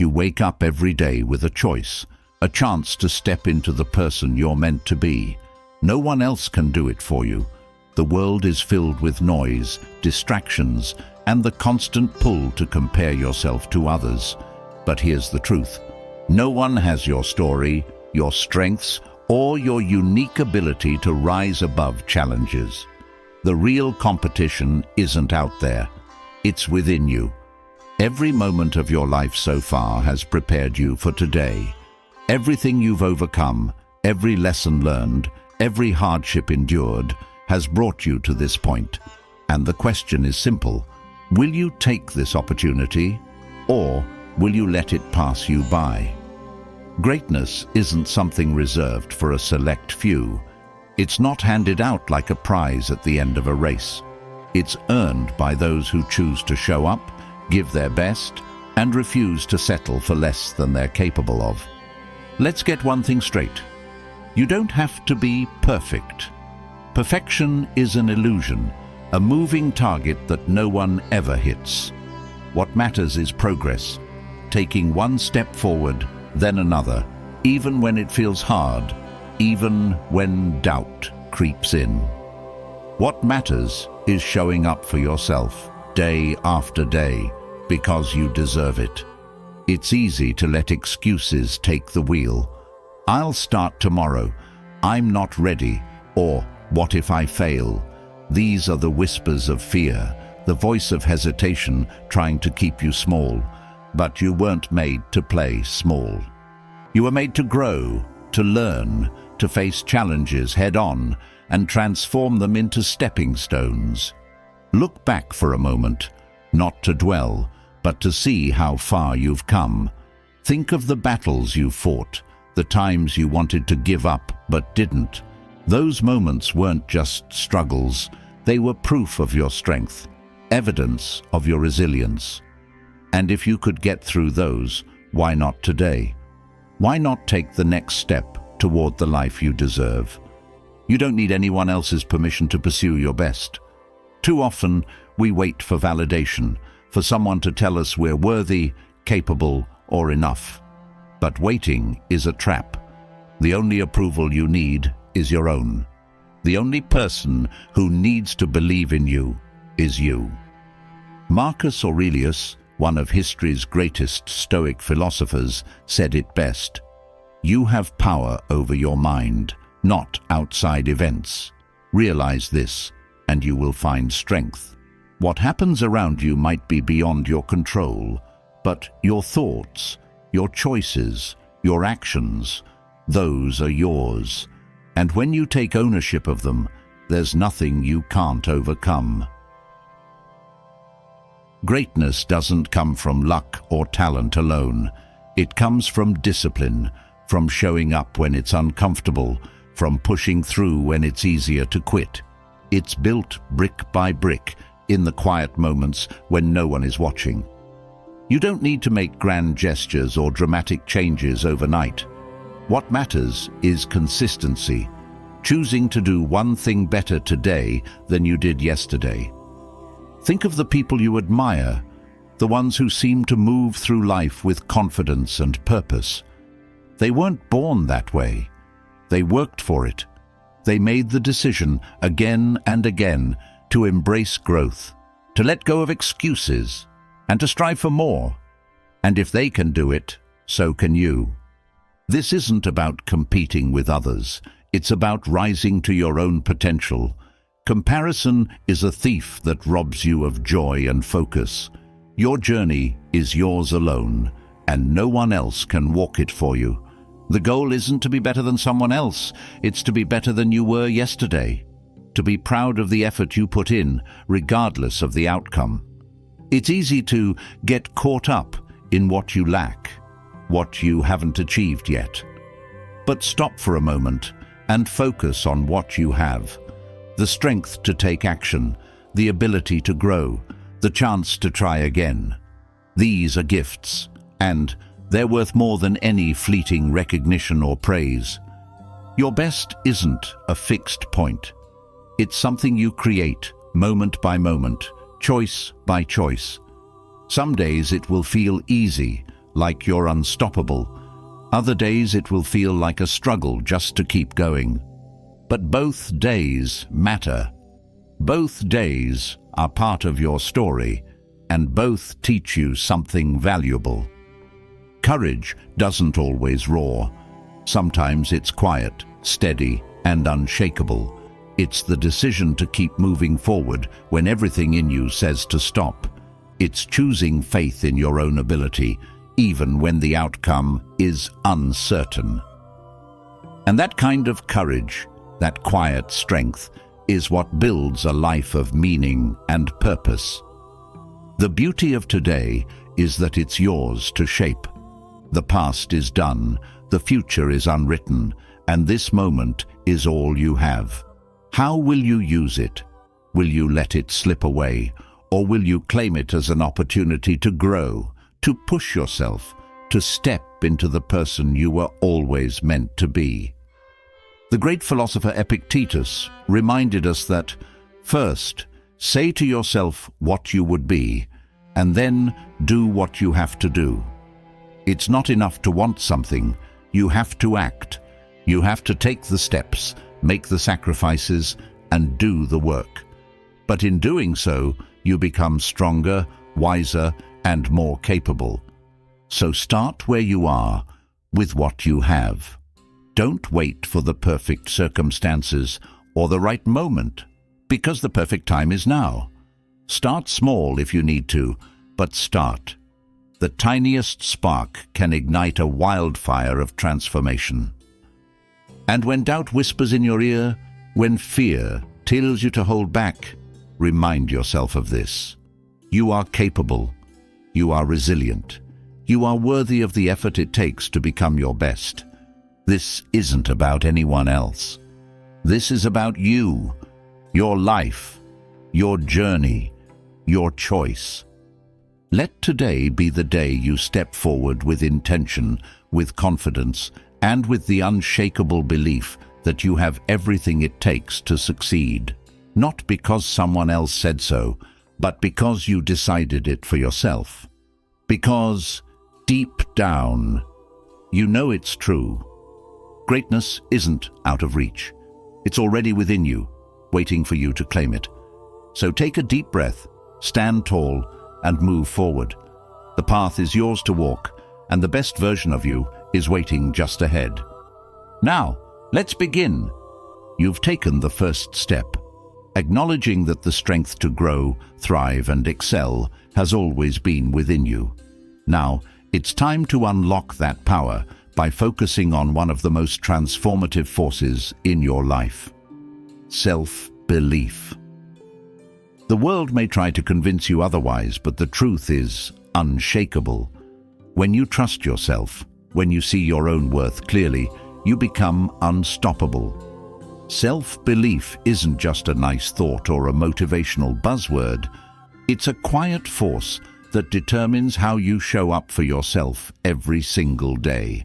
You wake up every day with a choice, a chance to step into the person you're meant to be. No one else can do it for you. The world is filled with noise, distractions, and the constant pull to compare yourself to others. But here's the truth. No one has your story, your strengths, or your unique ability to rise above challenges. The real competition isn't out there. It's within you. Every moment of your life so far has prepared you for today. Everything you've overcome, every lesson learned, every hardship endured, has brought you to this point. And the question is simple. Will you take this opportunity, or will you let it pass you by? Greatness isn't something reserved for a select few. It's not handed out like a prize at the end of a race. It's earned by those who choose to show up, give their best, and refuse to settle for less than they're capable of. Let's get one thing straight. You don't have to be perfect. Perfection is an illusion, a moving target that no one ever hits. What matters is progress, taking one step forward, then another, even when it feels hard, even when doubt creeps in. What matters is showing up for yourself, day after day, because you deserve it. It's easy to let excuses take the wheel. I'll start tomorrow. I'm not ready. Or, what if I fail? These are the whispers of fear, the voice of hesitation trying to keep you small. But you weren't made to play small. You were made to grow, to learn, to face challenges head-on and transform them into stepping stones. Look back for a moment, not to dwell, but to see how far you've come. Think of the battles you fought, the times you wanted to give up but didn't. Those moments weren't just struggles, they were proof of your strength, evidence of your resilience. And if you could get through those, why not today? Why not take the next step toward the life you deserve? You don't need anyone else's permission to pursue your best. Too often, we wait for validation, for someone to tell us we're worthy, capable, or enough. But waiting is a trap. The only approval you need is your own. The only person who needs to believe in you is you. Marcus Aurelius, one of history's greatest Stoic philosophers, said it best. You have power over your mind, not outside events. Realize this, and you will find strength. What happens around you might be beyond your control, but your thoughts, your choices, your actions, those are yours. And when you take ownership of them, there's nothing you can't overcome. Greatness doesn't come from luck or talent alone. It comes from discipline, from showing up when it's uncomfortable, from pushing through when it's easier to quit. It's built brick by brick, in the quiet moments when no one is watching. You don't need to make grand gestures or dramatic changes overnight. What matters is consistency, choosing to do one thing better today than you did yesterday. Think of the people you admire, the ones who seem to move through life with confidence and purpose. They weren't born that way. They worked for it. They made the decision again and again to embrace growth, to let go of excuses, and to strive for more. And if they can do it, so can you. This isn't about competing with others. It's about rising to your own potential. Comparison is a thief that robs you of joy and focus. Your journey is yours alone, and no one else can walk it for you. The goal isn't to be better than someone else, it's to be better than you were yesterday. To be proud of the effort you put in, regardless of the outcome. It's easy to get caught up in what you lack, what you haven't achieved yet. But stop for a moment and focus on what you have. The strength to take action, the ability to grow, the chance to try again. These are gifts, and they're worth more than any fleeting recognition or praise. Your best isn't a fixed point. It's something you create, moment by moment, choice by choice. Some days it will feel easy, like you're unstoppable. Other days it will feel like a struggle just to keep going. But both days matter. Both days are part of your story, and both teach you something valuable. Courage doesn't always roar. Sometimes it's quiet, steady, and unshakable. It's the decision to keep moving forward when everything in you says to stop. It's choosing faith in your own ability, even when the outcome is uncertain. And that kind of courage, that quiet strength, is what builds a life of meaning and purpose. The beauty of today is that it's yours to shape. The past is done, the future is unwritten, and this moment is all you have. How will you use it? Will you let it slip away, or will you claim it as an opportunity to grow, to push yourself, to step into the person you were always meant to be? The great philosopher Epictetus reminded us that, first, say to yourself what you would be, and then do what you have to do. It's not enough to want something, you have to act. You have to take the steps, make the sacrifices, and do the work. But in doing so, you become stronger, wiser, and more capable. So start where you are, with what you have. Don't wait for the perfect circumstances or the right moment, because the perfect time is now. Start small if you need to, but start. The tiniest spark can ignite a wildfire of transformation. And when doubt whispers in your ear, when fear tells you to hold back, remind yourself of this. You are capable. You are resilient. You are worthy of the effort it takes to become your best. This isn't about anyone else. This is about you, your life, your journey, your choice. Let today be the day you step forward with intention, with confidence, and with the unshakable belief that you have everything it takes to succeed. Not because someone else said so, but because you decided it for yourself. Because, deep down, you know it's true. Greatness isn't out of reach. It's already within you, waiting for you to claim it. So take a deep breath, stand tall, and move forward. The path is yours to walk, and the best version of you is waiting just ahead. Now, let's begin. You've taken the first step, acknowledging that the strength to grow, thrive, and excel has always been within you. Now, it's time to unlock that power by focusing on one of the most transformative forces in your life: self-belief. The world may try to convince you otherwise, but the truth is unshakable. When you trust yourself, when you see your own worth clearly, you become unstoppable. Self-belief isn't just a nice thought or a motivational buzzword. It's a quiet force that determines how you show up for yourself every single day.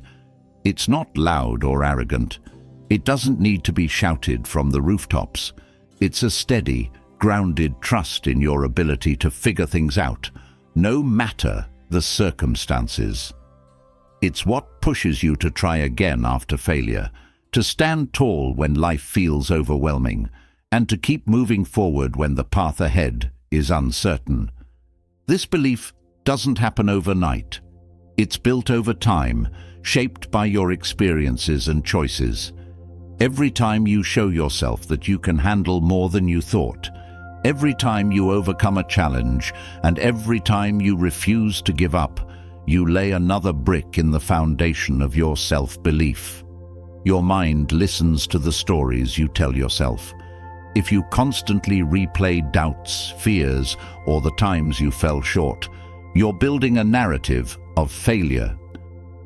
It's not loud or arrogant. It doesn't need to be shouted from the rooftops. It's a steady, grounded trust in your ability to figure things out, no matter the circumstances. It's what pushes you to try again after failure, to stand tall when life feels overwhelming, and to keep moving forward when the path ahead is uncertain. This belief doesn't happen overnight. It's built over time, shaped by your experiences and choices. Every time you show yourself that you can handle more than you thought, every time you overcome a challenge, and every time you refuse to give up, you lay another brick in the foundation of your self-belief. Your mind listens to the stories you tell yourself. If you constantly replay doubts, fears, or the times you fell short, you're building a narrative of failure.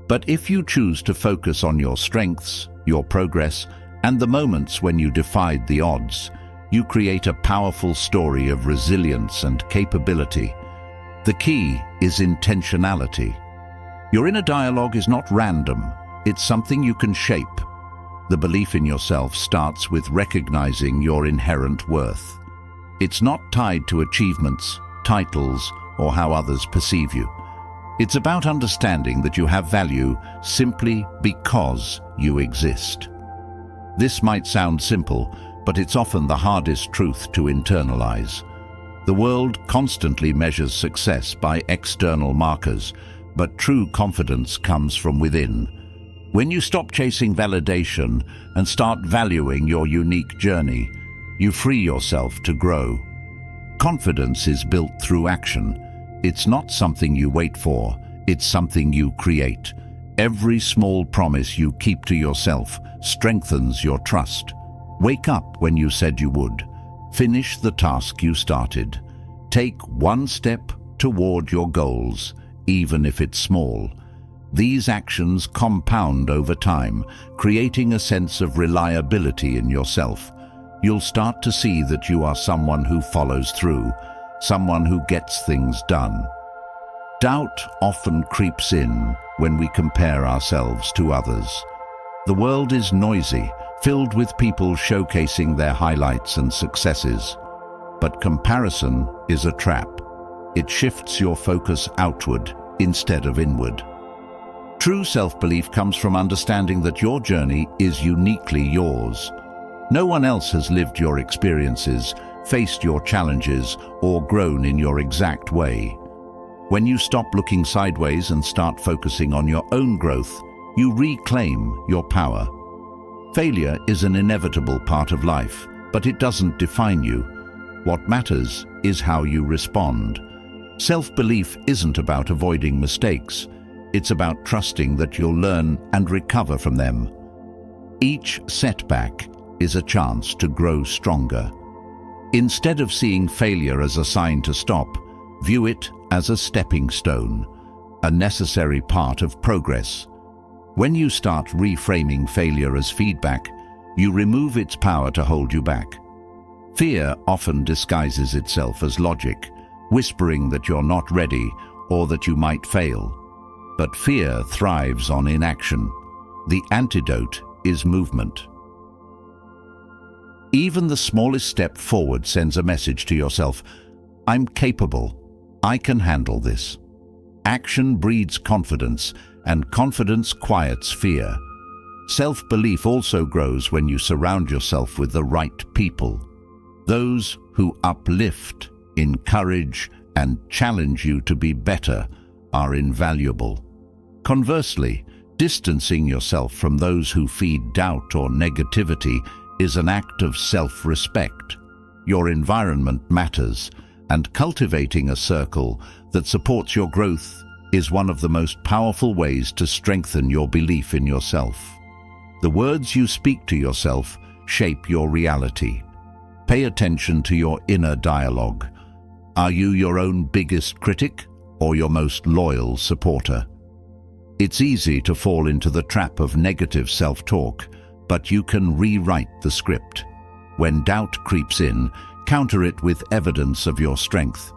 But if you choose to focus on your strengths, your progress, and the moments when you defied the odds, you create a powerful story of resilience and capability. The key is intentionality. Your inner dialogue is not random. It's something you can shape. The belief in yourself starts with recognizing your inherent worth. It's not tied to achievements, titles, or how others perceive you. It's about understanding that you have value simply because you exist. This might sound simple, but it's often the hardest truth to internalize. The world constantly measures success by external markers, but true confidence comes from within. When you stop chasing validation and start valuing your unique journey, you free yourself to grow. Confidence is built through action. It's not something you wait for, it's something you create. Every small promise you keep to yourself strengthens your trust. Wake up when you said you would. Finish the task you started. Take one step toward your goals, even if it's small. These actions compound over time, creating a sense of reliability in yourself. You'll start to see that you are someone who follows through, someone who gets things done. Doubt often creeps in when we compare ourselves to others. The world is noisy, filled with people showcasing their highlights and successes. But comparison is a trap. It shifts your focus outward instead of inward. True self-belief comes from understanding that your journey is uniquely yours. No one else has lived your experiences, faced your challenges, or grown in your exact way. When you stop looking sideways and start focusing on your own growth, you reclaim your power. Failure is an inevitable part of life, but it doesn't define you. What matters is how you respond. Self-belief isn't about avoiding mistakes. It's about trusting that you'll learn and recover from them. Each setback is a chance to grow stronger. Instead of seeing failure as a sign to stop, view it as a stepping stone, a necessary part of progress. When you start reframing failure as feedback, you remove its power to hold you back. Fear often disguises itself as logic, whispering that you're not ready or that you might fail. But fear thrives on inaction. The antidote is movement. Even the smallest step forward sends a message to yourself: I'm capable. I can handle this. Action breeds confidence, and confidence quiets fear. Self-belief also grows when you surround yourself with the right people. Those who uplift, encourage, and challenge you to be better are invaluable. Conversely, distancing yourself from those who feed doubt or negativity is an act of self-respect. Your environment matters, and cultivating a circle that supports your growth is one of the most powerful ways to strengthen your belief in yourself. The words you speak to yourself shape your reality. Pay attention to your inner dialogue. Are you your own biggest critic or your most loyal supporter? It's easy to fall into the trap of negative self-talk, but you can rewrite the script. When doubt creeps in, counter it with evidence of your strength.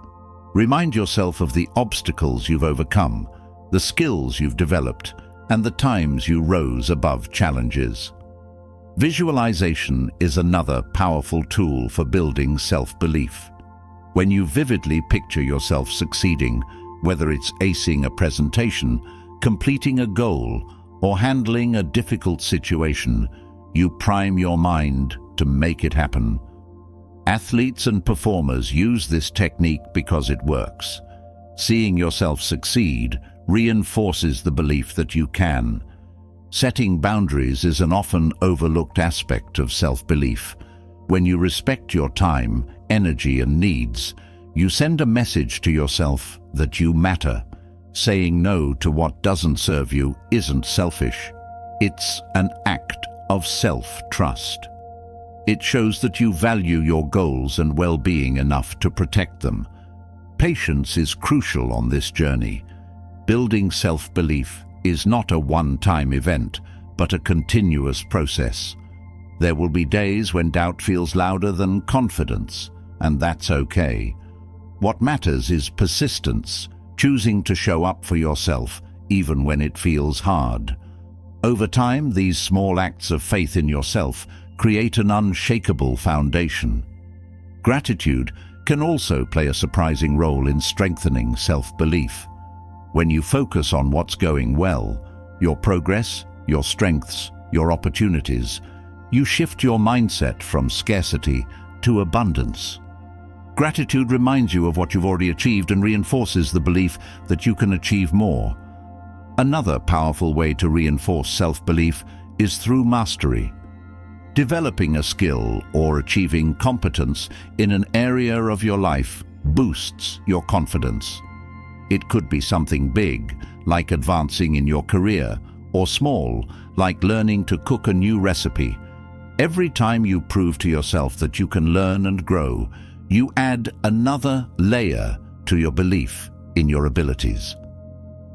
Remind yourself of the obstacles you've overcome, the skills you've developed, and the times you rose above challenges. Visualization is another powerful tool for building self-belief. When you vividly picture yourself succeeding, whether it's acing a presentation, completing a goal, or handling a difficult situation, you prime your mind to make it happen. Athletes and performers use this technique because it works. Seeing yourself succeed reinforces the belief that you can. Setting boundaries is an often overlooked aspect of self-belief. When you respect your time, energy, and needs, you send a message to yourself that you matter. Saying no to what doesn't serve you isn't selfish. It's an act of self-trust. It shows that you value your goals and well-being enough to protect them. Patience is crucial on this journey. Building self-belief is not a one-time event, but a continuous process. There will be days when doubt feels louder than confidence, and that's okay. What matters is persistence, choosing to show up for yourself even when it feels hard. Over time, these small acts of faith in yourself create an unshakable foundation. Gratitude can also play a surprising role in strengthening self-belief. When you focus on what's going well, your progress, your strengths, your opportunities, you shift your mindset from scarcity to abundance. Gratitude reminds you of what you've already achieved and reinforces the belief that you can achieve more. Another powerful way to reinforce self-belief is through mastery. Developing a skill or achieving competence in an area of your life boosts your confidence. It could be something big, like advancing in your career, or small, like learning to cook a new recipe. Every time you prove to yourself that you can learn and grow, you add another layer to your belief in your abilities.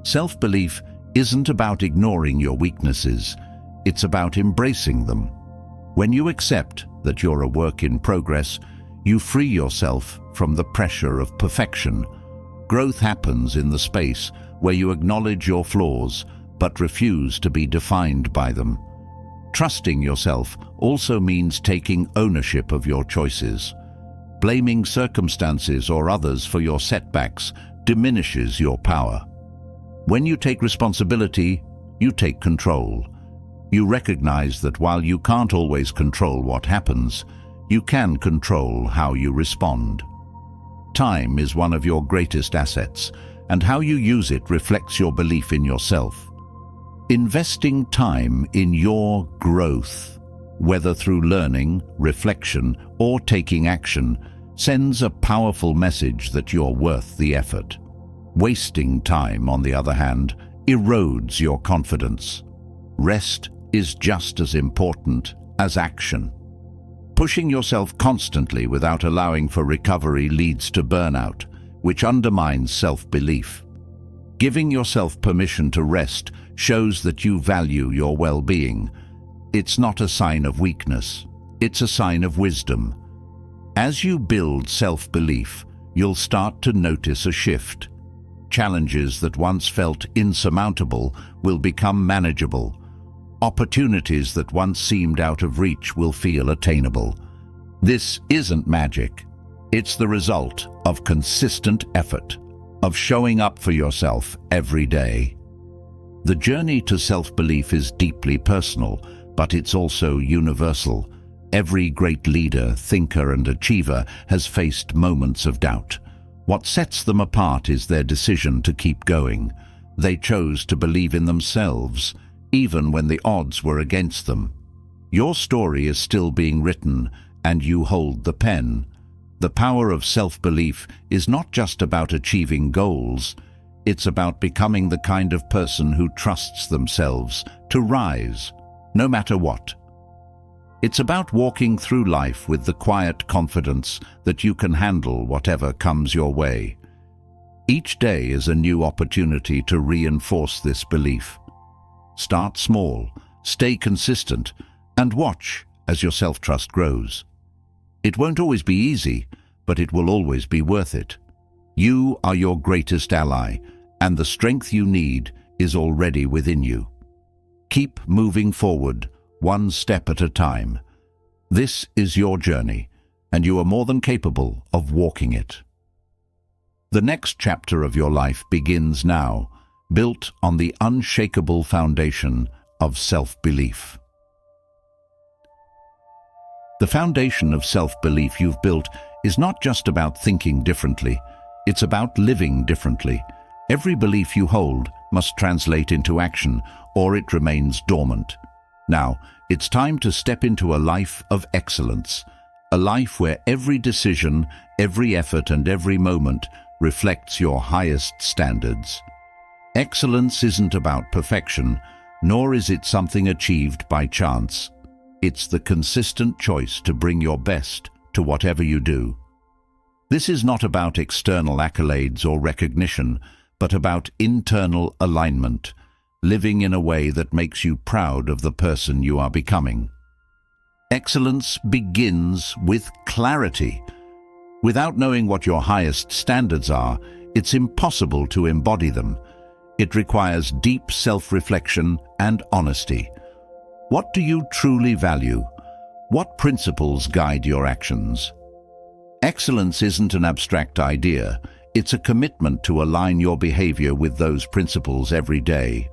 Self-belief isn't about ignoring your weaknesses, it's about embracing them. When you accept that you're a work in progress, you free yourself from the pressure of perfection. Growth happens in the space where you acknowledge your flaws but refuse to be defined by them. Trusting yourself also means taking ownership of your choices. Blaming circumstances or others for your setbacks diminishes your power. When you take responsibility, you take control. You recognize that while you can't always control what happens, you can control how you respond. Time is one of your greatest assets, and how you use it reflects your belief in yourself. Investing time in your growth, whether through learning, reflection, or taking action, sends a powerful message that you're worth the effort. Wasting time, on the other hand, erodes your confidence. Rest is just as important as action. Pushing yourself constantly without allowing for recovery leads to burnout, which undermines self-belief. Giving yourself permission to rest shows that you value your well-being. It's not a sign of weakness, it's a sign of wisdom. As you build self-belief, you'll start to notice a shift. Challenges that once felt insurmountable will become manageable. Opportunities that once seemed out of reach will feel attainable. This isn't magic. It's the result of consistent effort, of showing up for yourself every day. The journey to self-belief is deeply personal, but it's also universal. Every great leader, thinker, and achiever has faced moments of doubt. What sets them apart is their decision to keep going. They chose to believe in themselves, even when the odds were against them. Your story is still being written, and you hold the pen. The power of self-belief is not just about achieving goals, it's about becoming the kind of person who trusts themselves to rise, no matter what. It's about walking through life with the quiet confidence that you can handle whatever comes your way. Each day is a new opportunity to reinforce this belief. Start small, stay consistent, and watch as your self-trust grows. It won't always be easy, but it will always be worth it. You are your greatest ally, and the strength you need is already within you. Keep moving forward, one step at a time. This is your journey, and you are more than capable of walking it. The next chapter of your life begins now, built on the unshakable foundation of self-belief. The foundation of self-belief you've built is not just about thinking differently, it's about living differently. Every belief you hold must translate into action, or it remains dormant. Now, it's time to step into a life of excellence, a life where every decision, every effort, and every moment reflects your highest standards. Excellence isn't about perfection, nor is it something achieved by chance. It's the consistent choice to bring your best to whatever you do. This is not about external accolades or recognition, but about internal alignment, living in a way that makes you proud of the person you are becoming. Excellence begins with clarity. Without knowing what your highest standards are, it's impossible to embody them. It requires deep self-reflection and honesty. What do you truly value? What principles guide your actions? Excellence isn't an abstract idea. It's a commitment to align your behavior with those principles every day.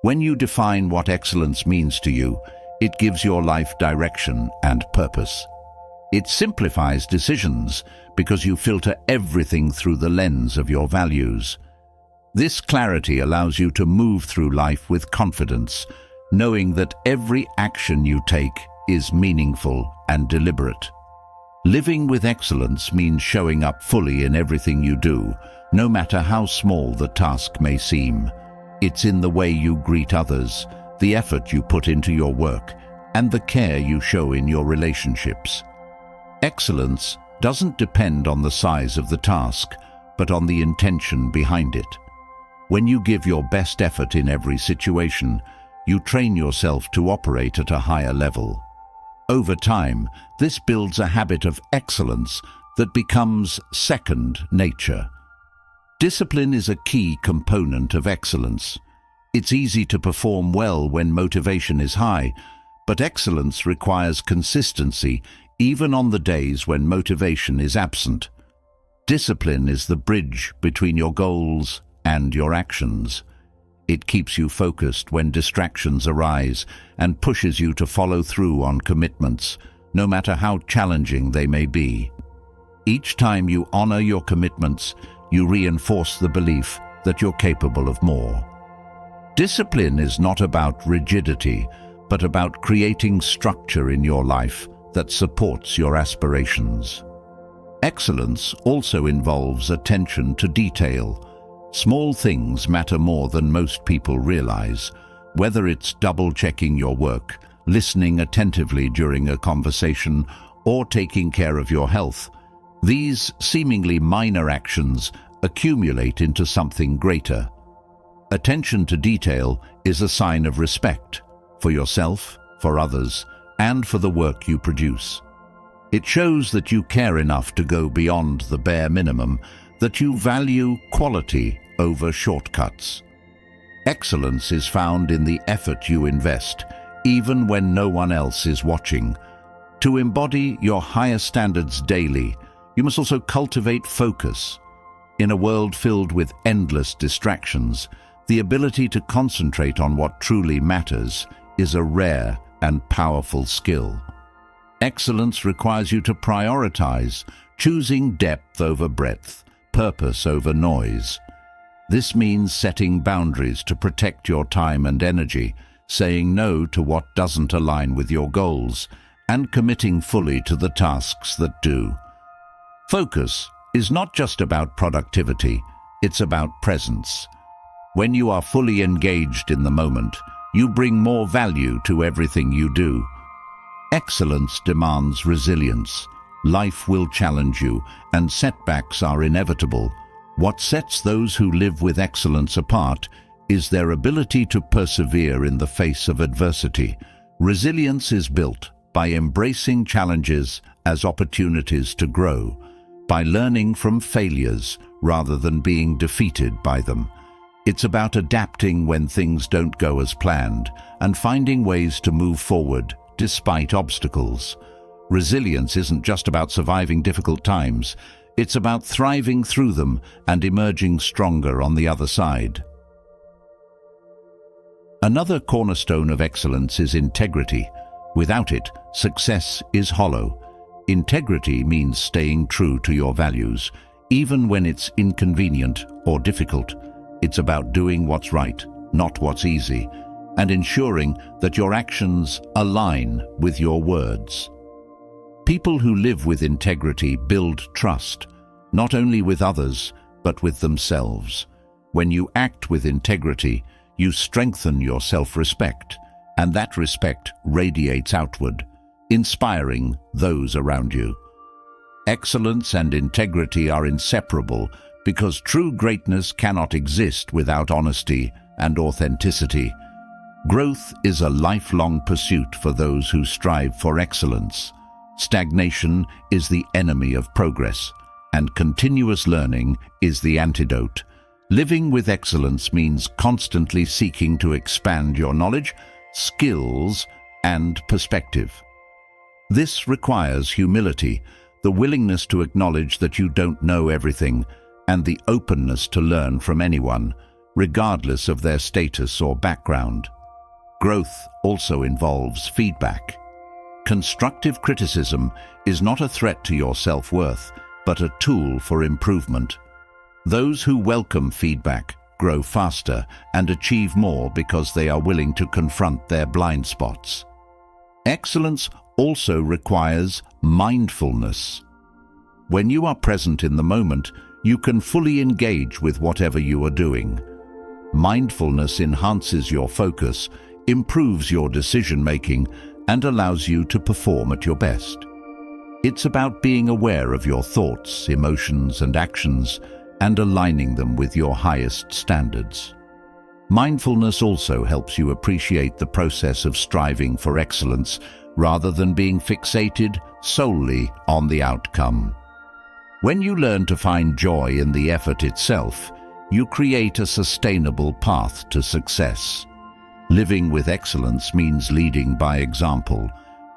When you define what excellence means to you, it gives your life direction and purpose. It simplifies decisions because you filter everything through the lens of your values. This clarity allows you to move through life with confidence, knowing that every action you take is meaningful and deliberate. Living with excellence means showing up fully in everything you do, no matter how small the task may seem. It's in the way you greet others, the effort you put into your work, and the care you show in your relationships. Excellence doesn't depend on the size of the task, but on the intention behind it. When you give your best effort in every situation, you train yourself to operate at a higher level. Over time, this builds a habit of excellence that becomes second nature. Discipline is a key component of excellence. It's easy to perform well when motivation is high, but excellence requires consistency even on the days when motivation is absent. Discipline is the bridge between your goals and your actions. It keeps you focused when distractions arise and pushes you to follow through on commitments, no matter how challenging they may be. Each time you honor your commitments, you reinforce the belief that you're capable of more. Discipline is not about rigidity, but about creating structure in your life that supports your aspirations. Excellence also involves attention to detail. Small things matter more than most people realize, whether it's double-checking your work, listening attentively during a conversation, or taking care of your health. These seemingly minor actions accumulate into something greater. Attention to detail is a sign of respect for yourself, for others, and for the work you produce. It shows that you care enough to go beyond the bare minimum, that you value quality over shortcuts. Excellence is found in the effort you invest, even when no one else is watching. To embody your higher standards daily, you must also cultivate focus. In a world filled with endless distractions, the ability to concentrate on what truly matters is a rare and powerful skill. Excellence requires you to prioritize, choosing depth over breadth, purpose over noise. This means setting boundaries to protect your time and energy, saying no to what doesn't align with your goals, and committing fully to the tasks that do. Focus is not just about productivity, it's about presence. When you are fully engaged in the moment, you bring more value to everything you do. Excellence demands resilience. Life will challenge you, and setbacks are inevitable. What sets those who live with excellence apart is their ability to persevere in the face of adversity. Resilience is built by embracing challenges as opportunities to grow, by learning from failures rather than being defeated by them. It's about adapting when things don't go as planned and finding ways to move forward despite obstacles. Resilience isn't just about surviving difficult times, it's about thriving through them and emerging stronger on the other side. Another cornerstone of excellence is integrity. Without it, success is hollow. Integrity means staying true to your values, even when it's inconvenient or difficult. It's about doing what's right, not what's easy, and ensuring that your actions align with your words. People who live with integrity build trust, not only with others, but with themselves. When you act with integrity, you strengthen your self-respect, and that respect radiates outward, inspiring those around you. Excellence and integrity are inseparable because true greatness cannot exist without honesty and authenticity. Growth is a lifelong pursuit for those who strive for excellence. Stagnation is the enemy of progress, and continuous learning is the antidote. Living with excellence means constantly seeking to expand your knowledge, skills, and perspective. This requires humility, the willingness to acknowledge that you don't know everything, and the openness to learn from anyone, regardless of their status or background. Growth also involves feedback. Constructive criticism is not a threat to your self-worth, but a tool for improvement. Those who welcome feedback grow faster and achieve more because they are willing to confront their blind spots. Excellence also requires mindfulness. When you are present in the moment, you can fully engage with whatever you are doing. Mindfulness enhances your focus, improves your decision-making, and allows you to perform at your best. It's about being aware of your thoughts, emotions, and actions, and aligning them with your highest standards. Mindfulness also helps you appreciate the process of striving for excellence rather than being fixated solely on the outcome. When you learn to find joy in the effort itself, you create a sustainable path to success. Living with excellence means leading by example.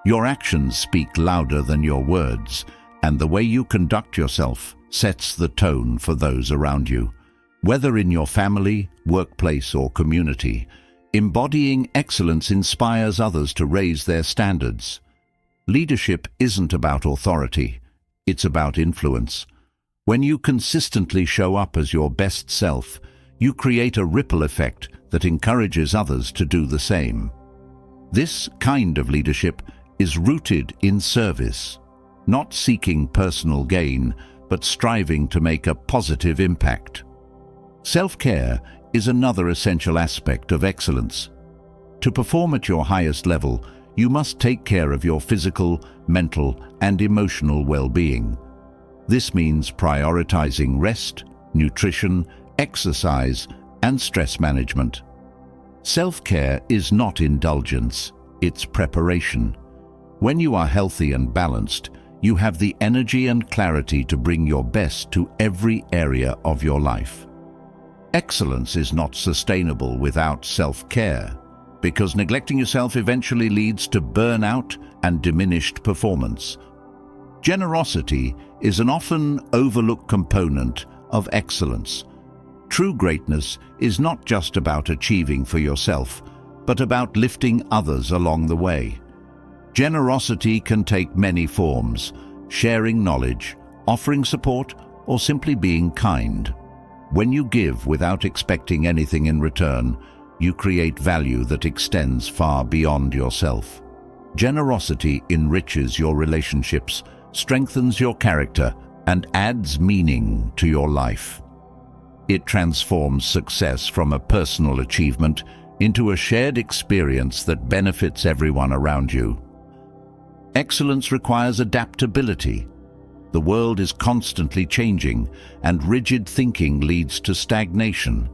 Your actions speak louder than your words, and the way you conduct yourself sets the tone for those around you. Whether in your family, workplace, or community, embodying excellence inspires others to raise their standards. Leadership isn't about authority, it's about influence. When you consistently show up as your best self, you create a ripple effect that encourages others to do the same. This kind of leadership is rooted in service, not seeking personal gain, but striving to make a positive impact. Self-care is another essential aspect of excellence. To perform at your highest level, you must take care of your physical, mental, and emotional well-being. This means prioritizing rest, nutrition, exercise, and stress management. Self-care is not indulgence, it's preparation. When you are healthy and balanced, you have the energy and clarity to bring your best to every area of your life. Excellence is not sustainable without self-care, because neglecting yourself eventually leads to burnout and diminished performance. Generosity is an often overlooked component of excellence. True greatness is not just about achieving for yourself, but about lifting others along the way. Generosity can take many forms: sharing knowledge, offering support, or simply being kind. When you give without expecting anything in return, you create value that extends far beyond yourself. Generosity enriches your relationships, strengthens your character, and adds meaning to your life. It transforms success from a personal achievement into a shared experience that benefits everyone around you. Excellence requires adaptability. The world is constantly changing, and rigid thinking leads to stagnation.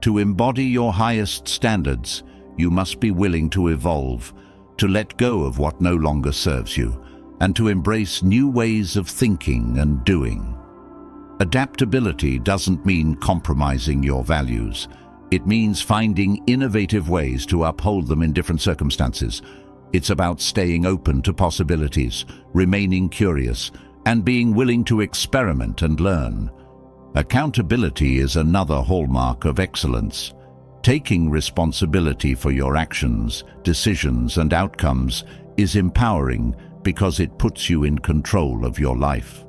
To embody your highest standards, you must be willing to evolve, to let go of what no longer serves you, and to embrace new ways of thinking and doing. Adaptability doesn't mean compromising your values. It means finding innovative ways to uphold them in different circumstances. It's about staying open to possibilities, remaining curious, and being willing to experiment and learn. Accountability is another hallmark of excellence. Taking responsibility for your actions, decisions, and outcomes is empowering because it puts you in control of your life.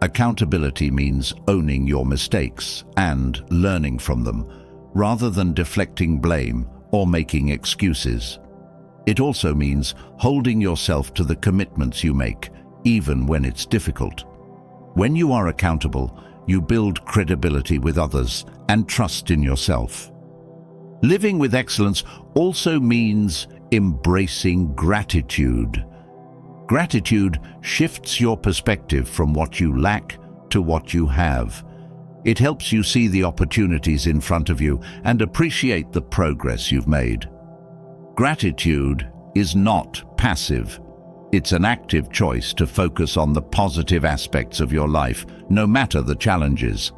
Accountability means owning your mistakes and learning from them, rather than deflecting blame or making excuses. It also means holding yourself to the commitments you make, even when it's difficult. When you are accountable, you build credibility with others and trust in yourself. Living with excellence also means embracing gratitude. Gratitude shifts your perspective from what you lack to what you have. It helps you see the opportunities in front of you and appreciate the progress you've made. Gratitude is not passive. It's an active choice to focus on the positive aspects of your life, no matter the challenges.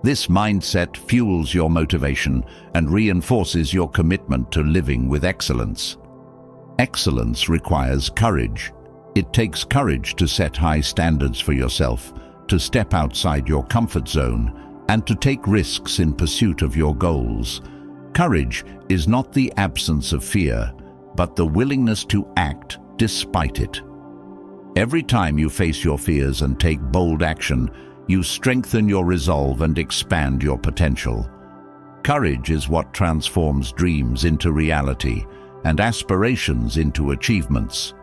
This mindset fuels your motivation and reinforces your commitment to living with excellence. Excellence requires courage. It takes courage to set high standards for yourself, to step outside your comfort zone, and to take risks in pursuit of your goals. Courage is not the absence of fear, but the willingness to act despite it. Every time you face your fears and take bold action, you strengthen your resolve and expand your potential. Courage is what transforms dreams into reality and aspirations into achievements.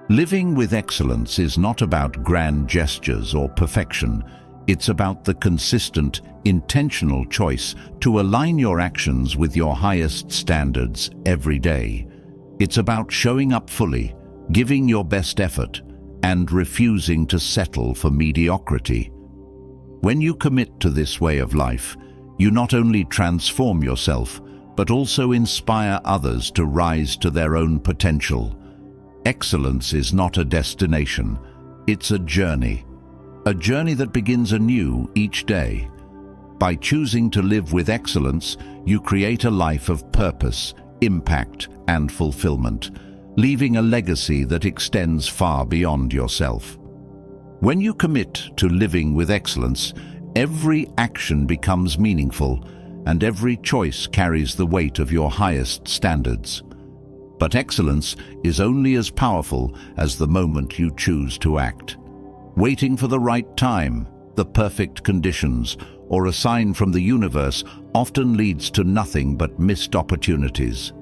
Living with excellence is not about grand gestures or perfection. It's about the consistent, intentional choice to align your actions with your highest standards every day. It's about showing up fully, giving your best effort, and refusing to settle for mediocrity. When you commit to this way of life, you not only transform yourself, but also inspire others to rise to their own potential. Excellence is not a destination, it's a journey that begins anew each day. By choosing to live with excellence, you create a life of purpose, impact, and fulfillment, leaving a legacy that extends far beyond yourself. When you commit to living with excellence, every action becomes meaningful, and every choice carries the weight of your highest standards. But excellence is only as powerful as the moment you choose to act. Waiting for the right time, the perfect conditions, or a sign from the universe often leads to nothing but missed opportunities.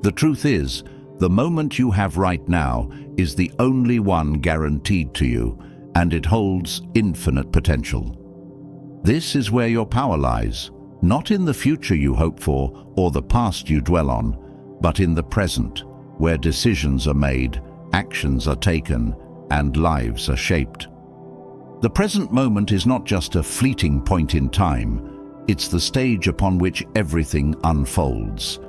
The truth is, the moment you have right now is the only one guaranteed to you, and it holds infinite potential. This is where your power lies, not in the future you hope for or the past you dwell on, but in the present, where decisions are made, actions are taken, and lives are shaped. The present moment is not just a fleeting point in time, it's the stage upon which everything unfolds.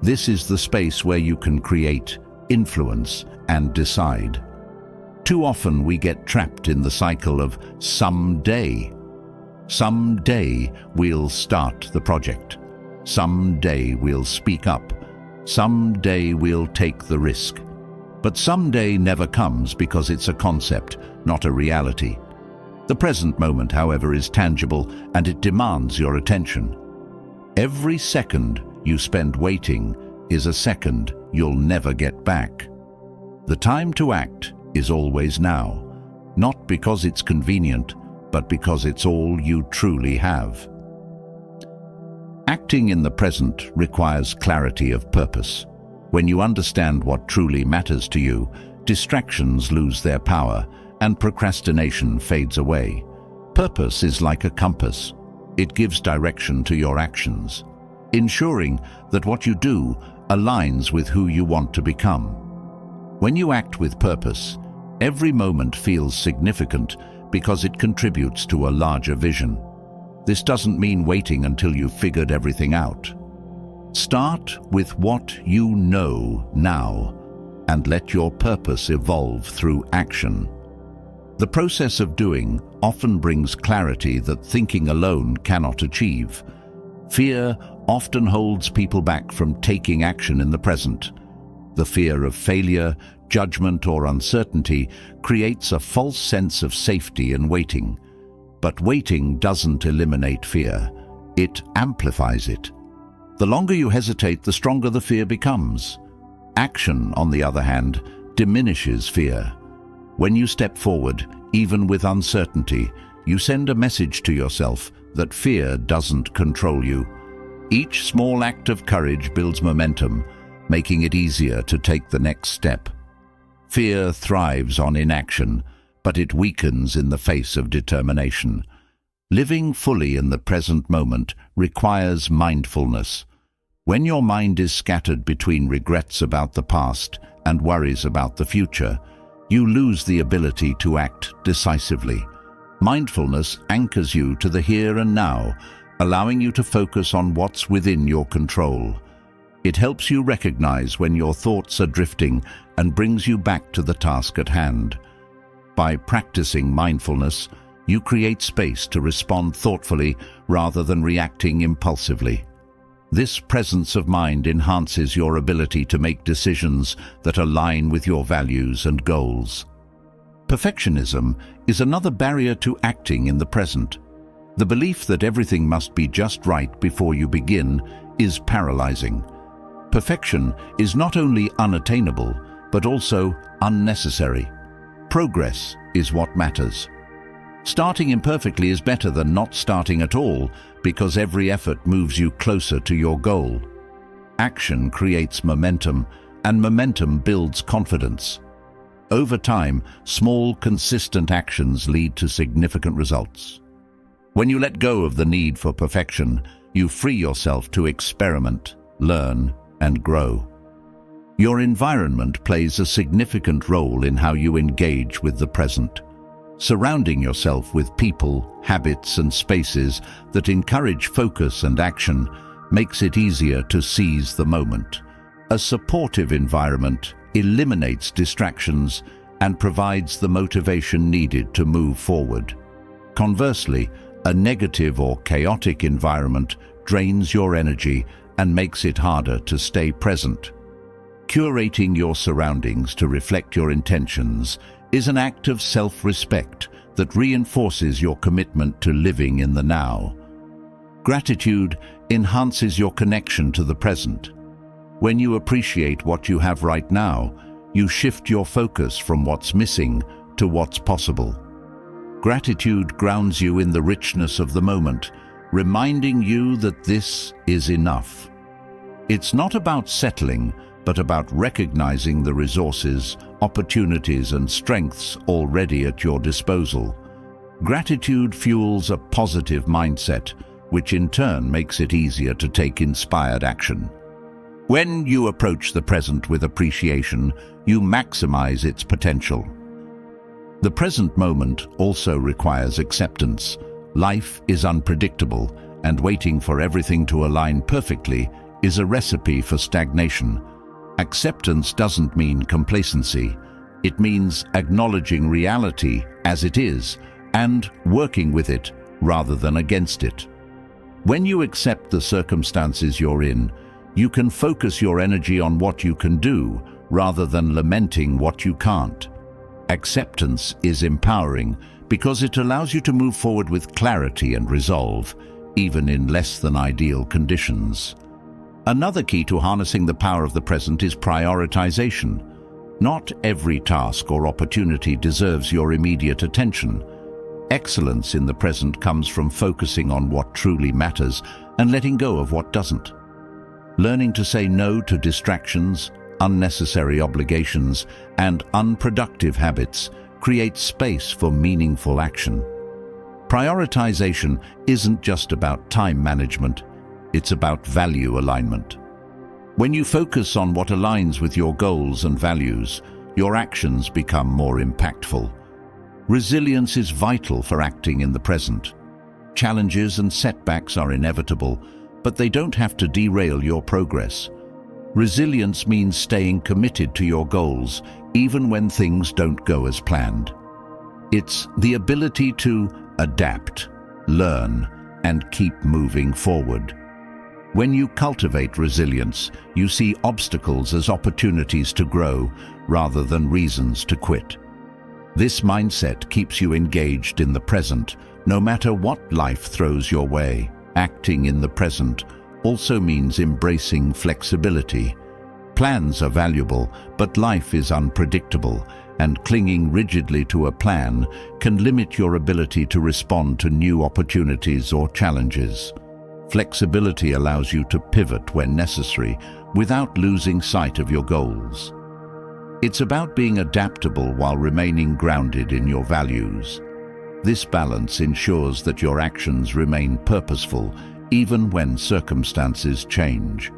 This is the space where you can create, influence, and decide. Too often we get trapped in the cycle of someday. Someday we'll start the project. Someday we'll speak up. Someday we'll take the risk. But someday never comes because it's a concept, not a reality. The present moment, however, is tangible and it demands your attention. Every second you spend waiting is a second you'll never get back. The time to act is always now, not because it's convenient, but because it's all you truly have. Acting in the present requires clarity of purpose. When you understand what truly matters to you, distractions lose their power and procrastination fades away. Purpose is like a compass. It gives direction to your actions, ensuring that what you do aligns with who you want to become. When you act with purpose, every moment feels significant because it contributes to a larger vision. This doesn't mean waiting until you've figured everything out. Start with what you know now and let your purpose evolve through action. The process of doing often brings clarity that thinking alone cannot achieve. Fear often holds people back from taking action in the present. The fear of failure, judgment, or uncertainty creates a false sense of safety in waiting. But waiting doesn't eliminate fear. It amplifies it. The longer you hesitate, the stronger the fear becomes. Action, on the other hand, diminishes fear. When you step forward, even with uncertainty, you send a message to yourself that fear doesn't control you. Each small act of courage builds momentum, making it easier to take the next step. Fear thrives on inaction, but it weakens in the face of determination. Living fully in the present moment requires mindfulness. When your mind is scattered between regrets about the past and worries about the future, you lose the ability to act decisively. Mindfulness anchors you to the here and now, allowing you to focus on what's within your control. It helps you recognize when your thoughts are drifting and brings you back to the task at hand. By practicing mindfulness, you create space to respond thoughtfully rather than reacting impulsively. This presence of mind enhances your ability to make decisions that align with your values and goals. Perfectionism is another barrier to acting in the present. The belief that everything must be just right before you begin is paralyzing. Perfection is not only unattainable, but also unnecessary. Progress is what matters. Starting imperfectly is better than not starting at all, because every effort moves you closer to your goal. Action creates momentum, and momentum builds confidence. Over time, small, consistent actions lead to significant results. When you let go of the need for perfection, you free yourself to experiment, learn, and grow. Your environment plays a significant role in how you engage with the present. Surrounding yourself with people, habits, and spaces that encourage focus and action makes it easier to seize the moment. A supportive environment eliminates distractions and provides the motivation needed to move forward. Conversely, a negative or chaotic environment drains your energy and makes it harder to stay present. Curating your surroundings to reflect your intentions is an act of self-respect that reinforces your commitment to living in the now. Gratitude enhances your connection to the present. When you appreciate what you have right now, you shift your focus from what's missing to what's possible. Gratitude grounds you in the richness of the moment, reminding you that this is enough. It's not about settling, but about recognizing the resources, opportunities, and strengths already at your disposal. Gratitude fuels a positive mindset, which in turn makes it easier to take inspired action. When you approach the present with appreciation, you maximize its potential. The present moment also requires acceptance. Life is unpredictable, and waiting for everything to align perfectly is a recipe for stagnation. Acceptance doesn't mean complacency. It means acknowledging reality as it is and working with it rather than against it. When you accept the circumstances you're in, you can focus your energy on what you can do rather than lamenting what you can't. Acceptance is empowering because it allows you to move forward with clarity and resolve, even in less than ideal conditions. Another key to harnessing the power of the present is prioritization. Not every task or opportunity deserves your immediate attention. Excellence in the present comes from focusing on what truly matters and letting go of what doesn't. Learning to say no to distractions, unnecessary obligations, and unproductive habits creates space for meaningful action. Prioritization isn't just about time management. It's about value alignment. When you focus on what aligns with your goals and values, your actions become more impactful. Resilience is vital for acting in the present. Challenges and setbacks are inevitable, but they don't have to derail your progress. Resilience means staying committed to your goals, even when things don't go as planned. It's the ability to adapt, learn, and keep moving forward. When you cultivate resilience, you see obstacles as opportunities to grow rather than reasons to quit. This mindset keeps you engaged in the present, no matter what life throws your way. Acting in the present also means embracing flexibility. Plans are valuable, but life is unpredictable, and clinging rigidly to a plan can limit your ability to respond to new opportunities or challenges. Flexibility allows you to pivot when necessary without losing sight of your goals. It's about being adaptable while remaining grounded in your values. This balance ensures that your actions remain purposeful even when circumstances change.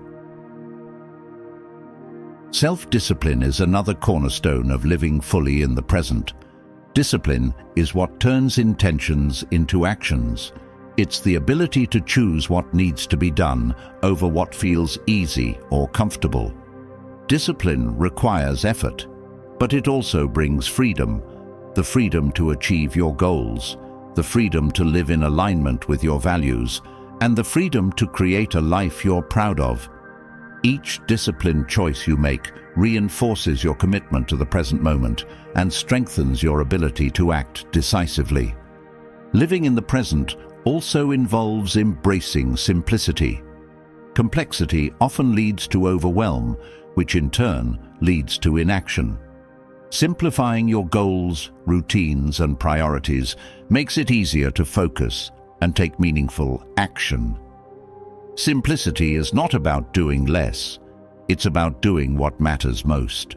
Self-discipline is another cornerstone of living fully in the present. Discipline is what turns intentions into actions. It's the ability to choose what needs to be done over what feels easy or comfortable. Discipline requires effort, but it also brings freedom. The freedom to achieve your goals, the freedom to live in alignment with your values, and the freedom to create a life you're proud of. Each disciplined choice you make reinforces your commitment to the present moment and strengthens your ability to act decisively. Living in the present also involves embracing simplicity. Complexity often leads to overwhelm, which in turn leads to inaction. Simplifying your goals, routines, and priorities makes it easier to focus and take meaningful action. Simplicity is not about doing less, it's about doing what matters most.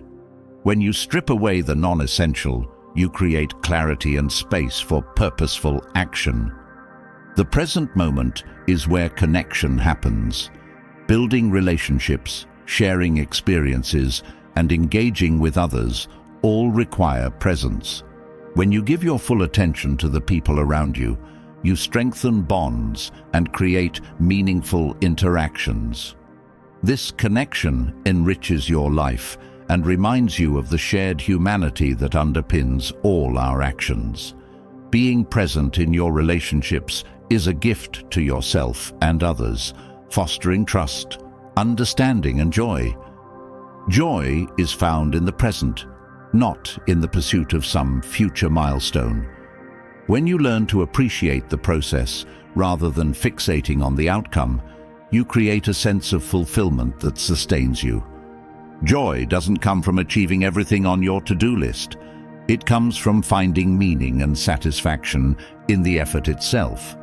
When you strip away the non-essential, you create clarity and space for purposeful action. The present moment is where connection happens. Building relationships, sharing experiences, and engaging with others all require presence. When you give your full attention to the people around you, you strengthen bonds and create meaningful interactions. This connection enriches your life and reminds you of the shared humanity that underpins all our actions. Being present in your relationships is a gift to yourself and others, fostering trust, understanding, and joy. Joy is found in the present, not in the pursuit of some future milestone. When you learn to appreciate the process rather than fixating on the outcome, you create a sense of fulfillment that sustains you. Joy doesn't come from achieving everything on your to-do list. It comes from finding meaning and satisfaction in the effort itself.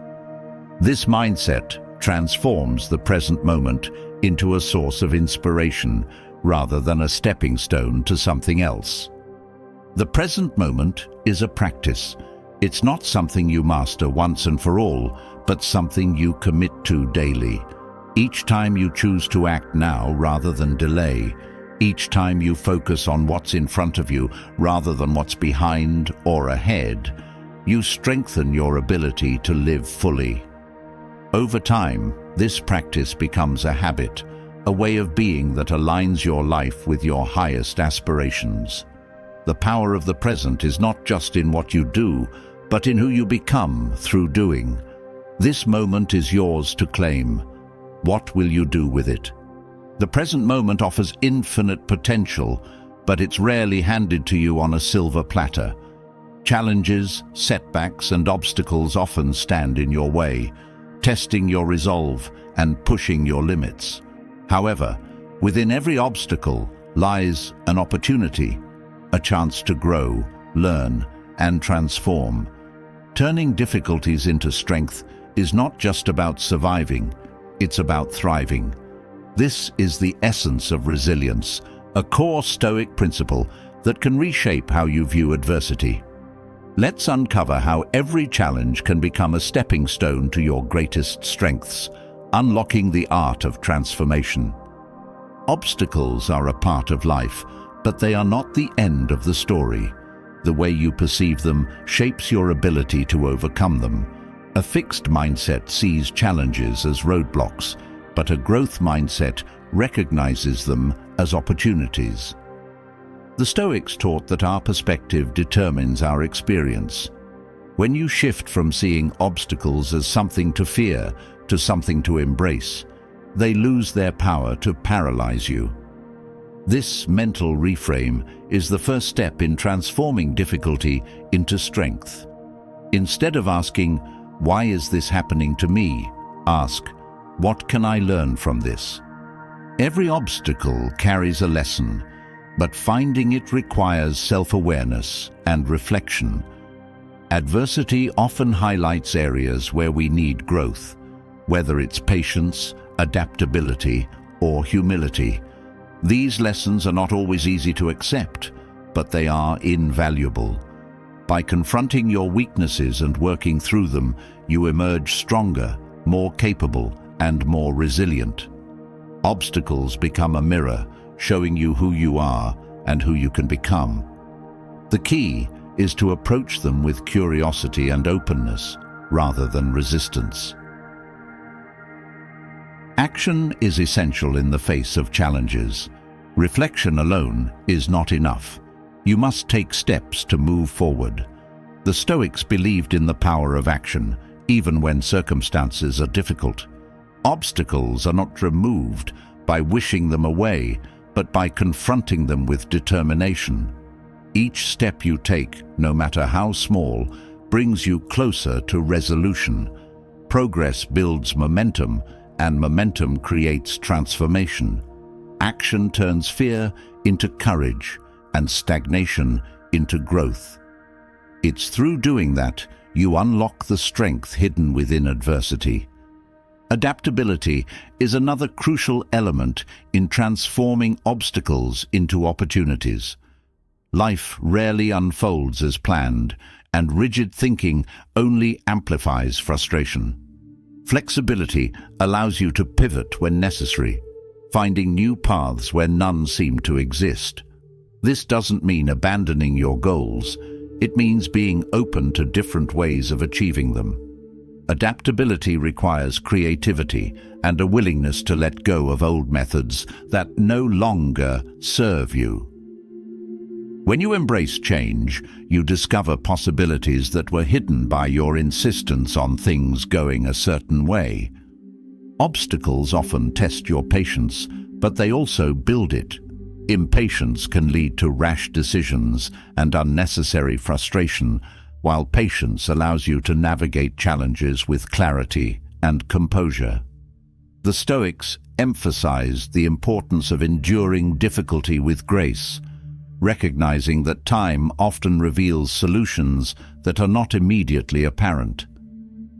This mindset transforms the present moment into a source of inspiration rather than a stepping stone to something else. The present moment is a practice. It's not something you master once and for all, but something you commit to daily. Each time you choose to act now rather than delay, each time you focus on what's in front of you rather than what's behind or ahead, you strengthen your ability to live fully. Over time, this practice becomes a habit, a way of being that aligns your life with your highest aspirations. The power of the present is not just in what you do, but in who you become through doing. This moment is yours to claim. What will you do with it? The present moment offers infinite potential, but it's rarely handed to you on a silver platter. Challenges, setbacks, and obstacles often stand in your way, testing your resolve and pushing your limits. However, within every obstacle lies an opportunity, a chance to grow, learn, and transform. Turning difficulties into strength is not just about surviving, it's about thriving. This is the essence of resilience, a core Stoic principle that can reshape how you view adversity. Let's uncover how every challenge can become a stepping stone to your greatest strengths, unlocking the art of transformation. Obstacles are a part of life, but they are not the end of the story. The way you perceive them shapes your ability to overcome them. A fixed mindset sees challenges as roadblocks, but a growth mindset recognizes them as opportunities. The Stoics taught that our perspective determines our experience. When you shift from seeing obstacles as something to fear to something to embrace, they lose their power to paralyze you. This mental reframe is the first step in transforming difficulty into strength. Instead of asking, "Why is this happening to me?" ask, "What can I learn from this?" Every obstacle carries a lesson, but finding it requires self-awareness and reflection. Adversity often highlights areas where we need growth, whether it's patience, adaptability, or humility. These lessons are not always easy to accept, but they are invaluable. By confronting your weaknesses and working through them, you emerge stronger, more capable, and more resilient. Obstacles become a mirror, showing you who you are and who you can become. The key is to approach them with curiosity and openness, rather than resistance. Action is essential in the face of challenges. Reflection alone is not enough. You must take steps to move forward. The Stoics believed in the power of action, even when circumstances are difficult. Obstacles are not removed, by wishing them away, but by confronting them with determination. Each step you take, no matter how small, brings you closer to resolution. Progress builds momentum, and momentum creates transformation. Action turns fear into courage, and stagnation into growth. It's through doing that you unlock the strength hidden within adversity. Adaptability is another crucial element in transforming obstacles into opportunities. Life rarely unfolds as planned, and rigid thinking only amplifies frustration. Flexibility allows you to pivot when necessary, finding new paths where none seem to exist. This doesn't mean abandoning your goals. It means being open to different ways of achieving them. Adaptability requires creativity and a willingness to let go of old methods that no longer serve you. When you embrace change, you discover possibilities that were hidden by your insistence on things going a certain way. Obstacles often test your patience, but they also build it. Impatience can lead to rash decisions and unnecessary frustration, while patience allows you to navigate challenges with clarity and composure. The Stoics emphasized the importance of enduring difficulty with grace, recognizing that time often reveals solutions that are not immediately apparent.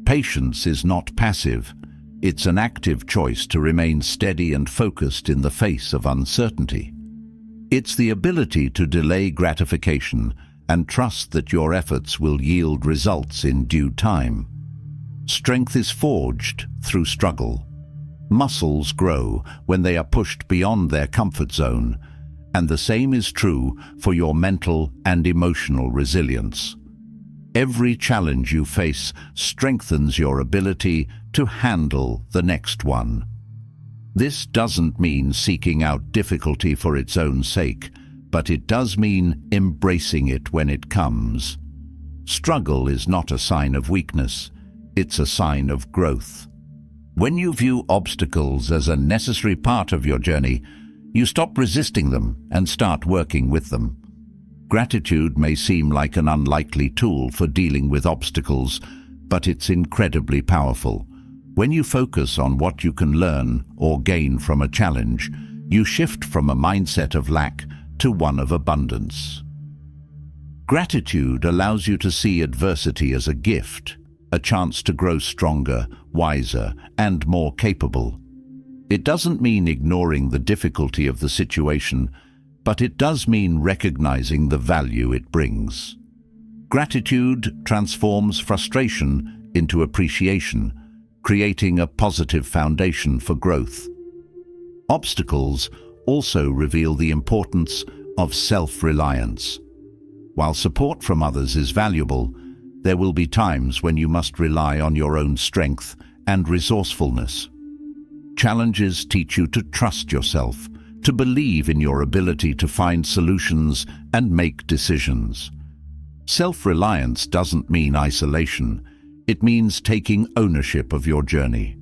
Patience is not passive. It's an active choice to remain steady and focused in the face of uncertainty. It's the ability to delay gratification and trust that your efforts will yield results in due time. Strength is forged through struggle. Muscles grow when they are pushed beyond their comfort zone, and the same is true for your mental and emotional resilience. Every challenge you face strengthens your ability to handle the next one. This doesn't mean seeking out difficulty for its own sake, but it does mean embracing it when it comes. Struggle is not a sign of weakness, it's a sign of growth. When you view obstacles as a necessary part of your journey, you stop resisting them and start working with them. Gratitude may seem like an unlikely tool for dealing with obstacles, but it's incredibly powerful. When you focus on what you can learn or gain from a challenge, you shift from a mindset of lack to one of abundance. Gratitude allows you to see adversity as a gift, a chance to grow stronger, wiser, and more capable. It doesn't mean ignoring the difficulty of the situation, but it does mean recognizing the value it brings. Gratitude transforms frustration into appreciation, creating a positive foundation for growth. Obstacles also reveal the importance of self-reliance. While support from others is valuable, there will be times when you must rely on your own strength and resourcefulness. Challenges teach you to trust yourself, to believe in your ability to find solutions and make decisions. Self-reliance doesn't mean isolation. It means taking ownership of your journey.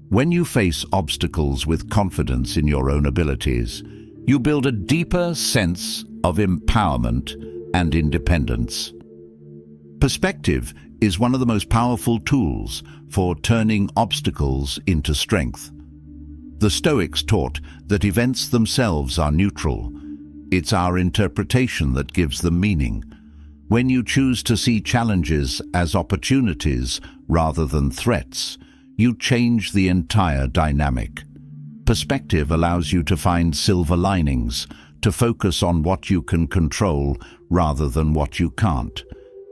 When you face obstacles with confidence in your own abilities, you build a deeper sense of empowerment and independence. Perspective is one of the most powerful tools for turning obstacles into strength. The Stoics taught that events themselves are neutral. It's our interpretation that gives them meaning. When you choose to see challenges as opportunities rather than threats, you change the entire dynamic. Perspective allows you to find silver linings, to focus on what you can control rather than what you can't.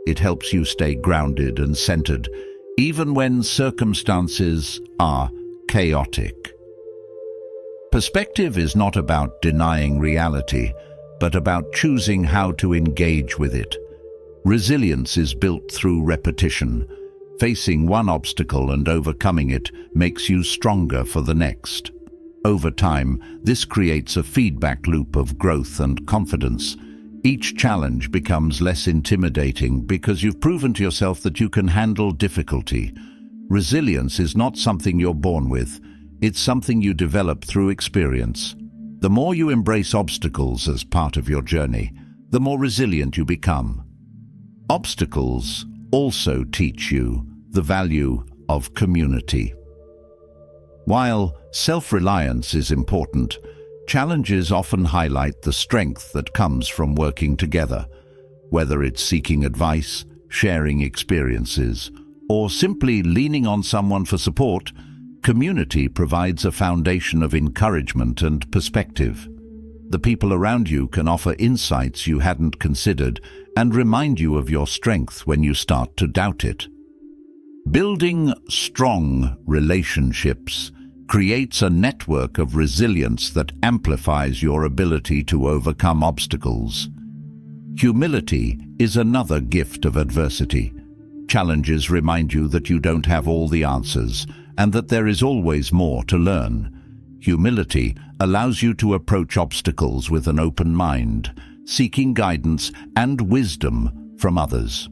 It helps you stay grounded and centered, even when circumstances are chaotic. Perspective is not about denying reality, but about choosing how to engage with it. Resilience is built through repetition. Facing one obstacle and overcoming it makes you stronger for the next. Over time, this creates a feedback loop of growth and confidence. Each challenge becomes less intimidating because you've proven to yourself that you can handle difficulty. Resilience is not something you're born with. It's something you develop through experience. The more you embrace obstacles as part of your journey, the more resilient you become. Obstacles also teach you the value of community. While self-reliance is important, challenges often highlight the strength that comes from working together. Whether it's seeking advice, sharing experiences, or simply leaning on someone for support, community provides a foundation of encouragement and perspective. The people around you can offer insights you hadn't considered and remind you of your strength when you start to doubt it. Building strong relationships creates a network of resilience that amplifies your ability to overcome obstacles. Humility is another gift of adversity. Challenges remind you that you don't have all the answers and that there is always more to learn. Humility allows you to approach obstacles with an open mind, seeking guidance and wisdom from others.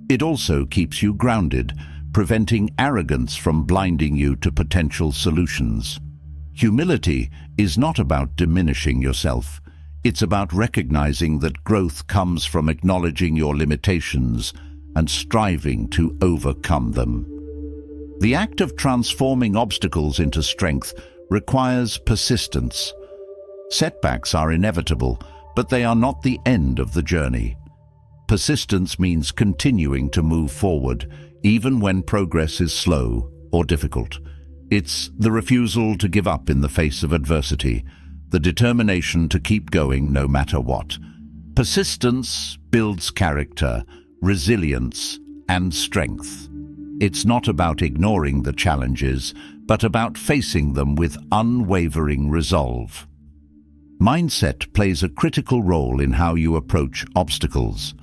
It also keeps you grounded, preventing arrogance from blinding you to potential solutions. Humility is not about diminishing yourself. It's about recognizing that growth comes from acknowledging your limitations and striving to overcome them. The act of transforming obstacles into strength requires persistence. Setbacks are inevitable, but they are not the end of the journey. Persistence means continuing to move forward, even when progress is slow or difficult. It's the refusal to give up in the face of adversity, the determination to keep going no matter what. Persistence builds character, resilience, and strength. It's not about ignoring the challenges, but about facing them with unwavering resolve. Mindset plays a critical role in how you approach obstacles.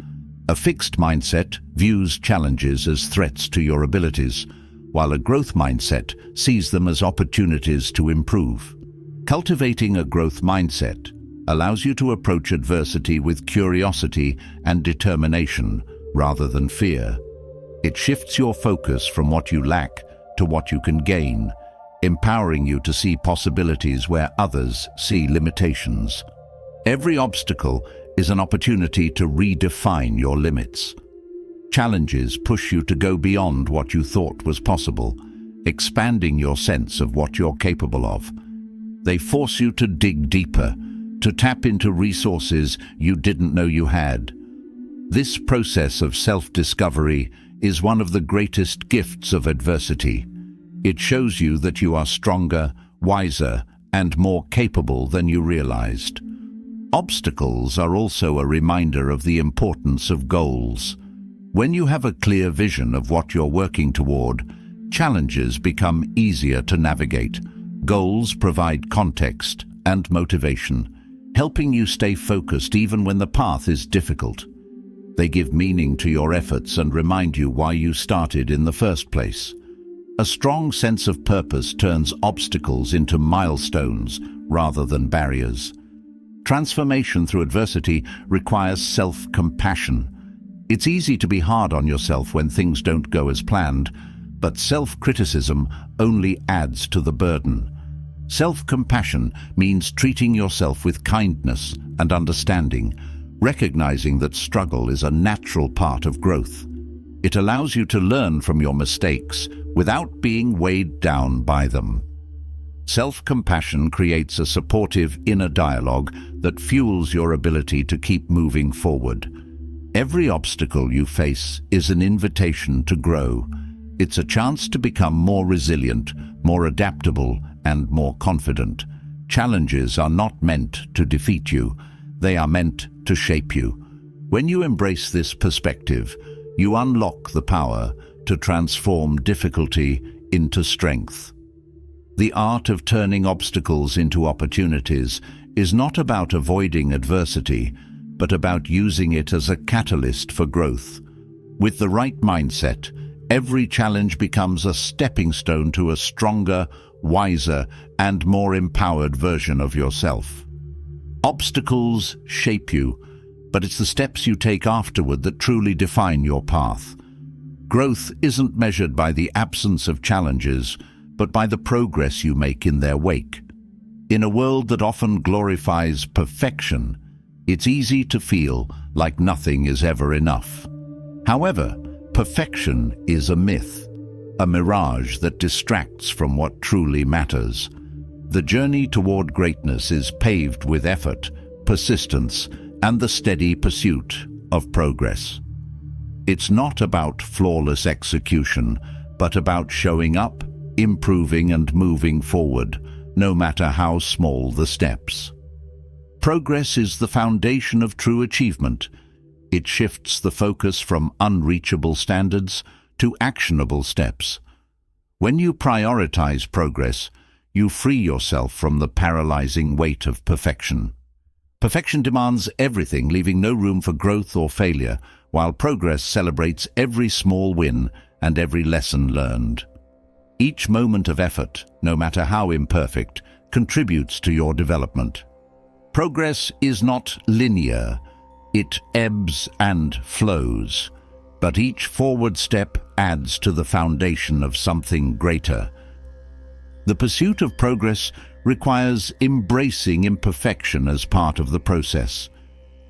A fixed mindset views challenges as threats to your abilities, while a growth mindset sees them as opportunities to improve. Cultivating a growth mindset allows you to approach adversity with curiosity and determination rather than fear. It shifts your focus from what you lack to what you can gain, empowering you to see possibilities where others see limitations. Every obstacle is an opportunity to redefine your limits. Challenges push you to go beyond what you thought was possible, expanding your sense of what you're capable of. They force you to dig deeper, to tap into resources you didn't know you had. This process of self-discovery is one of the greatest gifts of adversity. It shows you that you are stronger, wiser, and more capable than you realized. Obstacles are also a reminder of the importance of goals. When you have a clear vision of what you're working toward, challenges become easier to navigate. Goals provide context and motivation, helping you stay focused even when the path is difficult. They give meaning to your efforts and remind you why you started in the first place. A strong sense of purpose turns obstacles into milestones rather than barriers. Transformation through adversity requires self-compassion. It's easy to be hard on yourself when things don't go as planned, but self-criticism only adds to the burden. Self-compassion means treating yourself with kindness and understanding, recognizing that struggle is a natural part of growth. It allows you to learn from your mistakes without being weighed down by them. Self-compassion creates a supportive inner dialogue that fuels your ability to keep moving forward. Every obstacle you face is an invitation to grow. It's a chance to become more resilient, more adaptable, and more confident. Challenges are not meant to defeat you. They are meant to shape you. When you embrace this perspective, you unlock the power to transform difficulty into strength. The art of turning obstacles into opportunities is not about avoiding adversity, but about using it as a catalyst for growth. With the right mindset, every challenge becomes a stepping stone to a stronger, wiser, and more empowered version of yourself. Obstacles shape you, but it's the steps you take afterward that truly define your path. Growth isn't measured by the absence of challenges, but by the progress you make in their wake. In a world that often glorifies perfection, it's easy to feel like nothing is ever enough. However, perfection is a myth, a mirage that distracts from what truly matters. The journey toward greatness is paved with effort, persistence, and the steady pursuit of progress. It's not about flawless execution, but about showing up, improving, and moving forward, no matter how small the steps. Progress is the foundation of true achievement. It shifts the focus from unreachable standards to actionable steps. When you prioritize progress, you free yourself from the paralyzing weight of perfection. Perfection demands everything, leaving no room for growth or failure, while progress celebrates every small win and every lesson learned. Each moment of effort, no matter how imperfect, contributes to your development. Progress is not linear. It ebbs and flows, but each forward step adds to the foundation of something greater. The pursuit of progress requires embracing imperfection as part of the process.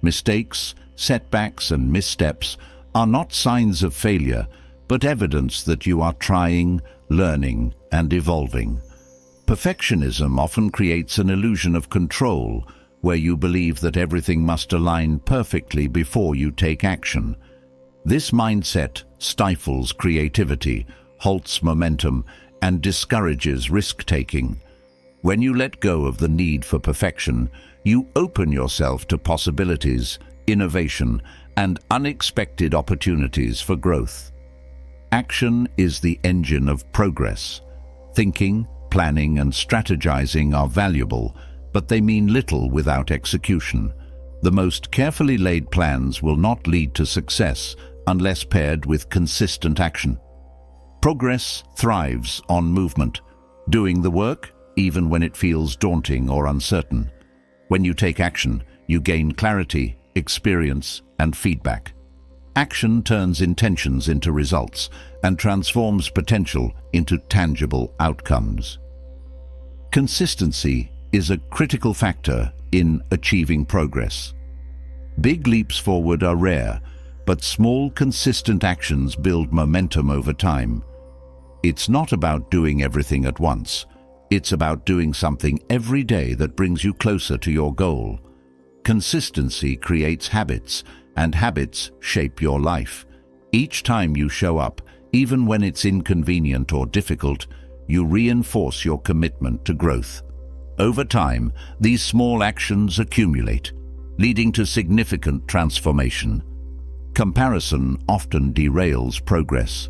Mistakes, setbacks, and missteps are not signs of failure, but evidence that you are trying, learning, and evolving. Perfectionism often creates an illusion of control, where you believe that everything must align perfectly before you take action. This mindset stifles creativity, halts momentum, and discourages risk-taking. When you let go of the need for perfection, you open yourself to possibilities, innovation, and unexpected opportunities for growth. Action is the engine of progress. Thinking, planning, and strategizing are valuable, but they mean little without execution. The most carefully laid plans will not lead to success unless paired with consistent action. Progress thrives on movement, doing the work even when it feels daunting or uncertain. When you take action, you gain clarity, experience, and feedback. Action turns intentions into results and transforms potential into tangible outcomes. Consistency is a critical factor in achieving progress. Big leaps forward are rare, but small, consistent actions build momentum over time. It's not about doing everything at once. It's about doing something every day that brings you closer to your goal. Consistency creates habits, and habits shape your life. Each time you show up, even when it's inconvenient or difficult, you reinforce your commitment to growth. Over time, these small actions accumulate, leading to significant transformation. Comparison often derails progress.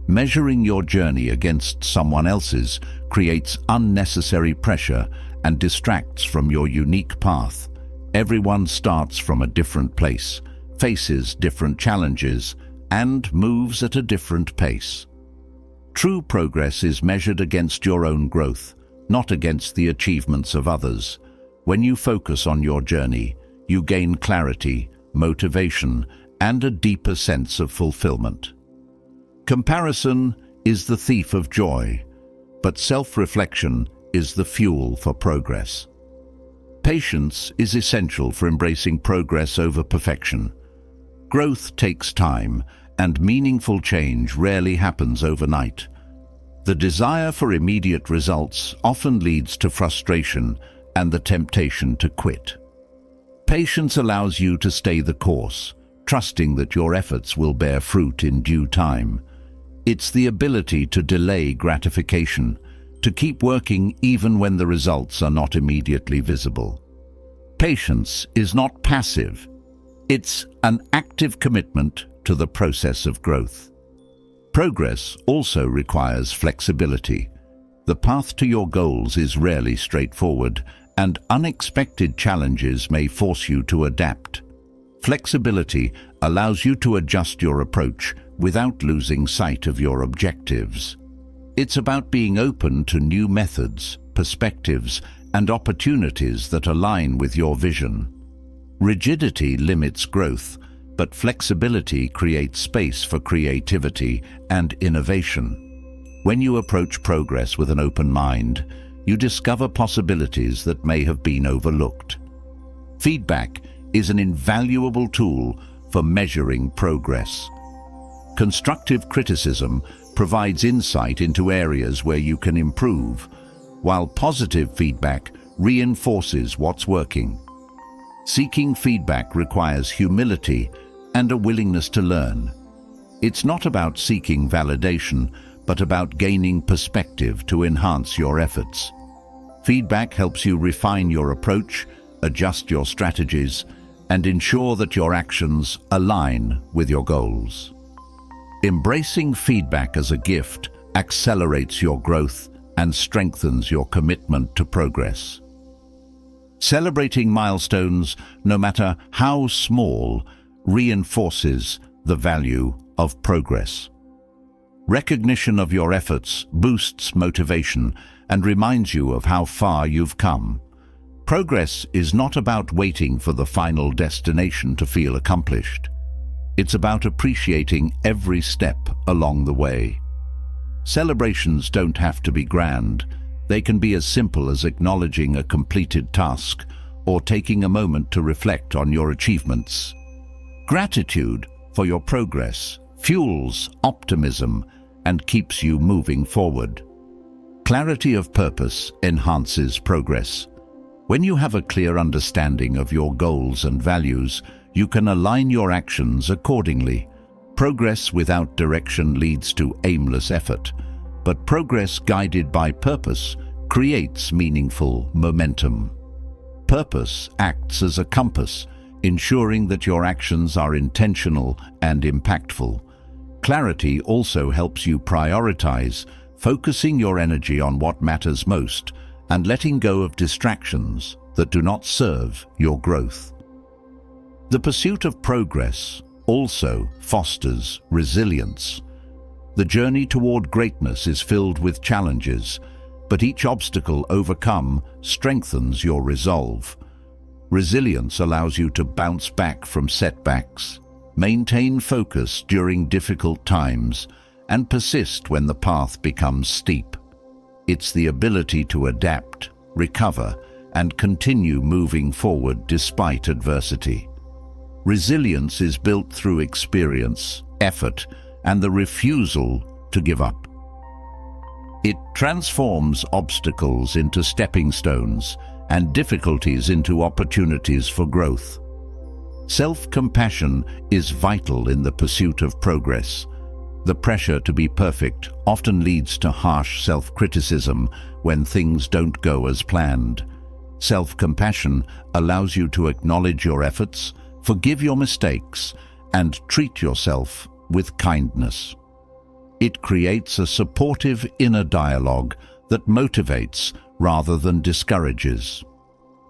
Measuring your journey against someone else's creates unnecessary pressure and distracts from your unique path. Everyone starts from a different place, faces different challenges, and moves at a different pace. True progress is measured against your own growth, not against the achievements of others. When you focus on your journey, you gain clarity, motivation, and a deeper sense of fulfillment. Comparison is the thief of joy, but self-reflection is the fuel for progress. Patience is essential for embracing progress over perfection. Growth takes time, and meaningful change rarely happens overnight. The desire for immediate results often leads to frustration and the temptation to quit. Patience allows you to stay the course, trusting that your efforts will bear fruit in due time. It's the ability to delay gratification, to keep working even when the results are not immediately visible. Patience is not passive. It's an active commitment to the process of growth. Progress also requires flexibility. The path to your goals is rarely straightforward, and unexpected challenges may force you to adapt. Flexibility allows you to adjust your approach without losing sight of your objectives. It's about being open to new methods, perspectives, and opportunities that align with your vision. Rigidity limits growth, but flexibility creates space for creativity and innovation. When you approach progress with an open mind, you discover possibilities that may have been overlooked. Feedback is an invaluable tool for measuring progress. Constructive criticism provides insight into areas where you can improve, while positive feedback reinforces what's working. Seeking feedback requires humility and a willingness to learn. It's not about seeking validation, but about gaining perspective to enhance your efforts. Feedback helps you refine your approach, adjust your strategies, and ensure that your actions align with your goals. Embracing feedback as a gift accelerates your growth and strengthens your commitment to progress. Celebrating milestones, no matter how small, reinforces the value of progress. Recognition of your efforts boosts motivation and reminds you of how far you've come. Progress is not about waiting for the final destination to feel accomplished. It's about appreciating every step along the way. Celebrations don't have to be grand. They can be as simple as acknowledging a completed task or taking a moment to reflect on your achievements. Gratitude for your progress fuels optimism and keeps you moving forward. Clarity of purpose enhances progress. When you have a clear understanding of your goals and values, you can align your actions accordingly. Progress without direction leads to aimless effort, but progress guided by purpose creates meaningful momentum. Purpose acts as a compass, ensuring that your actions are intentional and impactful. Clarity also helps you prioritize, focusing your energy on what matters most and letting go of distractions that do not serve your growth. The pursuit of progress also fosters resilience. The journey toward greatness is filled with challenges, but each obstacle overcome strengthens your resolve. Resilience allows you to bounce back from setbacks, maintain focus during difficult times, and persist when the path becomes steep. It's the ability to adapt, recover, and continue moving forward despite adversity. Resilience is built through experience, effort, and the refusal to give up. It transforms obstacles into stepping stones and difficulties into opportunities for growth. Self-compassion is vital in the pursuit of progress. The pressure to be perfect often leads to harsh self-criticism when things don't go as planned. Self-compassion allows you to acknowledge your efforts, forgive your mistakes, and treat yourself with kindness. It creates a supportive inner dialogue that motivates rather than discourages.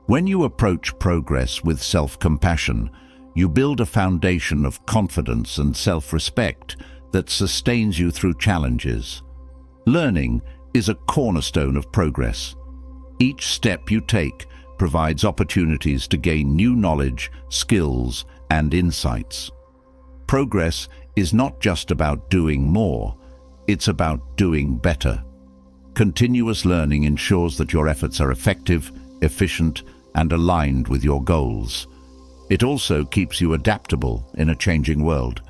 When you approach progress with self-compassion, you build a foundation of confidence and self-respect that sustains you through challenges. Learning is a cornerstone of progress. Each step you take provides opportunities to gain new knowledge, skills, and insights. Progress is not just about doing more, it's about doing better. Continuous learning ensures that your efforts are effective, efficient, and aligned with your goals. It also keeps you adaptable in a changing world,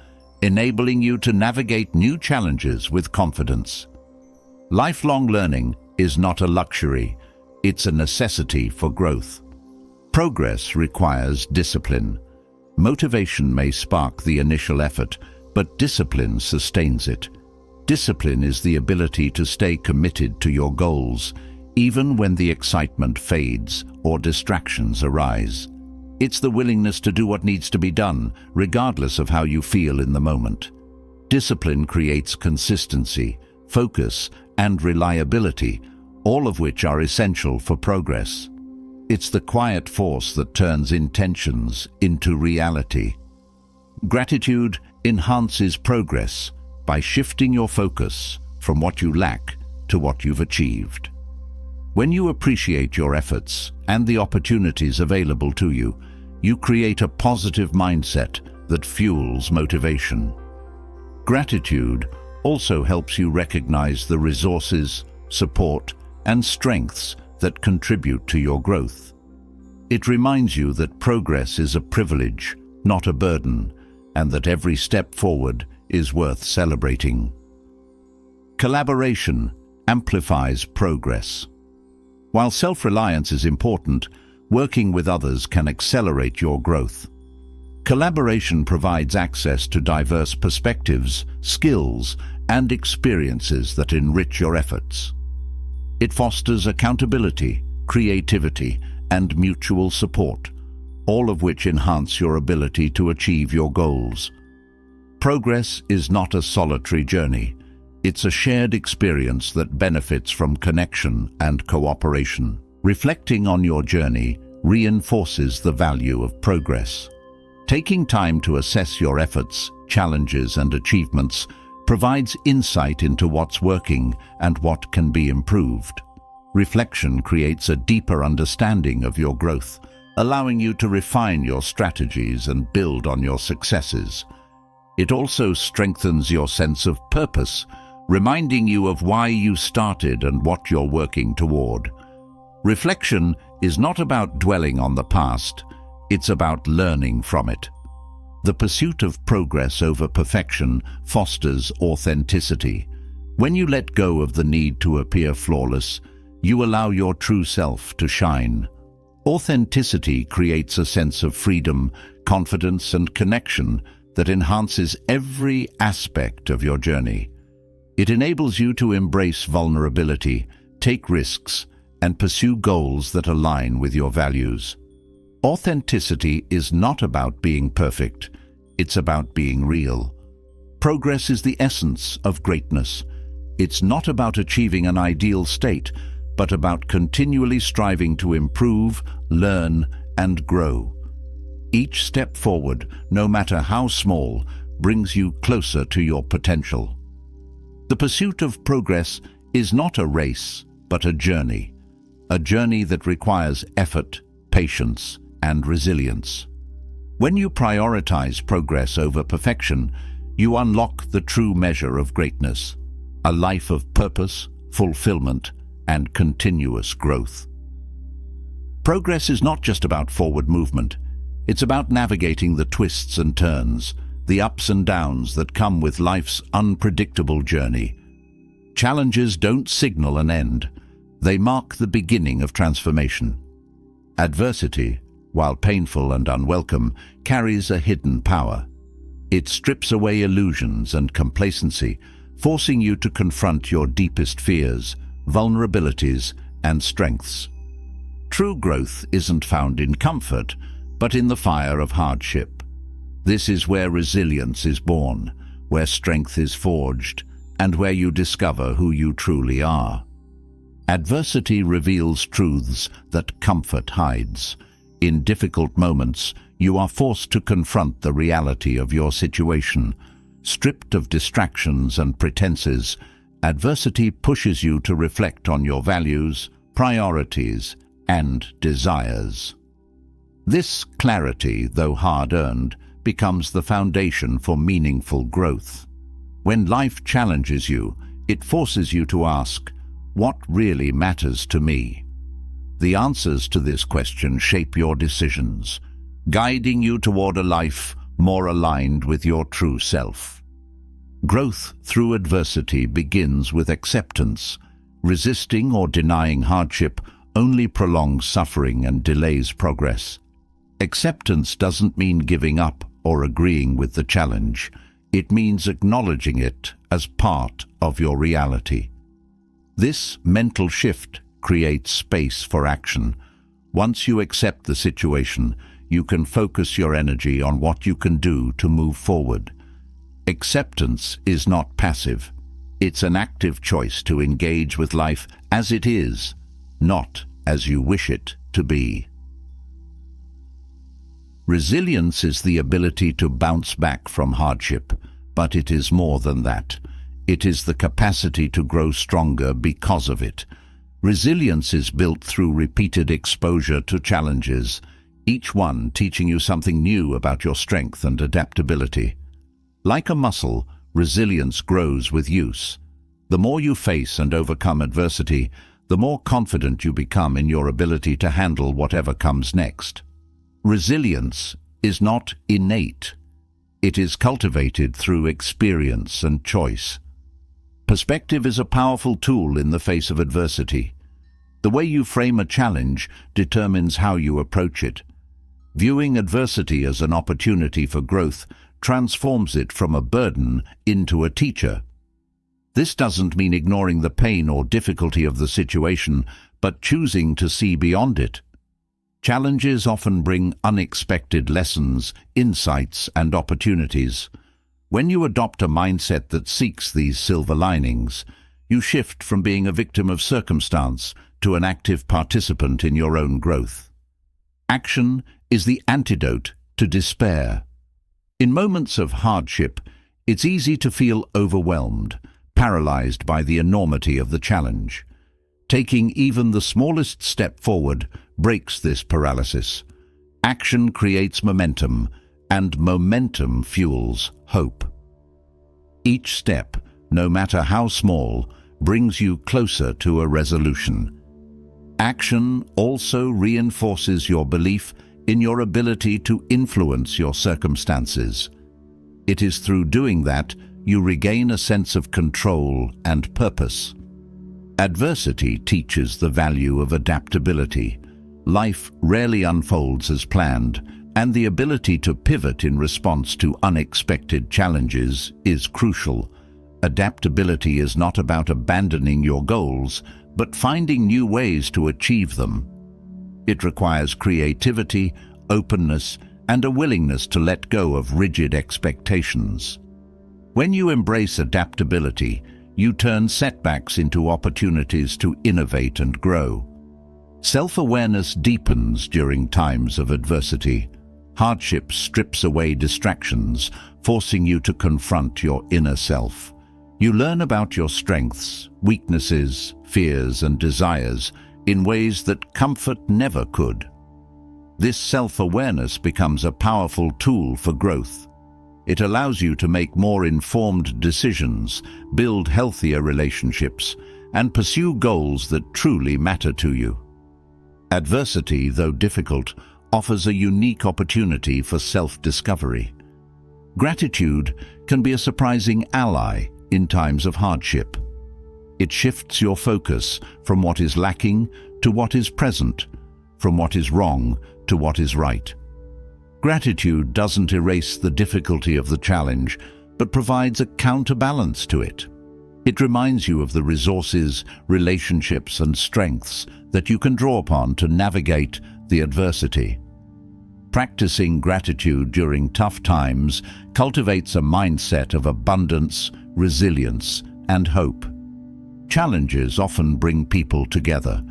enabling you to navigate new challenges with confidence. Lifelong learning is not a luxury, it's a necessity for growth. Progress requires discipline. Motivation may spark the initial effort, but discipline sustains it. Discipline is the ability to stay committed to your goals, even when the excitement fades or distractions arise. It's the willingness to do what needs to be done, regardless of how you feel in the moment. Discipline creates consistency, focus, and reliability, all of which are essential for progress. It's the quiet force that turns intentions into reality. Gratitude enhances progress by shifting your focus from what you lack to what you've achieved. When you appreciate your efforts and the opportunities available to you, you create a positive mindset that fuels motivation. Gratitude also helps you recognize the resources, support, and strengths that contribute to your growth. It reminds you that progress is a privilege, not a burden, and that every step forward is worth celebrating. Collaboration amplifies progress. While self-reliance is important, working with others can accelerate your growth. Collaboration provides access to diverse perspectives, skills, and experiences that enrich your efforts. It fosters accountability, creativity, and mutual support, all of which enhance your ability to achieve your goals. Progress is not a solitary journey. It's a shared experience that benefits from connection and cooperation. Reflecting on your journey reinforces the value of progress. Taking time to assess your efforts, challenges, and achievements provides insight into what's working and what can be improved. Reflection creates a deeper understanding of your growth, allowing you to refine your strategies and build on your successes. It also strengthens your sense of purpose, reminding you of why you started and what you're working toward. Reflection is not about dwelling on the past, it's about learning from it. The pursuit of progress over perfection fosters authenticity. When you let go of the need to appear flawless, you allow your true self to shine. Authenticity creates a sense of freedom, confidence, and connection that enhances every aspect of your journey. It enables you to embrace vulnerability, take risks, and pursue goals that align with your values. Authenticity is not about being perfect, it's about being real. Progress is the essence of greatness. It's not about achieving an ideal state, but about continually striving to improve, learn, and grow. Each step forward, no matter how small, brings you closer to your potential. The pursuit of progress is not a race, but a journey that requires effort, patience, and resilience. When you prioritize progress over perfection, you unlock the true measure of greatness, a life of purpose, fulfillment, and continuous growth. Progress is not just about forward movement. It's about navigating the twists and turns, the ups and downs that come with life's unpredictable journey. Challenges don't signal an end. They mark the beginning of transformation. Adversity, while painful and unwelcome, carries a hidden power. It strips away illusions and complacency, forcing you to confront your deepest fears, vulnerabilities, and strengths. True growth isn't found in comfort, but in the fire of hardship. This is where resilience is born, where strength is forged, and where you discover who you truly are. Adversity reveals truths that comfort hides. In difficult moments, you are forced to confront the reality of your situation. Stripped of distractions and pretenses, adversity pushes you to reflect on your values, priorities, and desires. This clarity, though hard-earned, becomes the foundation for meaningful growth. When life challenges you, it forces you to ask, what really matters to me? The answers to this question shape your decisions, guiding you toward a life more aligned with your true self. Growth through adversity begins with acceptance. Resisting or denying hardship only prolongs suffering and delays progress. Acceptance doesn't mean giving up or agreeing with the challenge. It means acknowledging it as part of your reality. This mental shift creates space for action. Once you accept the situation, you can focus your energy on what you can do to move forward. Acceptance is not passive. It's an active choice to engage with life as it is, not as you wish it to be. Resilience is the ability to bounce back from hardship, but it is more than that. It is the capacity to grow stronger because of it. Resilience is built through repeated exposure to challenges, each one teaching you something new about your strength and adaptability. Like a muscle, resilience grows with use. The more you face and overcome adversity, the more confident you become in your ability to handle whatever comes next. Resilience is not innate. It is cultivated through experience and choice. Perspective is a powerful tool in the face of adversity. The way you frame a challenge determines how you approach it. Viewing adversity as an opportunity for growth transforms it from a burden into a teacher. This doesn't mean ignoring the pain or difficulty of the situation, but choosing to see beyond it. Challenges often bring unexpected lessons, insights, and opportunities. When you adopt a mindset that seeks these silver linings, you shift from being a victim of circumstance to an active participant in your own growth. Action is the antidote to despair. In moments of hardship, it's easy to feel overwhelmed, paralyzed by the enormity of the challenge. Taking even the smallest step forward breaks this paralysis. Action creates momentum, and momentum fuels hope. Each step, no matter how small, brings you closer to a resolution. Action also reinforces your belief in your ability to influence your circumstances. It is through doing that you regain a sense of control and purpose. Adversity teaches the value of adaptability. Life rarely unfolds as planned, and the ability to pivot in response to unexpected challenges is crucial. Adaptability is not about abandoning your goals, but finding new ways to achieve them. It requires creativity, openness, and a willingness to let go of rigid expectations. When you embrace adaptability, you turn setbacks into opportunities to innovate and grow. Self-awareness deepens during times of adversity. Hardship strips away distractions, forcing you to confront your inner self. You learn about your strengths, weaknesses, fears, and desires in ways that comfort never could. This self-awareness becomes a powerful tool for growth. It allows you to make more informed decisions, build healthier relationships, and pursue goals that truly matter to you. Adversity, though difficult, offers a unique opportunity for self-discovery. Gratitude can be a surprising ally in times of hardship. It shifts your focus from what is lacking to what is present, from what is wrong to what is right. Gratitude doesn't erase the difficulty of the challenge, but provides a counterbalance to it. It reminds you of the resources, relationships, and strengths that you can draw upon to navigate the adversity. Practicing gratitude during tough times cultivates a mindset of abundance, resilience, and hope. Challenges often bring people together.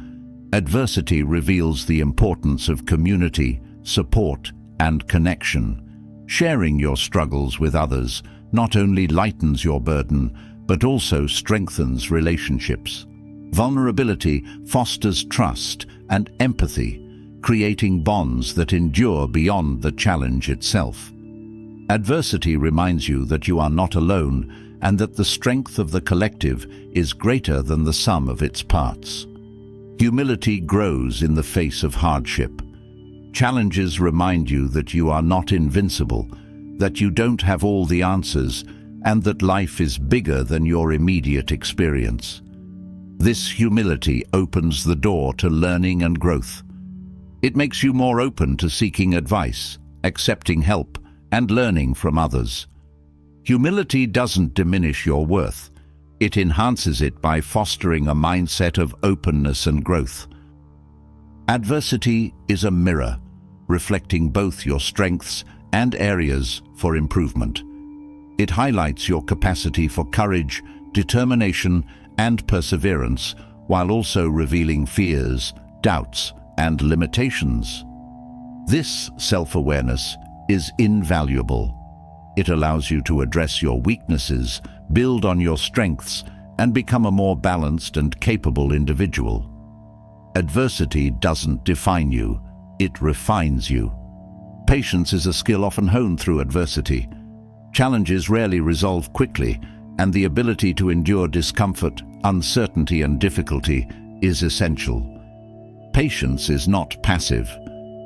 Adversity reveals the importance of community, support, and connection. Sharing your struggles with others not only lightens your burden, but also strengthens relationships. Vulnerability fosters trust and empathy, creating bonds that endure beyond the challenge itself. Adversity reminds you that you are not alone and that the strength of the collective is greater than the sum of its parts. Humility grows in the face of hardship. Challenges remind you that you are not invincible, that you don't have all the answers, and that life is bigger than your immediate experience. This humility opens the door to learning and growth. It makes you more open to seeking advice, accepting help, and learning from others. Humility doesn't diminish your worth. It enhances it by fostering a mindset of openness and growth. Adversity is a mirror, reflecting both your strengths and areas for improvement. It highlights your capacity for courage, determination, and perseverance, while also revealing fears, doubts, and limitations. This self-awareness is invaluable. It allows you to address your weaknesses, build on your strengths, and become a more balanced and capable individual. Adversity doesn't define you, it refines you. Patience is a skill often honed through adversity. Challenges rarely resolve quickly, and the ability to endure discomfort, uncertainty, and difficulty is essential. Patience is not passive.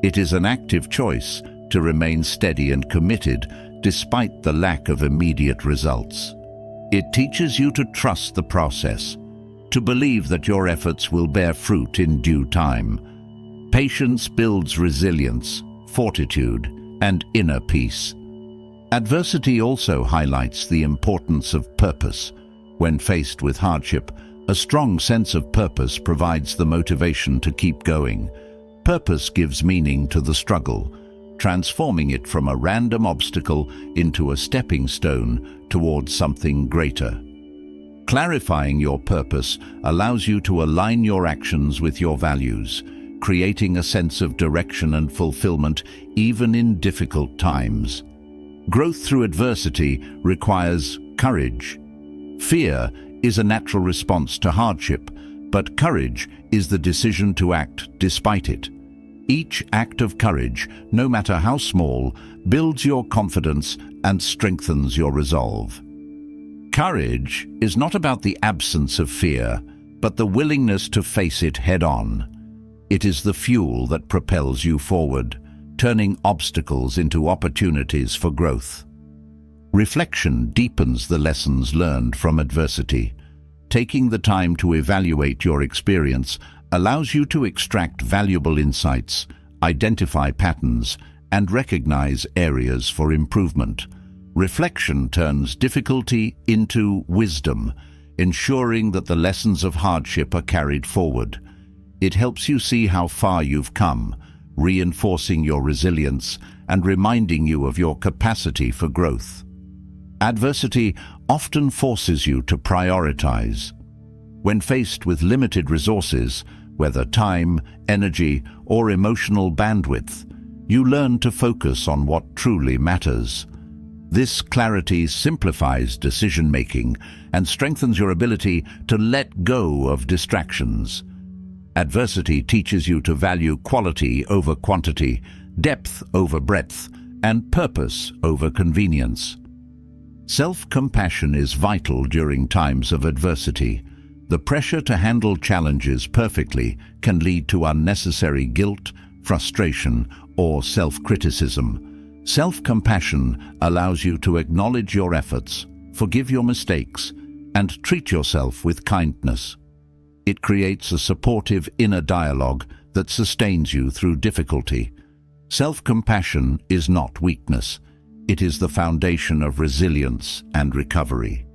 It is an active choice to remain steady and committed despite the lack of immediate results. It teaches you to trust the process, to believe that your efforts will bear fruit in due time. Patience builds resilience, fortitude, and inner peace. Adversity also highlights the importance of purpose. When faced with hardship, a strong sense of purpose provides the motivation to keep going. Purpose gives meaning to the struggle, transforming it from a random obstacle into a stepping stone towards something greater. Clarifying your purpose allows you to align your actions with your values, creating a sense of direction and fulfillment even in difficult times. Growth through adversity requires courage. Fear is a natural response to hardship, but courage is the decision to act despite it. Each act of courage, no matter how small, builds your confidence and strengthens your resolve. Courage is not about the absence of fear, but the willingness to face it head-on. It is the fuel that propels you forward, turning obstacles into opportunities for growth. Reflection deepens the lessons learned from adversity. Taking the time to evaluate your experience allows you to extract valuable insights, identify patterns, and recognize areas for improvement. Reflection turns difficulty into wisdom, ensuring that the lessons of hardship are carried forward. It helps you see how far you've come, reinforcing your resilience and reminding you of your capacity for growth. Adversity often forces you to prioritize. When faced with limited resources, whether time, energy, or emotional bandwidth, you learn to focus on what truly matters. This clarity simplifies decision-making and strengthens your ability to let go of distractions. Adversity teaches you to value quality over quantity, depth over breadth, and purpose over convenience. Self-compassion is vital during times of adversity. The pressure to handle challenges perfectly can lead to unnecessary guilt, frustration, or self-criticism. Self-compassion allows you to acknowledge your efforts, forgive your mistakes, and treat yourself with kindness. It creates a supportive inner dialogue that sustains you through difficulty. Self-compassion is not weakness. It is the foundation of resilience and recovery.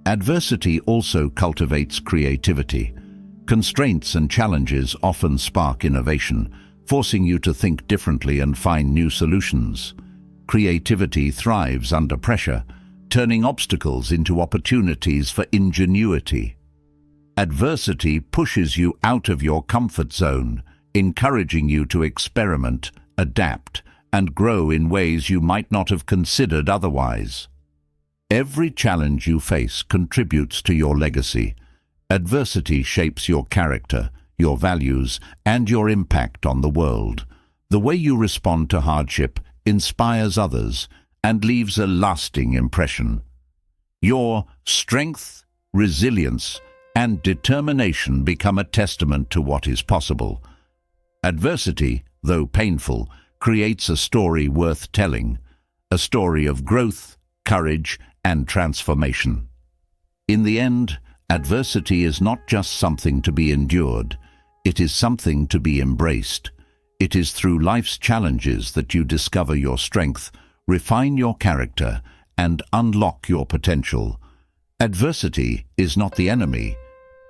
Adversity also cultivates creativity. Constraints and challenges often spark innovation, forcing you to think differently and find new solutions. Creativity thrives under pressure, turning obstacles into opportunities for ingenuity. Adversity pushes you out of your comfort zone, encouraging you to experiment, adapt, and grow in ways you might not have considered otherwise. Every challenge you face contributes to your legacy. Adversity shapes your character, your values, and your impact on the world. The way you respond to hardship inspires others and leaves a lasting impression. Your strength, resilience, and determination become a testament to what is possible. Adversity, though painful, creates a story worth telling, a story of growth, courage, and transformation. In the end, adversity is not just something to be endured, it is something to be embraced. It is through life's challenges that you discover your strength, refine your character, and unlock your potential. Adversity is not the enemy.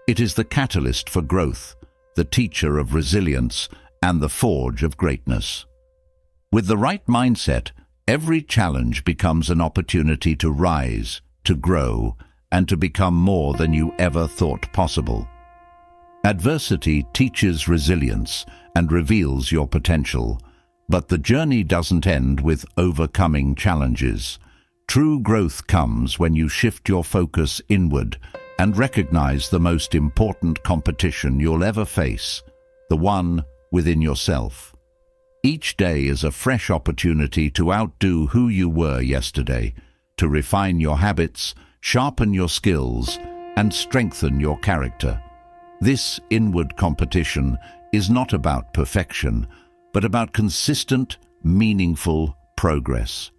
It is the catalyst for growth, the teacher of resilience, and the forge of greatness. With the right mindset, every challenge becomes an opportunity to rise, to grow, and to become more than you ever thought possible. Adversity teaches resilience and reveals your potential, but the journey doesn't end with overcoming challenges. True growth comes when you shift your focus inward and recognize the most important competition you'll ever face, the one within yourself. Each day is a fresh opportunity to outdo who you were yesterday, to refine your habits, sharpen your skills, and strengthen your character. This inward competition is not about perfection, but about consistent, meaningful progress.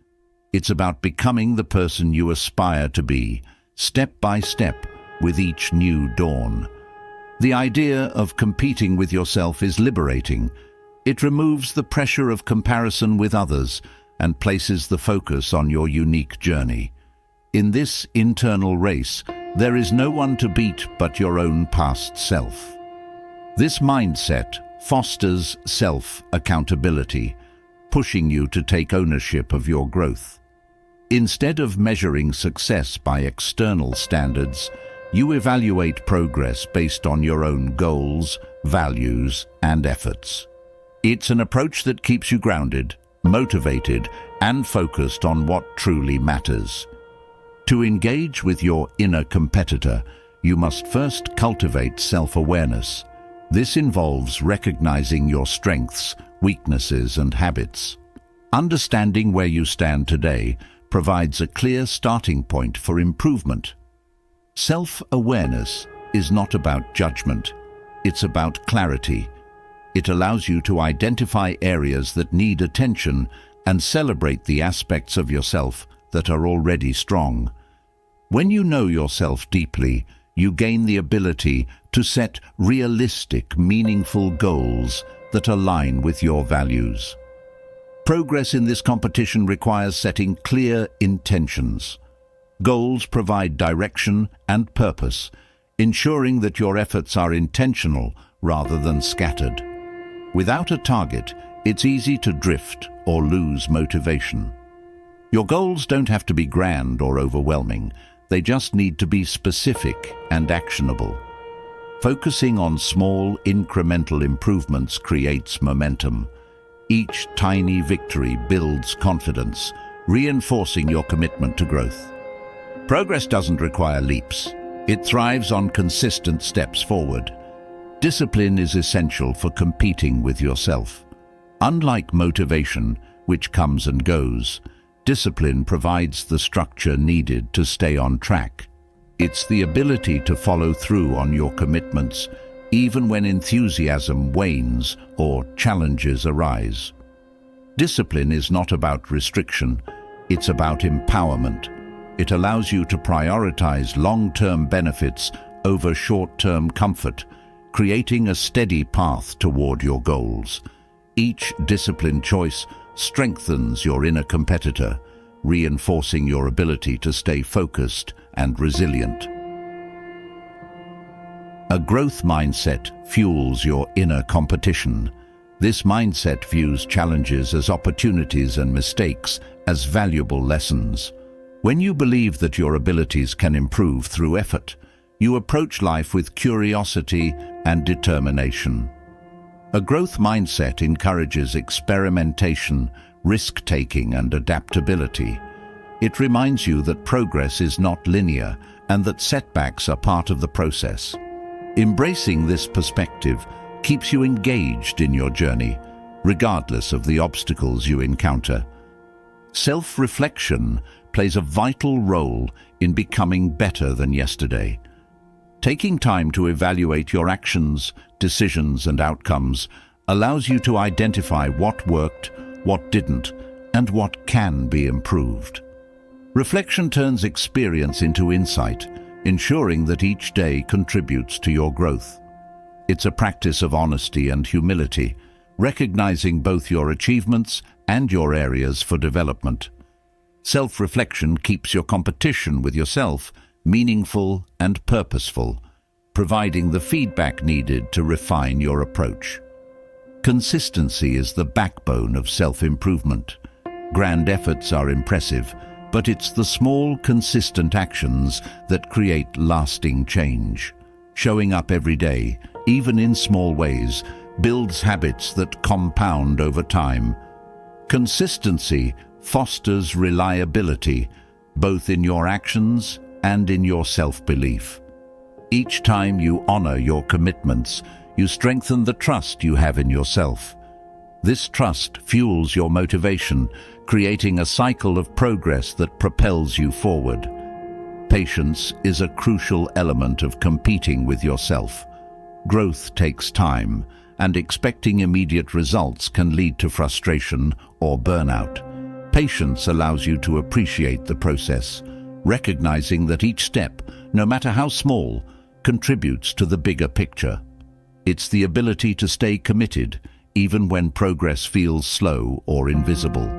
It's about becoming the person you aspire to be, step by step, with each new dawn. The idea of competing with yourself is liberating. It removes the pressure of comparison with others and places the focus on your unique journey. In this internal race, there is no one to beat but your own past self. This mindset fosters self-accountability, pushing you to take ownership of your growth. Instead of measuring success by external standards, you evaluate progress based on your own goals, values, and efforts. It's an approach that keeps you grounded, motivated, and focused on what truly matters. To engage with your inner competitor, you must first cultivate self-awareness. This involves recognizing your strengths, weaknesses, and habits. Understanding where you stand today provides a clear starting point for improvement. Self-awareness is not about judgment, it's about clarity. It allows you to identify areas that need attention and celebrate the aspects of yourself that are already strong. When you know yourself deeply, you gain the ability to set realistic, meaningful goals that align with your values. Progress in this competition requires setting clear intentions. Goals provide direction and purpose, ensuring that your efforts are intentional rather than scattered. Without a target, it's easy to drift or lose motivation. Your goals don't have to be grand or overwhelming. They just need to be specific and actionable. Focusing on small, incremental improvements creates momentum. Each tiny victory builds confidence, reinforcing your commitment to growth. Progress doesn't require leaps. It thrives on consistent steps forward. Discipline is essential for competing with yourself. Unlike motivation, which comes and goes, discipline provides the structure needed to stay on track. It's the ability to follow through on your commitments, even when enthusiasm wanes or challenges arise. Discipline is not about restriction, it's about empowerment. It allows you to prioritize long-term benefits over short-term comfort, creating a steady path toward your goals. Each discipline choice strengthens your inner competitor, reinforcing your ability to stay focused and resilient. A growth mindset fuels your inner competition. This mindset views challenges as opportunities and mistakes as valuable lessons. When you believe that your abilities can improve through effort, you approach life with curiosity and determination. A growth mindset encourages experimentation, risk-taking, and adaptability. It reminds you that progress is not linear and that setbacks are part of the process. Embracing this perspective keeps you engaged in your journey, regardless of the obstacles you encounter. Self-reflection plays a vital role in becoming better than yesterday. Taking time to evaluate your actions, decisions, and outcomes allows you to identify what worked, what didn't, and what can be improved. Reflection turns experience into insight, ensuring that each day contributes to your growth. It's a practice of honesty and humility, recognizing both your achievements and your areas for development. Self-reflection keeps your competition with yourself meaningful and purposeful, providing the feedback needed to refine your approach. Consistency is the backbone of self-improvement. Grand efforts are impressive, but it's the small, consistent actions that create lasting change. Showing up every day, even in small ways, builds habits that compound over time. Consistency fosters reliability, both in your actions and in your self-belief. Each time you honor your commitments, you strengthen the trust you have in yourself. This trust fuels your motivation, creating a cycle of progress that propels you forward. Patience is a crucial element of competing with yourself. Growth takes time, and expecting immediate results can lead to frustration or burnout. Patience allows you to appreciate the process, recognizing that each step, no matter how small, contributes to the bigger picture. It's the ability to stay committed, even when progress feels slow or invisible.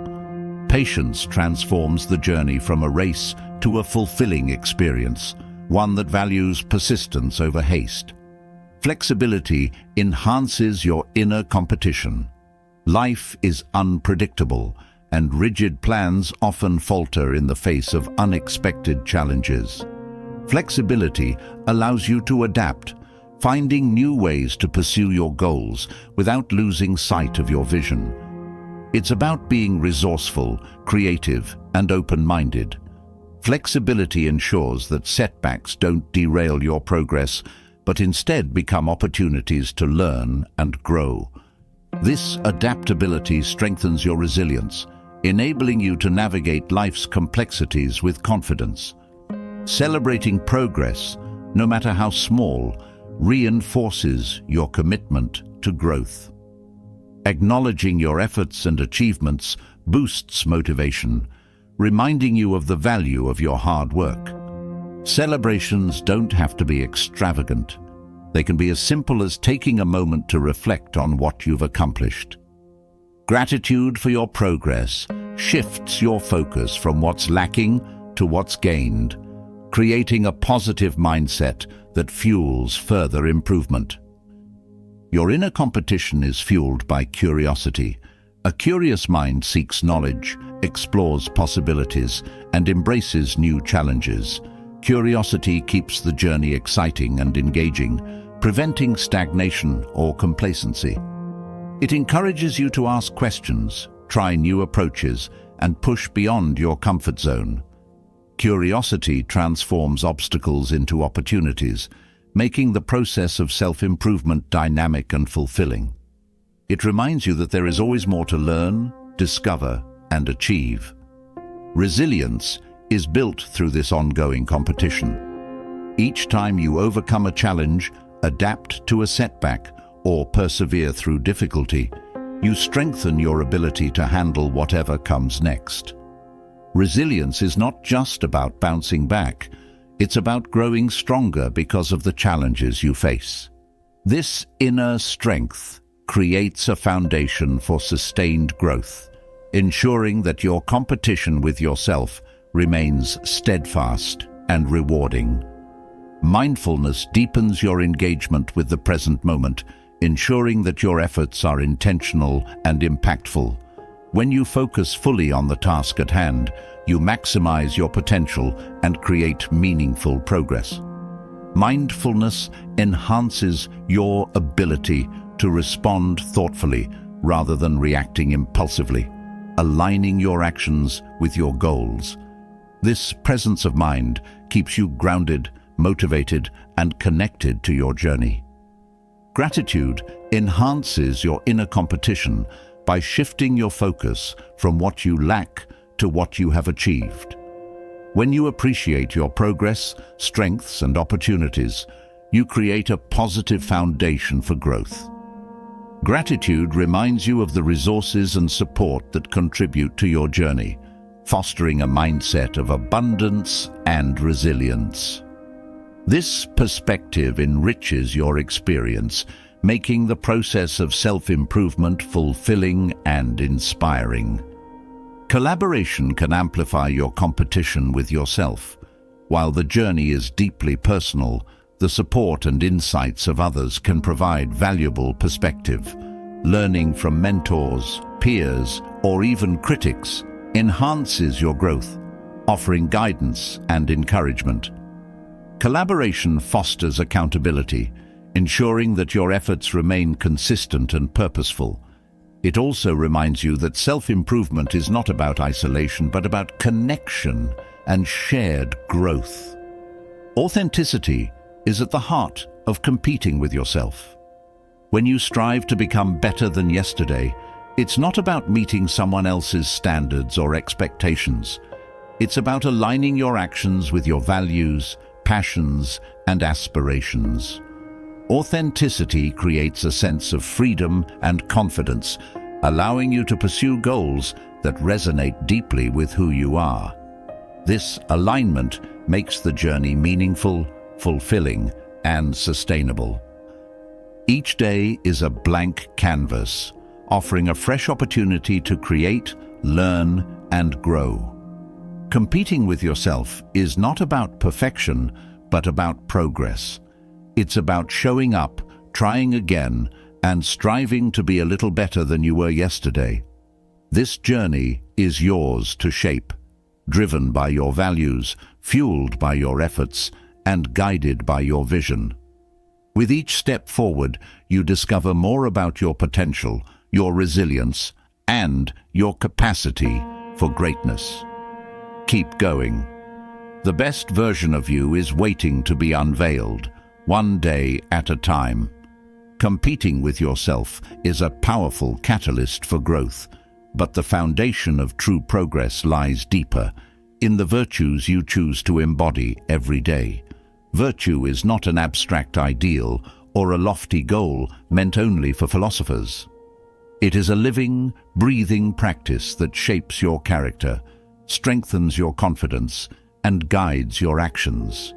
Patience transforms the journey from a race to a fulfilling experience, one that values persistence over haste. Flexibility enhances your inner competition. Life is unpredictable, and rigid plans often falter in the face of unexpected challenges. Flexibility allows you to adapt, finding new ways to pursue your goals without losing sight of your vision. It's about being resourceful, creative, and open-minded. Flexibility ensures that setbacks don't derail your progress, but instead become opportunities to learn and grow. This adaptability strengthens your resilience, enabling you to navigate life's complexities with confidence. Celebrating progress, no matter how small, reinforces your commitment to growth. Acknowledging your efforts and achievements boosts motivation, reminding you of the value of your hard work. Celebrations don't have to be extravagant. They can be as simple as taking a moment to reflect on what you've accomplished. Gratitude for your progress shifts your focus from what's lacking to what's gained, creating a positive mindset that fuels further improvement. Your inner competition is fueled by curiosity. A curious mind seeks knowledge, explores possibilities, and embraces new challenges. Curiosity keeps the journey exciting and engaging, preventing stagnation or complacency. It encourages you to ask questions, try new approaches, and push beyond your comfort zone. Curiosity transforms obstacles into opportunities, making the process of self-improvement dynamic and fulfilling. It reminds you that there is always more to learn, discover, and achieve. Resilience is built through this ongoing competition. Each time you overcome a challenge, adapt to a setback, or persevere through difficulty, you strengthen your ability to handle whatever comes next. Resilience is not just about bouncing back, it's about growing stronger because of the challenges you face. This inner strength creates a foundation for sustained growth, ensuring that your competition with yourself remains steadfast and rewarding. Mindfulness deepens your engagement with the present moment, ensuring that your efforts are intentional and impactful. When you focus fully on the task at hand, you maximize your potential and create meaningful progress. Mindfulness enhances your ability to respond thoughtfully rather than reacting impulsively, aligning your actions with your goals. This presence of mind keeps you grounded, motivated, and connected to your journey. Gratitude enhances your inner competition by shifting your focus from what you lack to what you have achieved. When you appreciate your progress, strengths, and opportunities, you create a positive foundation for growth. Gratitude reminds you of the resources and support that contribute to your journey, fostering a mindset of abundance and resilience. This perspective enriches your experience, making the process of self-improvement fulfilling and inspiring. Collaboration can amplify your competition with yourself. While the journey is deeply personal, the support and insights of others can provide valuable perspective. Learning from mentors, peers, or even critics enhances your growth, offering guidance and encouragement. Collaboration fosters accountability, ensuring that your efforts remain consistent and purposeful. It also reminds you that self-improvement is not about isolation, but about connection and shared growth. Authenticity is at the heart of competing with yourself. When you strive to become better than yesterday, It's not about meeting someone else's standards or expectations. It's about aligning your actions with your values, passions, and aspirations. Authenticity creates a sense of freedom and confidence, allowing you to pursue goals that resonate deeply with who you are. This alignment makes the journey meaningful, fulfilling, and sustainable. Each day is a blank canvas, offering a fresh opportunity to create, learn, and grow. Competing with yourself is not about perfection, but about progress. It's about showing up, trying again, and striving to be a little better than you were yesterday. This journey is yours to shape, driven by your values, fueled by your efforts, and guided by your vision. With each step forward, you discover more about your potential, your resilience, and your capacity for greatness. Keep going. The best version of you is waiting to be unveiled, one day at a time. Competing with yourself is a powerful catalyst for growth, but the foundation of true progress lies deeper, in the virtues you choose to embody every day. Virtue is not an abstract ideal or a lofty goal meant only for philosophers. It is a living, breathing practice that shapes your character, strengthens your confidence, and guides your actions.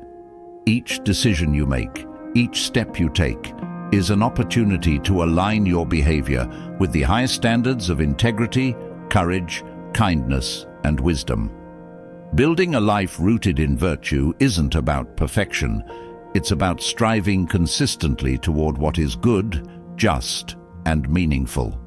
Each decision you make, each step you take, is an opportunity to align your behavior with the highest standards of integrity, courage, kindness, and wisdom. Building a life rooted in virtue isn't about perfection. It's about striving consistently toward what is good, just, and meaningful.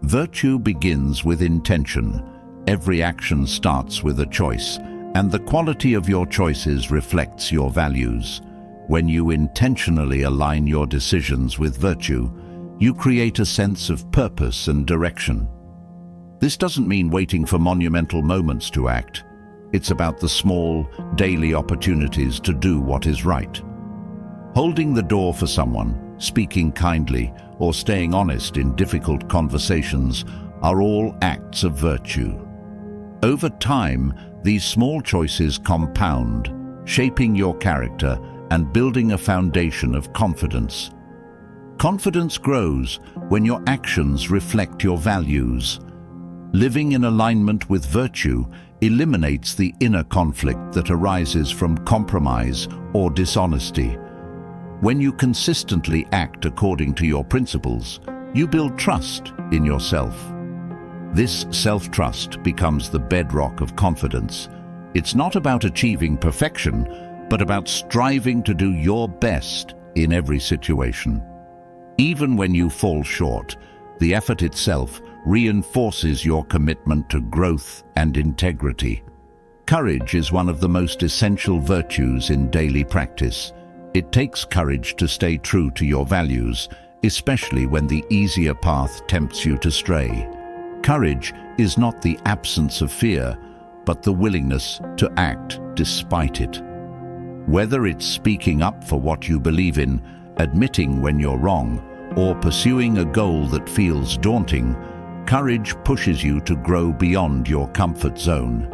Virtue begins with intention. Every action starts with a choice, and the quality of your choices reflects your values. When you intentionally align your decisions with virtue, you create a sense of purpose and direction. This doesn't mean waiting for monumental moments to act. It's about the small, daily opportunities to do what is right. Holding the door for someone, speaking kindly, or staying honest in difficult conversations are all acts of virtue. Over time, these small choices compound, shaping your character and building a foundation of confidence. Confidence grows when your actions reflect your values. Living in alignment with virtue eliminates the inner conflict that arises from compromise or dishonesty. When you consistently act according to your principles, you build trust in yourself. This self-trust becomes the bedrock of confidence. It's not about achieving perfection, but about striving to do your best in every situation. Even when you fall short, the effort itself reinforces your commitment to growth and integrity. Courage is one of the most essential virtues in daily practice. It takes courage to stay true to your values, especially when the easier path tempts you to stray. Courage is not the absence of fear, but the willingness to act despite it. Whether it's speaking up for what you believe in, admitting when you're wrong, or pursuing a goal that feels daunting, courage pushes you to grow beyond your comfort zone.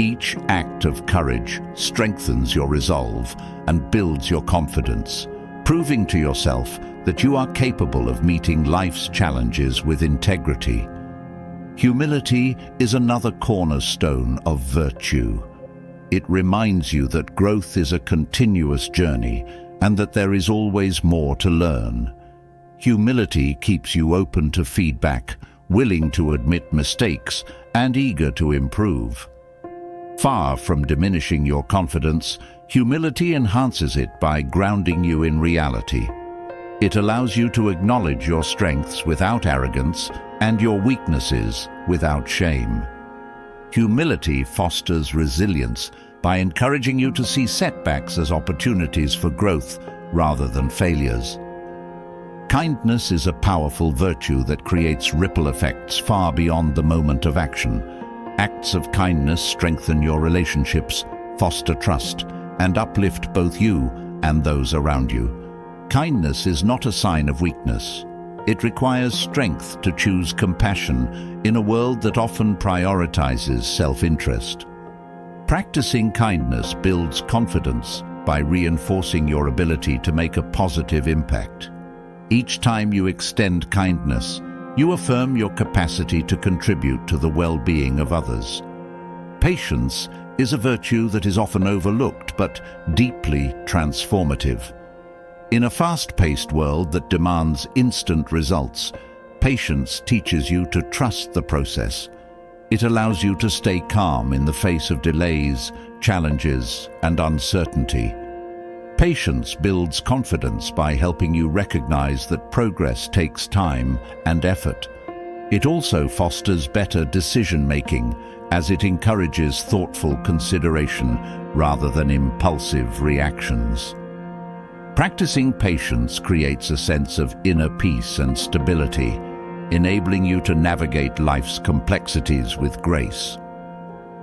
Each act of courage strengthens your resolve and builds your confidence, proving to yourself that you are capable of meeting life's challenges with integrity. Humility is another cornerstone of virtue. It reminds you that growth is a continuous journey and that there is always more to learn. Humility keeps you open to feedback, willing to admit mistakes, and eager to improve. Far from diminishing your confidence, humility enhances it by grounding you in reality. It allows you to acknowledge your strengths without arrogance and your weaknesses without shame. Humility fosters resilience by encouraging you to see setbacks as opportunities for growth rather than failures. Kindness is a powerful virtue that creates ripple effects far beyond the moment of action. Acts of kindness strengthen your relationships, foster trust, and uplift both you and those around you. Kindness is not a sign of weakness. It requires strength to choose compassion in a world that often prioritizes self-interest. Practicing kindness builds confidence by reinforcing your ability to make a positive impact. Each time you extend kindness, you affirm your capacity to contribute to the well-being of others. Patience is a virtue that is often overlooked but deeply transformative. In a fast-paced world that demands instant results, patience teaches you to trust the process. It allows you to stay calm in the face of delays, challenges, and uncertainty. Patience builds confidence by helping you recognize that progress takes time and effort. It also fosters better decision-making as it encourages thoughtful consideration rather than impulsive reactions. Practicing patience creates a sense of inner peace and stability, enabling you to navigate life's complexities with grace.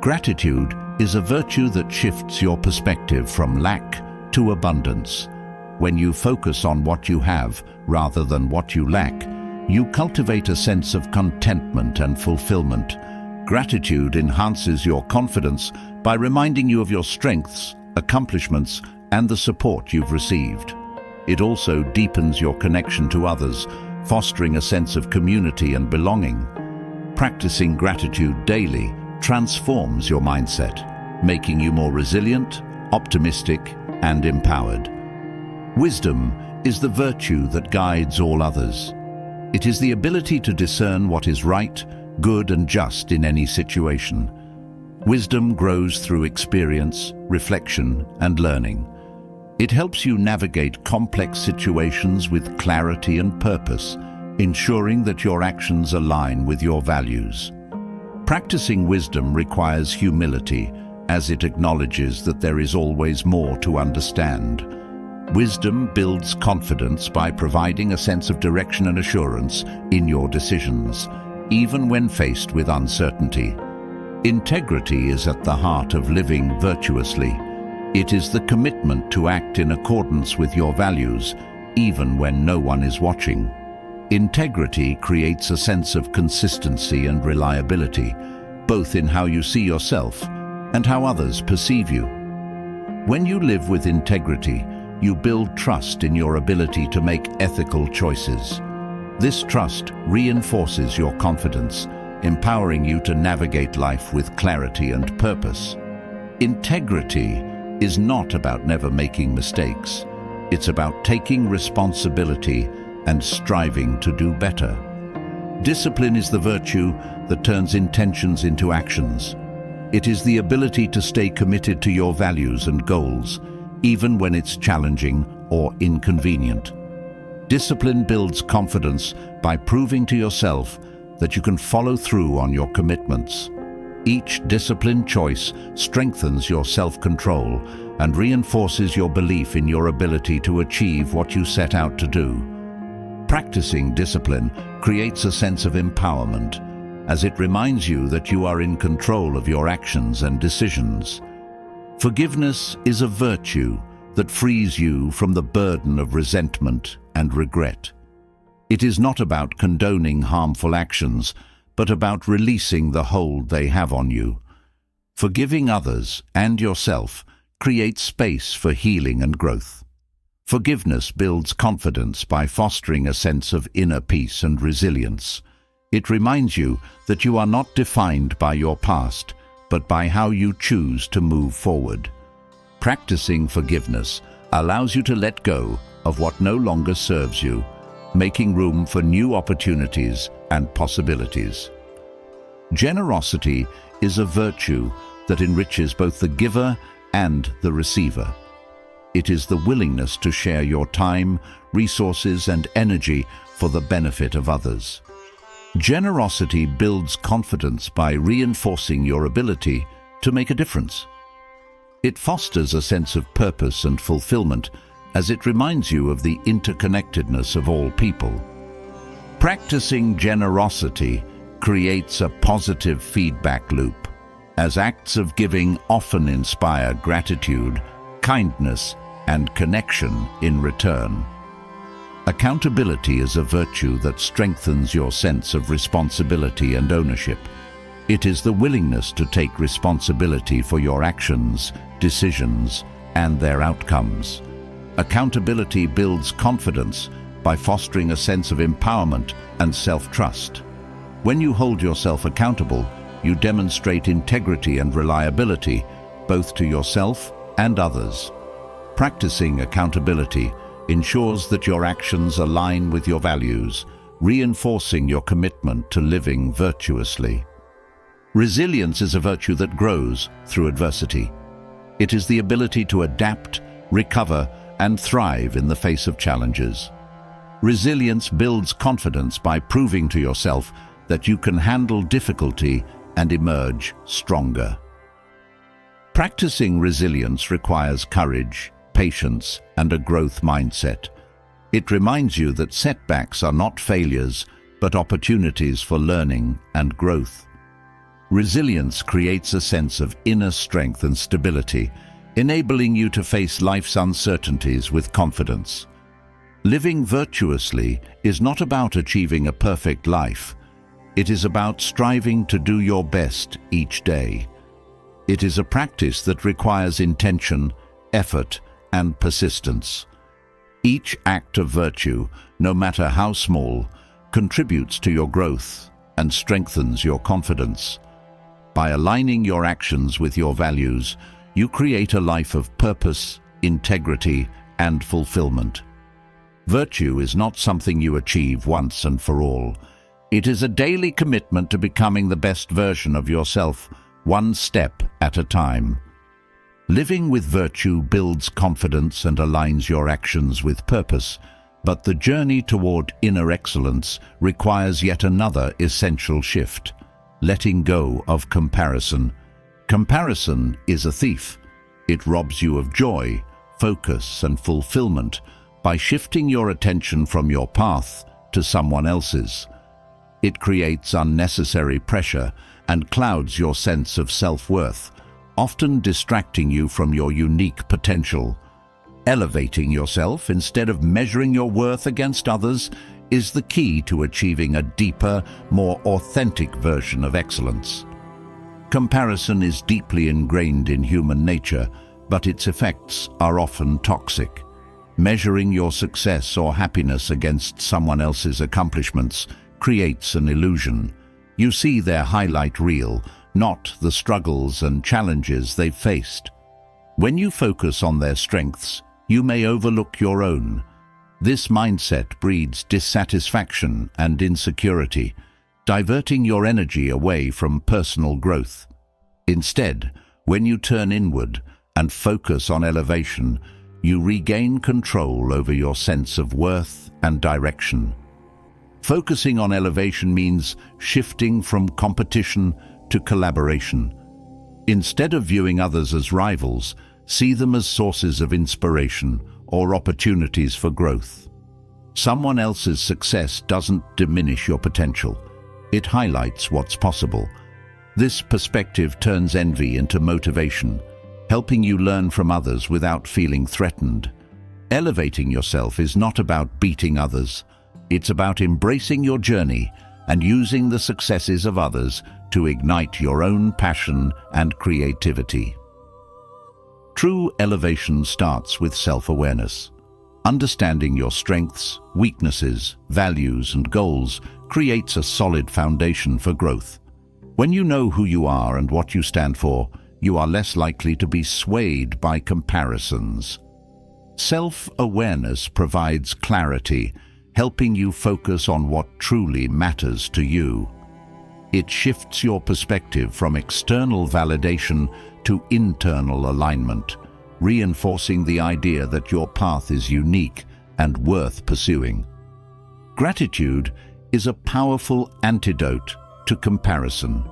Gratitude is a virtue that shifts your perspective from lack to abundance. When you focus on what you have rather than what you lack, you cultivate a sense of contentment and fulfillment. Gratitude enhances your confidence by reminding you of your strengths, accomplishments, and the support you've received. It also deepens your connection to others, fostering a sense of community and belonging. Practicing gratitude daily transforms your mindset, making you more resilient, optimistic, and empowered. Wisdom is the virtue that guides all others. It is the ability to discern what is right, good, and just in any situation. Wisdom grows through experience, reflection, and learning. It helps you navigate complex situations with clarity and purpose, ensuring that your actions align with your values. Practicing wisdom requires humility, as it acknowledges that there is always more to understand. Wisdom builds confidence by providing a sense of direction and assurance in your decisions, even when faced with uncertainty. Integrity is at the heart of living virtuously. It is the commitment to act in accordance with your values, even when no one is watching. Integrity creates a sense of consistency and reliability, both in how you see yourself and how others perceive you. When you live with integrity, you build trust in your ability to make ethical choices. This trust reinforces your confidence, empowering you to navigate life with clarity and purpose. Integrity is not about never making mistakes. It's about taking responsibility and striving to do better. Discipline is the virtue that turns intentions into actions. It is the ability to stay committed to your values and goals, even when it's challenging or inconvenient. Discipline builds confidence by proving to yourself that you can follow through on your commitments. Each disciplined choice strengthens your self-control and reinforces your belief in your ability to achieve what you set out to do. Practicing discipline creates a sense of empowerment, as it reminds you that you are in control of your actions and decisions. Forgiveness is a virtue that frees you from the burden of resentment and regret. It is not about condoning harmful actions, but about releasing the hold they have on you. Forgiving others and yourself creates space for healing and growth. Forgiveness builds confidence by fostering a sense of inner peace and resilience. It reminds you that you are not defined by your past, but by how you choose to move forward. Practicing forgiveness allows you to let go of what no longer serves you, making room for new opportunities and possibilities. Generosity is a virtue that enriches both the giver and the receiver. It is the willingness to share your time, resources, and energy for the benefit of others. Generosity builds confidence by reinforcing your ability to make a difference. It fosters a sense of purpose and fulfillment, as it reminds you of the interconnectedness of all people. Practicing generosity creates a positive feedback loop, as acts of giving often inspire gratitude, kindness, and connection in return. Accountability is a virtue that strengthens your sense of responsibility and ownership. It is the willingness to take responsibility for your actions, decisions, and their outcomes. Accountability builds confidence by fostering a sense of empowerment and self-trust. When you hold yourself accountable, you demonstrate integrity and reliability, both to yourself and others. Practicing accountability ensures that your actions align with your values, reinforcing your commitment to living virtuously. Resilience is a virtue that grows through adversity. It is the ability to adapt, recover, and thrive in the face of challenges. Resilience builds confidence by proving to yourself that you can handle difficulty and emerge stronger. Practicing resilience requires courage, patience, and a growth mindset. It reminds you that setbacks are not failures, but opportunities for learning and growth. Resilience creates a sense of inner strength and stability, enabling you to face life's uncertainties with confidence. Living virtuously is not about achieving a perfect life. It is about striving to do your best each day. It is a practice that requires intention, effort, and persistence. Each act of virtue, no matter how small, contributes to your growth and strengthens your confidence. By aligning your actions with your values, you create a life of purpose, integrity, and fulfillment. Virtue is not something you achieve once and for all. It is a daily commitment to becoming the best version of yourself, one step at a time. Living with virtue builds confidence and aligns your actions with purpose, but the journey toward inner excellence requires yet another essential shift: letting go of comparison. Comparison is a thief. It robs you of joy, focus, and fulfillment by shifting your attention from your path to someone else's. It creates unnecessary pressure and clouds your sense of self-worth, often distracting you from your unique potential. Elevating yourself instead of measuring your worth against others is the key to achieving a deeper, more authentic version of excellence. Comparison is deeply ingrained in human nature, but its effects are often toxic. Measuring your success or happiness against someone else's accomplishments creates an illusion. You see their highlight reel, not the struggles and challenges they've faced. When you focus on their strengths, you may overlook your own. This mindset breeds dissatisfaction and insecurity, diverting your energy away from personal growth. Instead, when you turn inward and focus on elevation, you regain control over your sense of worth and direction. Focusing on elevation means shifting from competition to collaboration. Instead of viewing others as rivals, see them as sources of inspiration or opportunities for growth. Someone else's success doesn't diminish your potential. It highlights what's possible. This perspective turns envy into motivation, helping you learn from others without feeling threatened. Elevating yourself is not about beating others. It's about embracing your journey and using the successes of others to ignite your own passion and creativity. True elevation starts with self-awareness. Understanding your strengths, weaknesses, values, and goals creates a solid foundation for growth. When you know who you are and what you stand for, you are less likely to be swayed by comparisons. Self-awareness provides clarity, helping you focus on what truly matters to you. It shifts your perspective from external validation to internal alignment, reinforcing the idea that your path is unique and worth pursuing. Gratitude is a powerful antidote to comparison.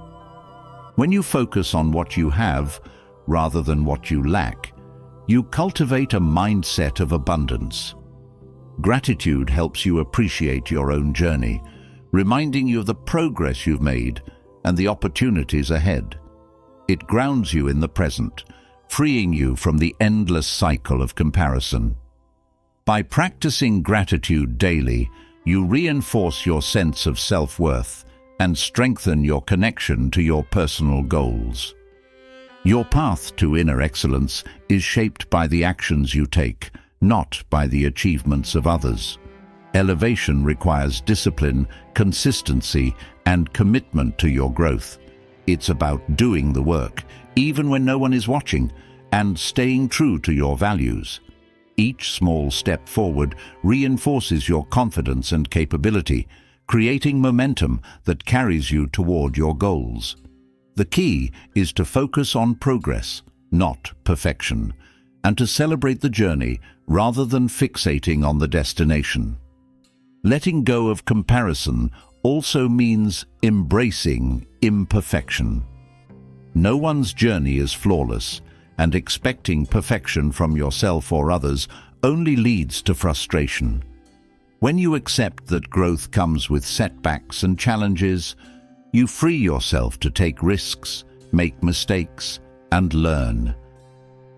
When you focus on what you have rather than what you lack, you cultivate a mindset of abundance. Gratitude helps you appreciate your own journey, reminding you of the progress you've made and the opportunities ahead. It grounds you in the present, freeing you from the endless cycle of comparison. By practicing gratitude daily, you reinforce your sense of self-worth and strengthen your connection to your personal goals. Your path to inner excellence is shaped by the actions you take, not by the achievements of others. Elevation requires discipline, consistency, and commitment to your growth. It's about doing the work, even when no one is watching, and staying true to your values. Each small step forward reinforces your confidence and capability, creating momentum that carries you toward your goals. The key is to focus on progress, not perfection, and to celebrate the journey rather than fixating on the destination. Letting go of comparison also means embracing imperfection. No one's journey is flawless, and expecting perfection from yourself or others only leads to frustration. When you accept that growth comes with setbacks and challenges, you free yourself to take risks, make mistakes, and learn.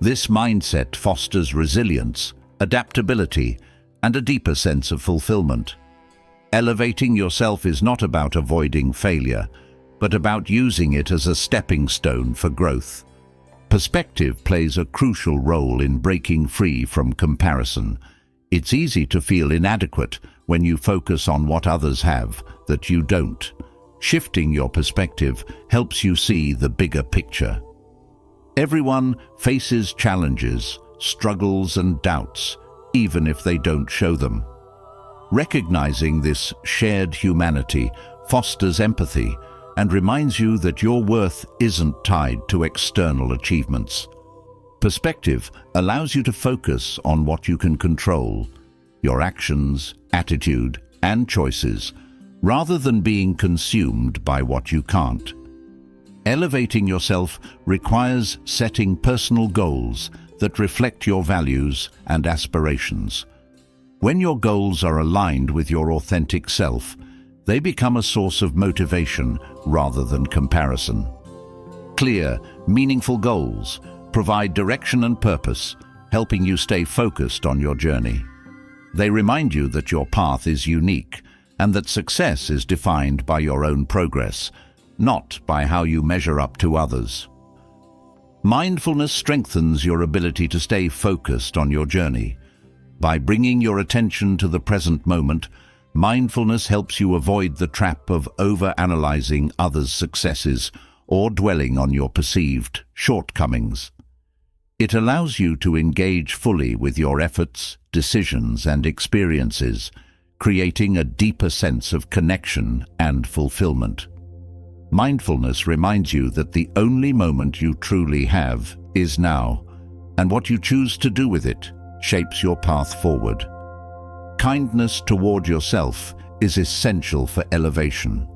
This mindset fosters resilience, adaptability, and a deeper sense of fulfillment. Elevating yourself is not about avoiding failure, but about using it as a stepping stone for growth. Perspective plays a crucial role in breaking free from comparison. It's easy to feel inadequate when you focus on what others have that you don't. Shifting your perspective helps you see the bigger picture. Everyone faces challenges, struggles, and doubts, even if they don't show them. Recognizing this shared humanity fosters empathy and reminds you that your worth isn't tied to external achievements. Perspective allows you to focus on what you can control, your actions, attitude, and choices, rather than being consumed by what you can't. Elevating yourself requires setting personal goals that reflect your values and aspirations. When your goals are aligned with your authentic self, they become a source of motivation rather than comparison. Clear, meaningful goals provide direction and purpose, helping you stay focused on your journey. They remind you that your path is unique and that success is defined by your own progress, not by how you measure up to others. Mindfulness strengthens your ability to stay focused on your journey. By bringing your attention to the present moment, mindfulness helps you avoid the trap of over-analyzing others' successes or dwelling on your perceived shortcomings. It allows you to engage fully with your efforts, decisions, and experiences, creating a deeper sense of connection and fulfillment. Mindfulness reminds you that the only moment you truly have is now, and what you choose to do with it shapes your path forward. Kindness toward yourself is essential for elevation.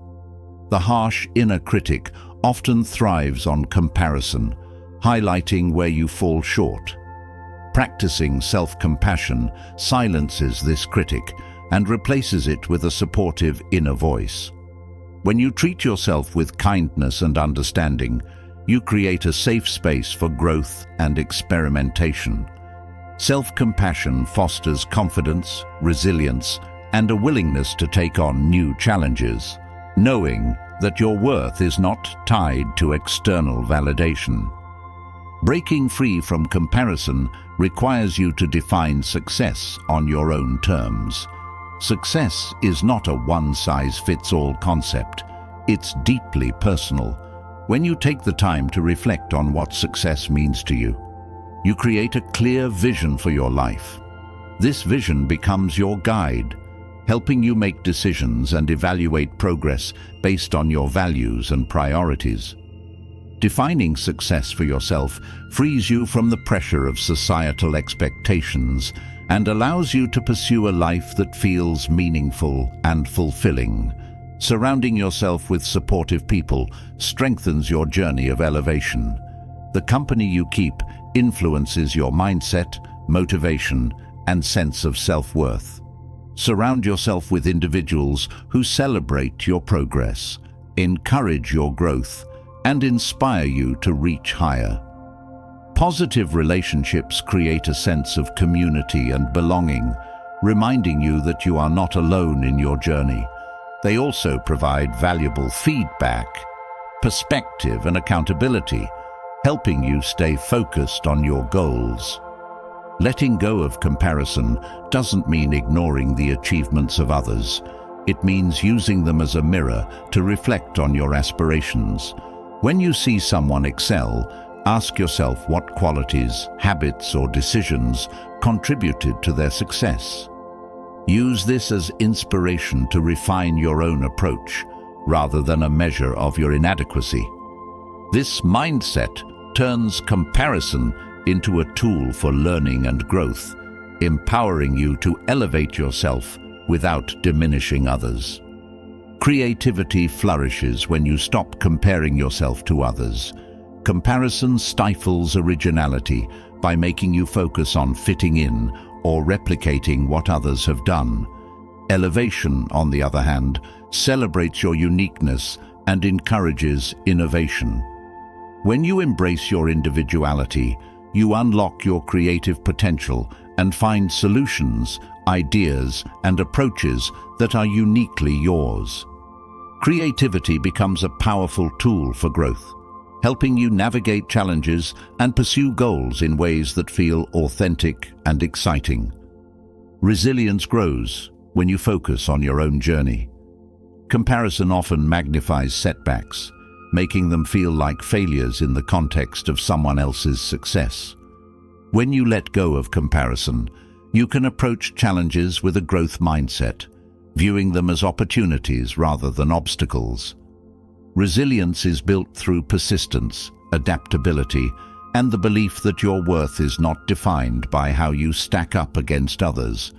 The harsh inner critic often thrives on comparison, highlighting where you fall short. Practicing self-compassion silences this critic and replaces it with a supportive inner voice. When you treat yourself with kindness and understanding, you create a safe space for growth and experimentation. Self-compassion fosters confidence, resilience, and a willingness to take on new challenges, knowing that your worth is not tied to external validation. Breaking free from comparison requires you to define success on your own terms. Success is not a one-size-fits-all concept. It's deeply personal. When you take the time to reflect on what success means to you, you create a clear vision for your life. This vision becomes your guide, helping you make decisions and evaluate progress based on your values and priorities. Defining success for yourself frees you from the pressure of societal expectations and allows you to pursue a life that feels meaningful and fulfilling. Surrounding yourself with supportive people strengthens your journey of elevation. The company you keep influences your mindset, motivation, and sense of self-worth. Surround yourself with individuals who celebrate your progress, encourage your growth, and inspire you to reach higher. Positive relationships create a sense of community and belonging, reminding you that you are not alone in your journey. They also provide valuable feedback, perspective, and accountability, helping you stay focused on your goals. Letting go of comparison doesn't mean ignoring the achievements of others. It means using them as a mirror to reflect on your aspirations. When you see someone excel, ask yourself what qualities, habits, or decisions contributed to their success. Use this as inspiration to refine your own approach, rather than a measure of your inadequacy. This mindset turns comparison into a tool for learning and growth, empowering you to elevate yourself without diminishing others. Creativity flourishes when you stop comparing yourself to others. Comparison stifles originality by making you focus on fitting in or replicating what others have done. Elevation, on the other hand, celebrates your uniqueness and encourages innovation. When you embrace your individuality, you unlock your creative potential and find solutions, ideas, and approaches that are uniquely yours. Creativity becomes a powerful tool for growth, helping you navigate challenges and pursue goals in ways that feel authentic and exciting. Resilience grows when you focus on your own journey. Comparison often magnifies setbacks, making them feel like failures in the context of someone else's success. When you let go of comparison, you can approach challenges with a growth mindset, viewing them as opportunities rather than obstacles. Resilience is built through persistence, adaptability, and the belief that your worth is not defined by how you stack up against others.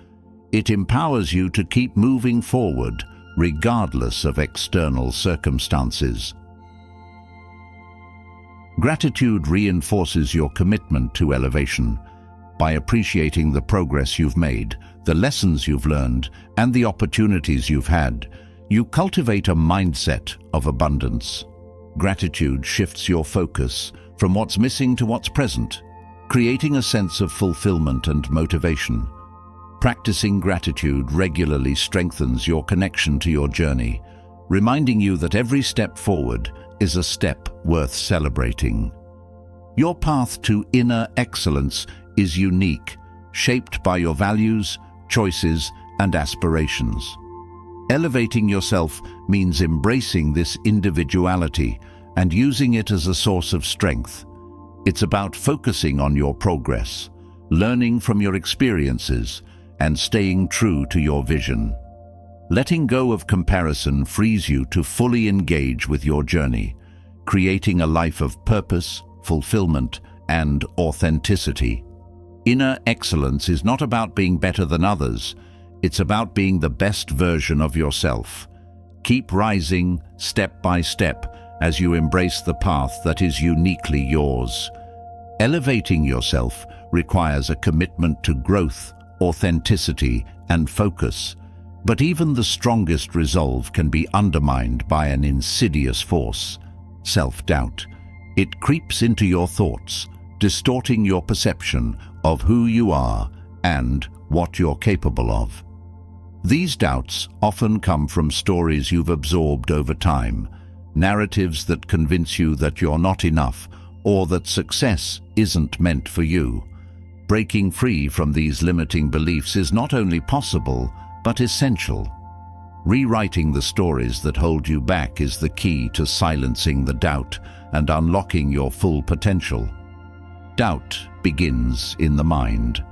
It empowers you to keep moving forward, regardless of external circumstances. Gratitude reinforces your commitment to elevation. By appreciating the progress you've made, the lessons you've learned, and the opportunities you've had, you cultivate a mindset of abundance. Gratitude shifts your focus from what's missing to what's present, creating a sense of fulfillment and motivation. Practicing gratitude regularly strengthens your connection to your journey, reminding you that every step forward is a step worth celebrating. Your path to inner excellence is unique, shaped by your values, choices, and aspirations. Elevating yourself means embracing this individuality and using it as a source of strength. It's about focusing on your progress, learning from your experiences, and staying true to your vision. Letting go of comparison frees you to fully engage with your journey, creating a life of purpose, fulfillment, and authenticity. Inner excellence is not about being better than others. It's about being the best version of yourself. Keep rising step by step as you embrace the path that is uniquely yours. Elevating yourself requires a commitment to growth, authenticity, and focus. But even the strongest resolve can be undermined by an insidious force, self-doubt. It creeps into your thoughts, distorting your perception of who you are and what you're capable of. These doubts often come from stories you've absorbed over time, narratives that convince you that you're not enough or that success isn't meant for you. Breaking free from these limiting beliefs is not only possible, but essential. Rewriting the stories that hold you back is the key to silencing the doubt and unlocking your full potential. Doubt begins in the mind.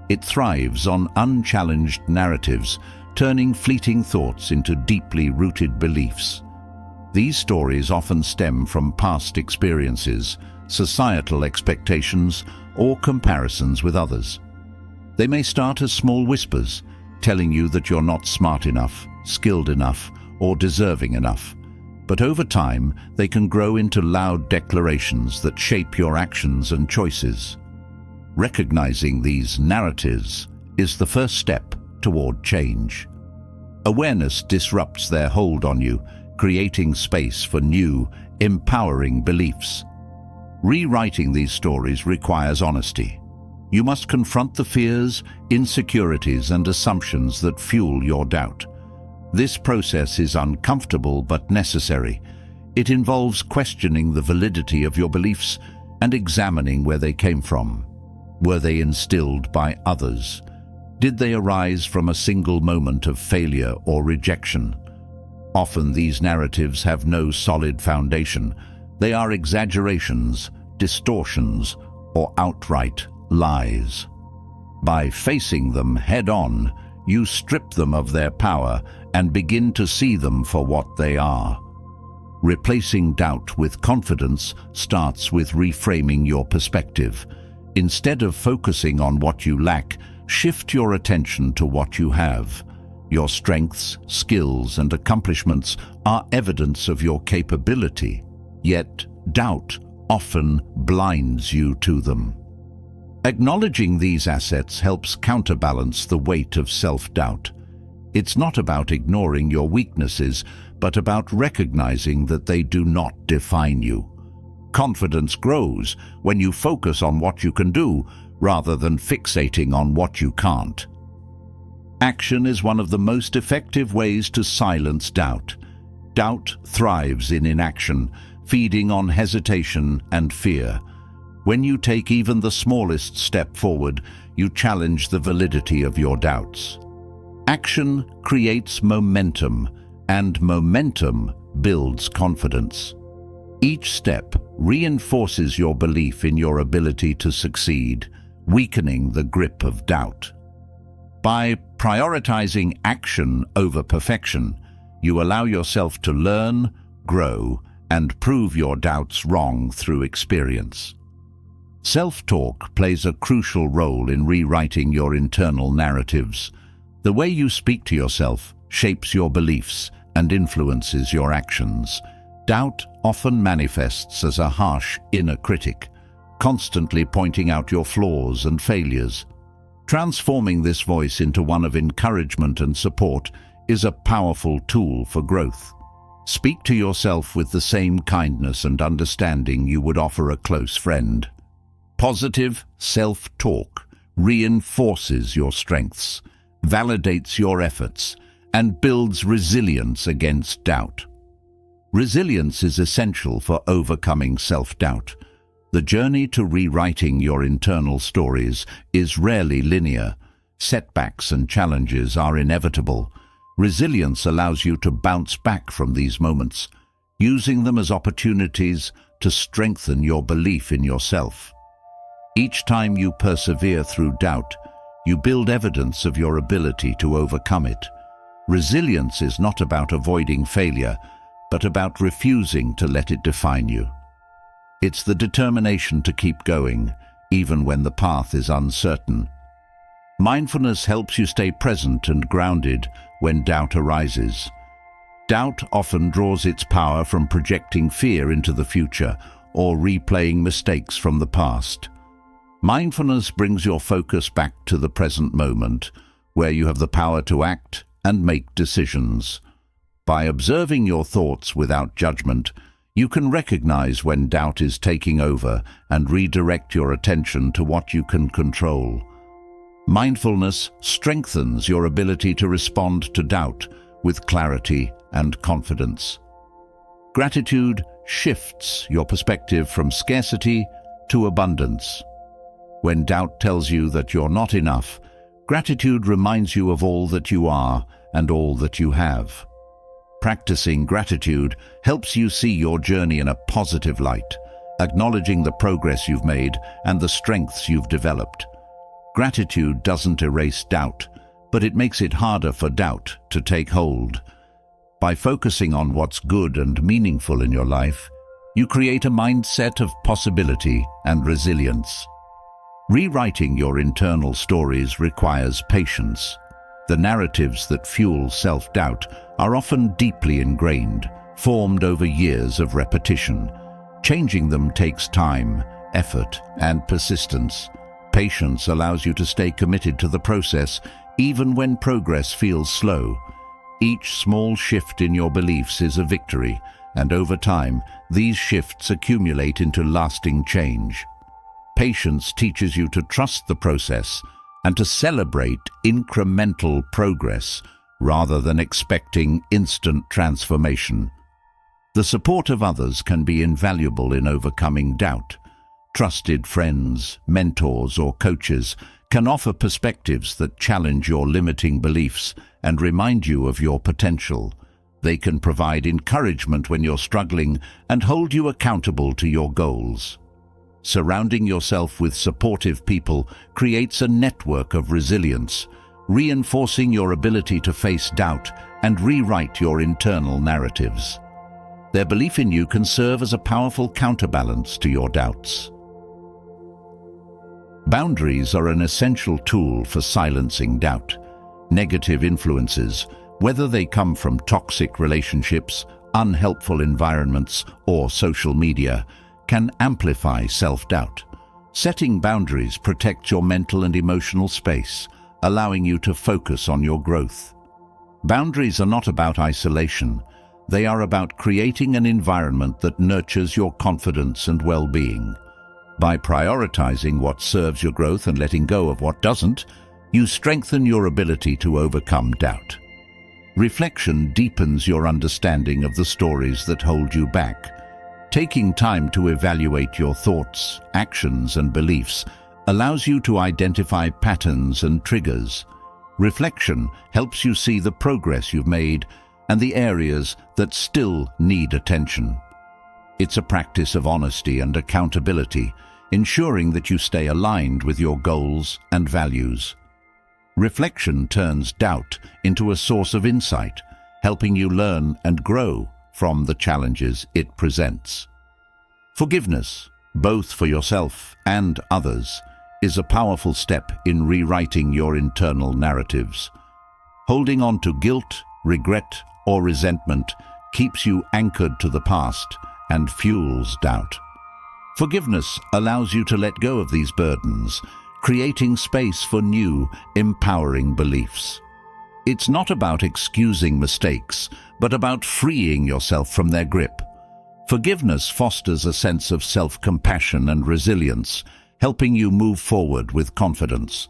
It thrives on unchallenged narratives, turning fleeting thoughts into deeply rooted beliefs. These stories often stem from past experiences, societal expectations, or comparisons with others. They may start as small whispers, telling you that you're not smart enough, skilled enough, or deserving enough. But over time, they can grow into loud declarations that shape your actions and choices. Recognizing these narratives is the first step toward change. Awareness disrupts their hold on you, creating space for new, empowering beliefs. Rewriting these stories requires honesty. You must confront the fears, insecurities, and assumptions that fuel your doubt. This process is uncomfortable but necessary. It involves questioning the validity of your beliefs and examining where they came from. Were they instilled by others? Did they arise from a single moment of failure or rejection? Often these narratives have no solid foundation. They are exaggerations, distortions, or outright lies. By facing them head-on, you strip them of their power and begin to see them for what they are. Replacing doubt with confidence starts with reframing your perspective. Instead of focusing on what you lack, shift your attention to what you have. Your strengths, skills, and accomplishments are evidence of your capability, yet doubt often blinds you to them. Acknowledging these assets helps counterbalance the weight of self-doubt. It's not about ignoring your weaknesses, but about recognizing that they do not define you. Confidence grows when you focus on what you can do, rather than fixating on what you can't. Action is one of the most effective ways to silence doubt. Doubt thrives in inaction, feeding on hesitation and fear. When you take even the smallest step forward, you challenge the validity of your doubts. Action creates momentum, and momentum builds confidence. Each step reinforces your belief in your ability to succeed, weakening the grip of doubt. By prioritizing action over perfection, you allow yourself to learn, grow, and prove your doubts wrong through experience. Self-talk plays a crucial role in rewriting your internal narratives. The way you speak to yourself shapes your beliefs and influences your actions. Doubt often manifests as a harsh inner critic, constantly pointing out your flaws and failures. Transforming this voice into one of encouragement and support is a powerful tool for growth. Speak to yourself with the same kindness and understanding you would offer a close friend. Positive self-talk reinforces your strengths, validates your efforts, and builds resilience against doubt. Resilience is essential for overcoming self-doubt. The journey to rewriting your internal stories is rarely linear. Setbacks and challenges are inevitable. Resilience allows you to bounce back from these moments, using them as opportunities to strengthen your belief in yourself. Each time you persevere through doubt, you build evidence of your ability to overcome it. Resilience is not about avoiding failure, but about refusing to let it define you. It's the determination to keep going, even when the path is uncertain. Mindfulness helps you stay present and grounded when doubt arises. Doubt often draws its power from projecting fear into the future or replaying mistakes from the past. Mindfulness brings your focus back to the present moment, where you have the power to act and make decisions. By observing your thoughts without judgment, you can recognize when doubt is taking over and redirect your attention to what you can control. Mindfulness strengthens your ability to respond to doubt with clarity and confidence. Gratitude shifts your perspective from scarcity to abundance. When doubt tells you that you're not enough, gratitude reminds you of all that you are and all that you have. Practicing gratitude helps you see your journey in a positive light, acknowledging the progress you've made and the strengths you've developed. Gratitude doesn't erase doubt, but it makes it harder for doubt to take hold. By focusing on what's good and meaningful in your life, you create a mindset of possibility and resilience. Rewriting your internal stories requires patience. The narratives that fuel self-doubt are often deeply ingrained, formed over years of repetition. Changing them takes time, effort, and persistence. Patience allows you to stay committed to the process, even when progress feels slow. Each small shift in your beliefs is a victory, and over time, these shifts accumulate into lasting change. Patience teaches you to trust the process and to celebrate incremental progress rather than expecting instant transformation. The support of others can be invaluable in overcoming doubt. Trusted friends, mentors, or coaches can offer perspectives that challenge your limiting beliefs and remind you of your potential. They can provide encouragement when you're struggling and hold you accountable to your goals. Surrounding yourself with supportive people creates a network of resilience, reinforcing your ability to face doubt and rewrite your internal narratives. Their belief in you can serve as a powerful counterbalance to your doubts. Boundaries are an essential tool for silencing doubt. Negative influences, whether they come from toxic relationships, unhelpful environments, or social media, can amplify self-doubt. Setting boundaries protects your mental and emotional space, allowing you to focus on your growth. Boundaries are not about isolation. They are about creating an environment that nurtures your confidence and well-being. By prioritizing what serves your growth and letting go of what doesn't, you strengthen your ability to overcome doubt. Reflection deepens your understanding of the stories that hold you back. Taking time to evaluate your thoughts, actions, and beliefs allows you to identify patterns and triggers. Reflection helps you see the progress you've made and the areas that still need attention. It's a practice of honesty and accountability, ensuring that you stay aligned with your goals and values. Reflection turns doubt into a source of insight, helping you learn and grow from the challenges it presents. Forgiveness, both for yourself and others, is a powerful step in rewriting your internal narratives. Holding on to guilt, regret, or resentment keeps you anchored to the past and fuels doubt. Forgiveness allows you to let go of these burdens, creating space for new, empowering beliefs. It's not about excusing mistakes, but about freeing yourself from their grip. Forgiveness fosters a sense of self-compassion and resilience, helping you move forward with confidence.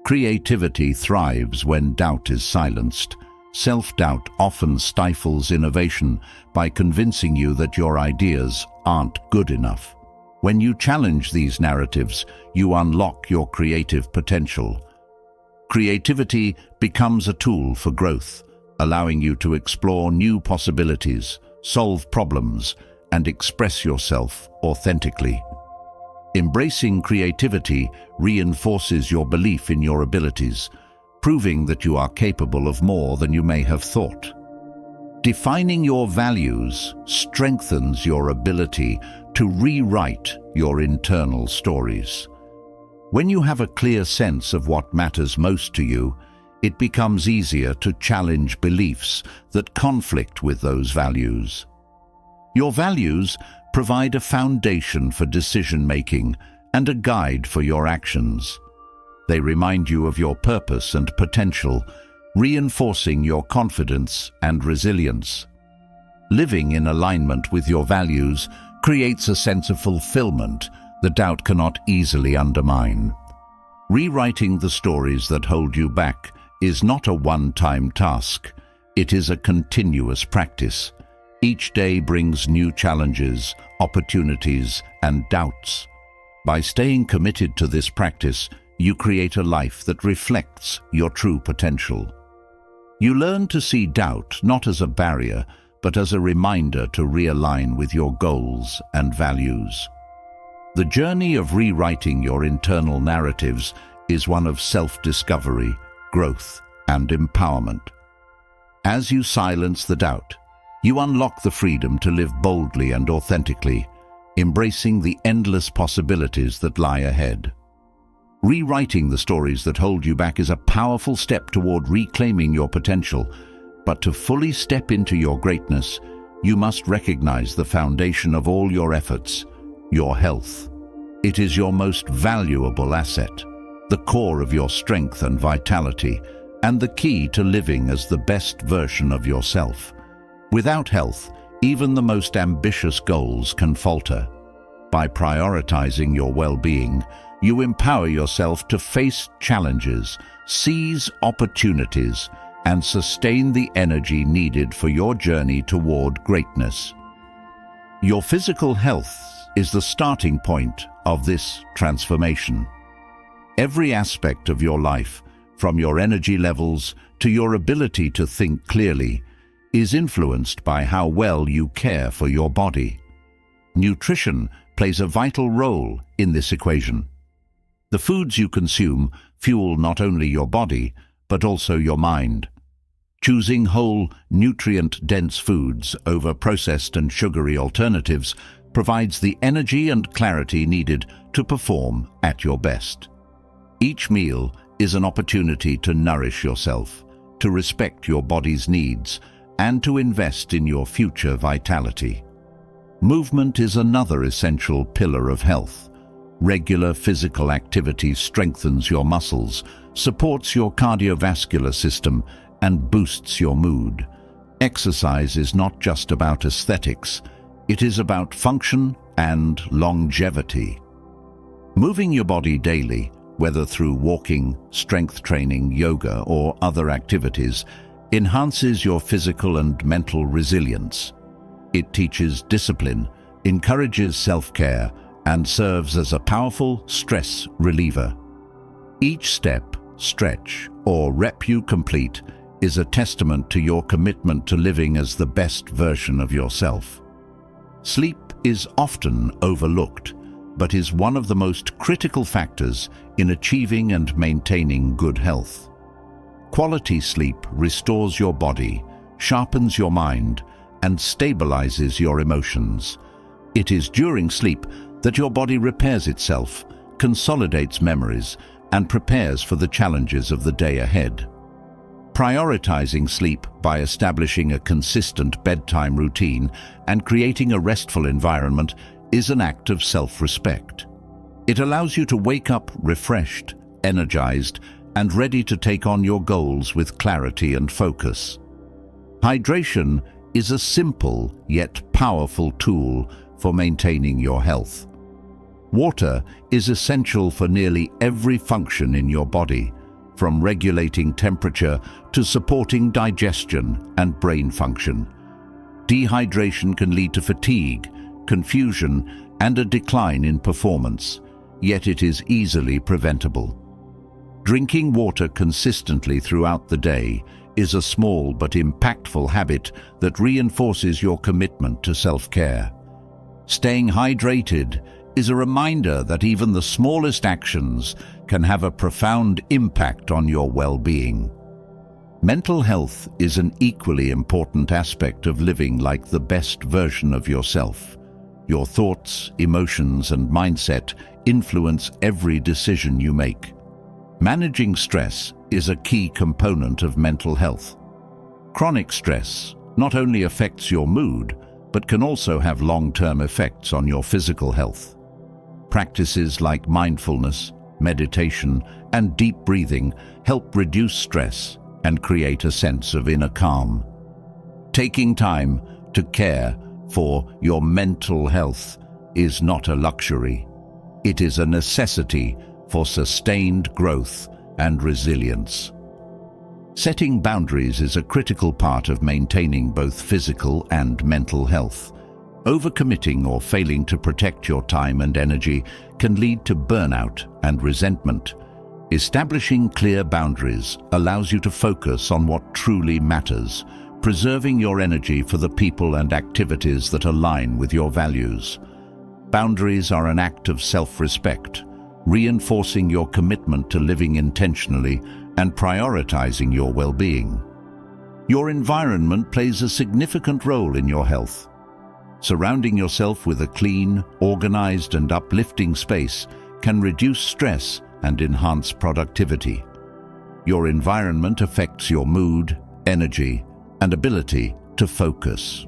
Creativity thrives when doubt is silenced. Self-doubt often stifles innovation by convincing you that your ideas aren't good enough. When you challenge these narratives, you unlock your creative potential. Creativity becomes a tool for growth, allowing you to explore new possibilities, solve problems, and express yourself authentically. Embracing creativity reinforces your belief in your abilities, proving that you are capable of more than you may have thought. Defining your values strengthens your ability to rewrite your internal stories. When you have a clear sense of what matters most to you, it becomes easier to challenge beliefs that conflict with those values. Your values provide a foundation for decision-making and a guide for your actions. They remind you of your purpose and potential, reinforcing your confidence and resilience. Living in alignment with your values creates a sense of fulfillment that doubt cannot easily undermine. Rewriting the stories that hold you back is not a one-time task. It is a continuous practice. Each day brings new challenges, opportunities, and doubts. By staying committed to this practice, you create a life that reflects your true potential. You learn to see doubt not as a barrier, but as a reminder to realign with your goals and values. The journey of rewriting your internal narratives is one of self-discovery, growth, and empowerment. As you silence the doubt, you unlock the freedom to live boldly and authentically, embracing the endless possibilities that lie ahead. Rewriting the stories that hold you back is a powerful step toward reclaiming your potential, but to fully step into your greatness, you must recognize the foundation of all your efforts, your health. It is your most valuable asset, the core of your strength and vitality, and the key to living as the best version of yourself. Without health, Even the most ambitious goals can falter. By prioritizing your well-being, you empower yourself to face challenges, seize opportunities, and sustain the energy needed for your journey toward greatness. Your physical health is the starting point of this transformation. Every aspect of your life, from your energy levels to your ability to think clearly, is influenced by how well you care for your body. Nutrition plays a vital role in this equation. The foods you consume fuel not only your body, but also your mind. Choosing whole, nutrient-dense foods over processed and sugary alternatives provides the energy and clarity needed to perform at your best. Each meal is an opportunity to nourish yourself, to respect your body's needs, and to invest in your future vitality. Movement is another essential pillar of health. Regular physical activity strengthens your muscles, supports your cardiovascular system, and boosts your mood. Exercise is not just about aesthetics, it is about function and longevity. Moving your body daily, whether through walking, strength training, yoga, or other activities, enhances your physical and mental resilience. It teaches discipline, encourages self-care, and serves as a powerful stress reliever. Each step, stretch, or rep you complete is a testament to your commitment to living as the best version of yourself. Sleep is often overlooked, but is one of the most critical factors in achieving and maintaining good health. Quality sleep restores your body, sharpens your mind, and stabilizes your emotions. It is during sleep that your body repairs itself, consolidates memories, and prepares for the challenges of the day ahead. Prioritizing sleep by establishing a consistent bedtime routine and creating a restful environment is an act of self-respect. It allows you to wake up refreshed, energized, and ready to take on your goals with clarity and focus. Hydration is a simple yet powerful tool for maintaining your health. Water is essential for nearly every function in your body, from regulating temperature to supporting digestion and brain function. Dehydration can lead to fatigue, confusion, and a decline in performance, yet it is easily preventable. Drinking water consistently throughout the day is a small but impactful habit that reinforces your commitment to self-care. Staying hydrated is a reminder that even the smallest actions can have a profound impact on your well-being. Mental health is an equally important aspect of living like the best version of yourself. Your thoughts, emotions, and mindset influence every decision you make. Managing stress is a key component of mental health. Chronic stress not only affects your mood, but can also have long-term effects on your physical health. Practices like mindfulness, meditation, and deep breathing help reduce stress and create a sense of inner calm. Taking time to care for your mental health is not a luxury. It is a necessity for sustained growth and resilience. Setting boundaries is a critical part of maintaining both physical and mental health. Overcommitting or failing to protect your time and energy can lead to burnout and resentment. Establishing clear boundaries allows you to focus on what truly matters, preserving your energy for the people and activities that align with your values. Boundaries are an act of self-respect, reinforcing your commitment to living intentionally and prioritizing your well-being. Your environment plays a significant role in your health. Surrounding yourself with a clean, organized, and uplifting space can reduce stress and enhance productivity. Your environment affects your mood, energy, and ability to focus.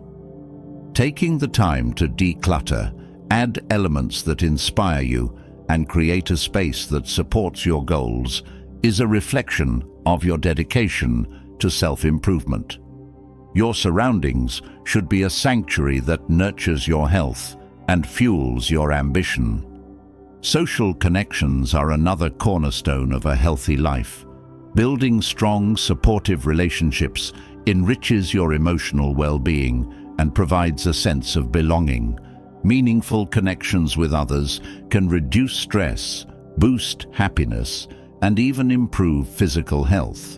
Taking the time to declutter, add elements that inspire you, and create a space that supports your goals is a reflection of your dedication to self-improvement. Your surroundings should be a sanctuary that nurtures your health and fuels your ambition. Social connections are another cornerstone of a healthy life. Building strong, supportive relationships enriches your emotional well-being and provides a sense of belonging. Meaningful connections with others can reduce stress, boost happiness, and even improve physical health.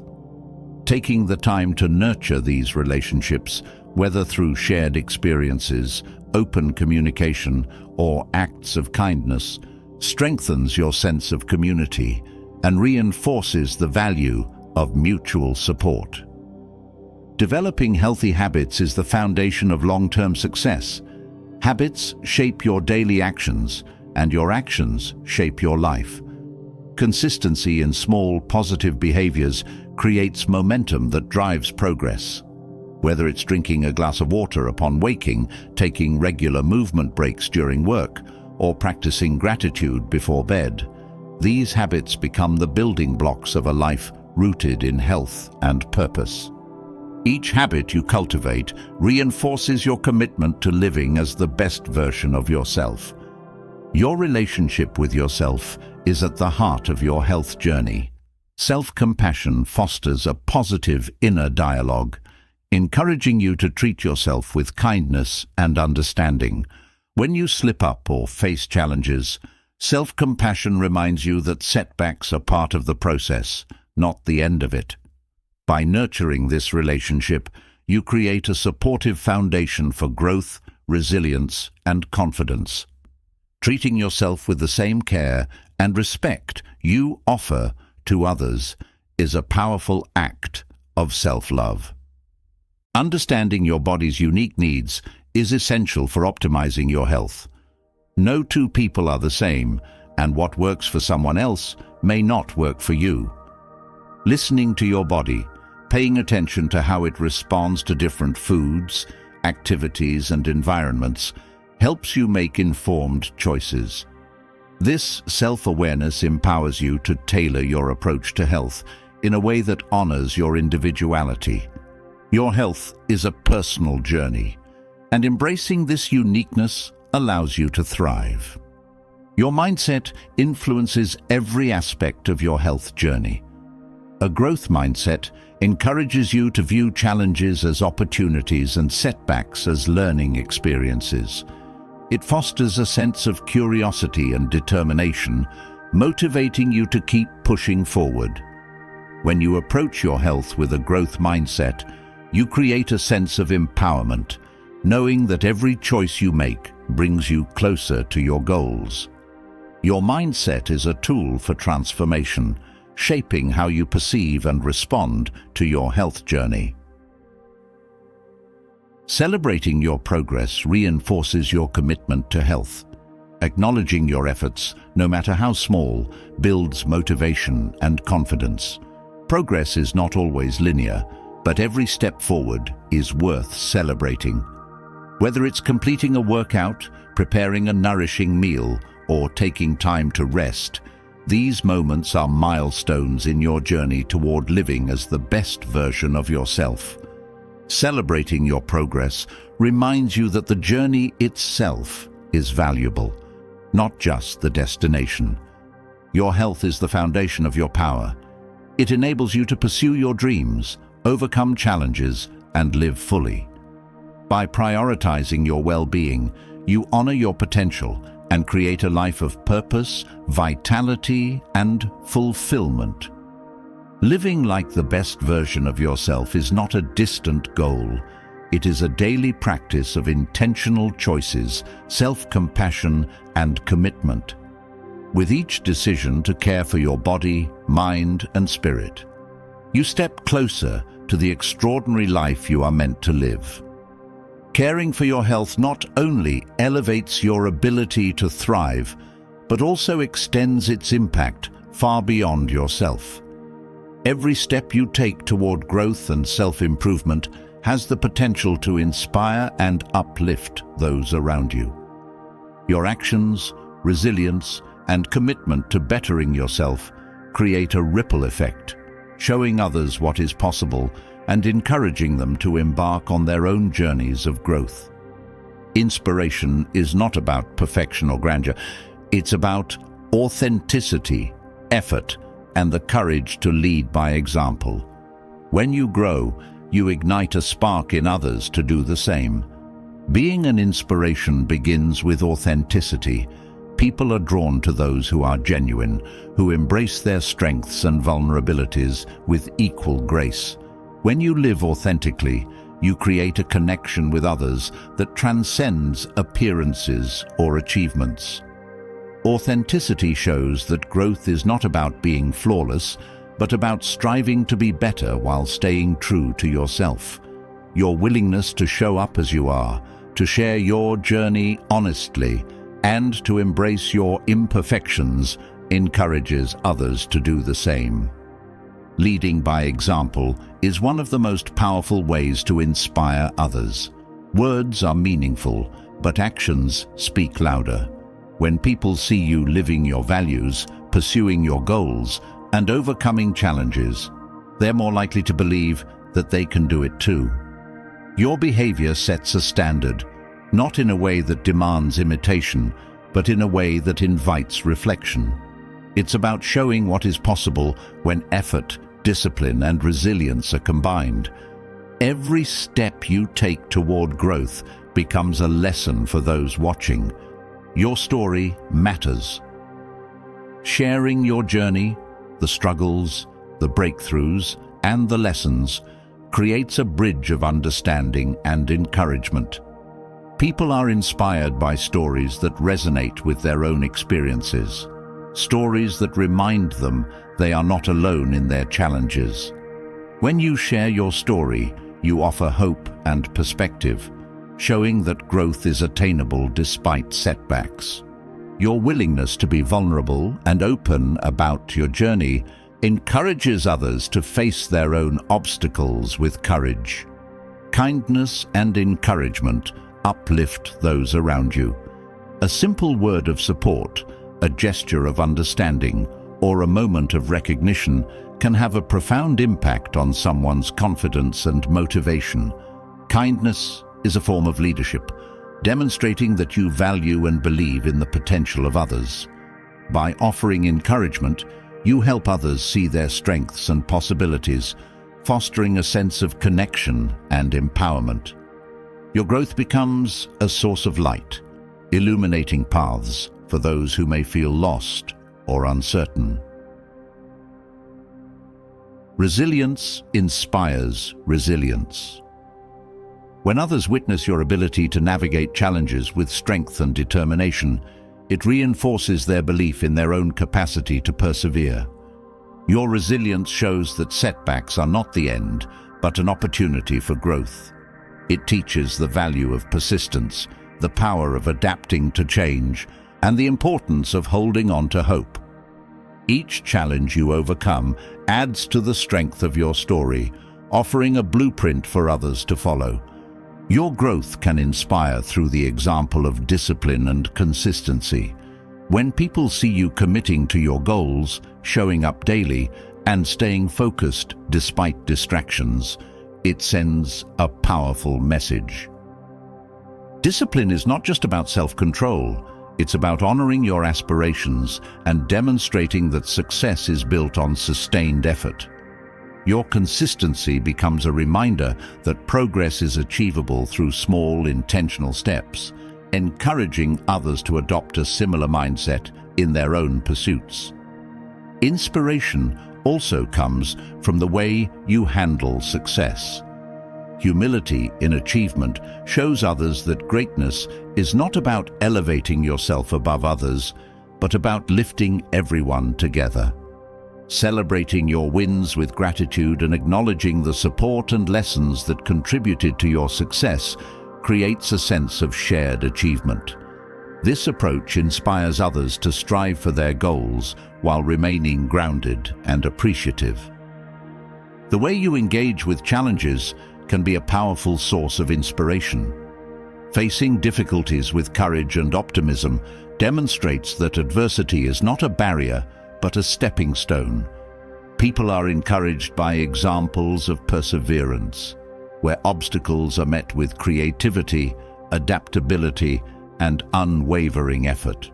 Taking the time to nurture these relationships, whether through shared experiences, open communication, or acts of kindness, strengthens your sense of community and reinforces the value of mutual support. Developing healthy habits is the foundation of long-term success. Habits shape your daily actions, and your actions shape your life. Consistency in small, positive behaviors creates momentum that drives progress. Whether it's drinking a glass of water upon waking, taking regular movement breaks during work, or practicing gratitude before bed, these habits become the building blocks of a life rooted in health and purpose. Each habit you cultivate reinforces your commitment to living as the best version of yourself. Your relationship with yourself is at the heart of your health journey. Self-compassion fosters a positive inner dialogue, encouraging you to treat yourself with kindness and understanding. When you slip up or face challenges, self-compassion reminds you that setbacks are part of the process, not the end of it. By nurturing this relationship, you create a supportive foundation for growth, resilience, and confidence. Treating yourself with the same care and respect you offer to others is a powerful act of self-love. Understanding your body's unique needs is essential for optimizing your health. No two people are the same, and what works for someone else may not work for you. Listening to your body, paying attention to how it responds to different foods, activities, and environments helps you make informed choices. This self-awareness empowers you to tailor your approach to health in a way that honors your individuality. Your health is a personal journey, and embracing this uniqueness allows you to thrive. Your mindset influences every aspect of your health journey. A growth mindset encourages you to view challenges as opportunities and setbacks as learning experiences. It fosters a sense of curiosity and determination, motivating you to keep pushing forward. When you approach your health with a growth mindset, you create a sense of empowerment, knowing that every choice you make brings you closer to your goals. Your mindset is a tool for transformation, shaping how you perceive and respond to your health journey. Celebrating your progress reinforces your commitment to health. Acknowledging your efforts, no matter how small, builds motivation and confidence. Progress is not always linear, but every step forward is worth celebrating. Whether it's completing a workout, preparing a nourishing meal, or taking time to rest, these moments are milestones in your journey toward living as the best version of yourself. Celebrating your progress reminds you that the journey itself is valuable, not just the destination. Your health is the foundation of your power. It enables you to pursue your dreams, overcome challenges, and live fully. By prioritizing your well-being, you honor your potential and create a life of purpose, vitality, and fulfillment. Living like the best version of yourself is not a distant goal. It is a daily practice of intentional choices, self-compassion, and commitment. With each decision to care for your body, mind, and spirit, you step closer to the extraordinary life you are meant to live. Caring for your health not only elevates your ability to thrive, but also extends its impact far beyond yourself. Every step you take toward growth and self-improvement has the potential to inspire and uplift those around you. Your actions, resilience, and commitment to bettering yourself create a ripple effect, showing others what is possible and encouraging them to embark on their own journeys of growth. Inspiration is not about perfection or grandeur. It's about authenticity, effort, and the courage to lead by example. When you grow, you ignite a spark in others to do the same. Being an inspiration begins with authenticity. People are drawn to those who are genuine, who embrace their strengths and vulnerabilities with equal grace. When you live authentically, you create a connection with others that transcends appearances or achievements. Authenticity shows that growth is not about being flawless, but about striving to be better while staying true to yourself. Your willingness to show up as you are, to share your journey honestly, and to embrace your imperfections encourages others to do the same. Leading by example is one of the most powerful ways to inspire others. Words are meaningful, but actions speak louder. When people see you living your values, pursuing your goals, and overcoming challenges, they're more likely to believe that they can do it too. Your behavior sets a standard, not in a way that demands imitation, but in a way that invites reflection. It's about showing what is possible when effort, discipline, and resilience are combined. Every step you take toward growth becomes a lesson for those watching. Your story matters. Sharing your journey, the struggles, the breakthroughs, and the lessons creates a bridge of understanding and encouragement. People are inspired by stories that resonate with their own experiences, stories that remind them they are not alone in their challenges. When you share your story, you offer hope and perspective, showing that growth is attainable despite setbacks. Your willingness to be vulnerable and open about your journey encourages others to face their own obstacles with courage. Kindness and encouragement uplift those around you. A simple word of support, a gesture of understanding, or a moment of recognition can have a profound impact on someone's confidence and motivation. Kindness is a form of leadership, demonstrating that you value and believe in the potential of others. By offering encouragement, you help others see their strengths and possibilities, fostering a sense of connection and empowerment. Your growth becomes a source of light, illuminating paths for those who may feel lost or uncertain. Resilience inspires resilience. When others witness your ability to navigate challenges with strength and determination, it reinforces their belief in their own capacity to persevere. Your resilience shows that setbacks are not the end, but an opportunity for growth. It teaches the value of persistence, the power of adapting to change, and the importance of holding on to hope. Each challenge you overcome adds to the strength of your story, offering a blueprint for others to follow. Your growth can inspire through the example of discipline and consistency. When people see you committing to your goals, showing up daily, and staying focused despite distractions, it sends a powerful message. Discipline is not just about self-control. It's about honoring your aspirations and demonstrating that success is built on sustained effort. Your consistency becomes a reminder that progress is achievable through small, intentional steps, encouraging others to adopt a similar mindset in their own pursuits. Inspiration also comes from the way you handle success. Humility in achievement shows others that greatness is not about elevating yourself above others, but about lifting everyone together. Celebrating your wins with gratitude and acknowledging the support and lessons that contributed to your success creates a sense of shared achievement. This approach inspires others to strive for their goals while remaining grounded and appreciative. The way you engage with challenges can be a powerful source of inspiration. Facing difficulties with courage and optimism demonstrates that adversity is not a barrier, but a stepping stone. People are encouraged by examples of perseverance, where obstacles are met with creativity, adaptability, and unwavering effort.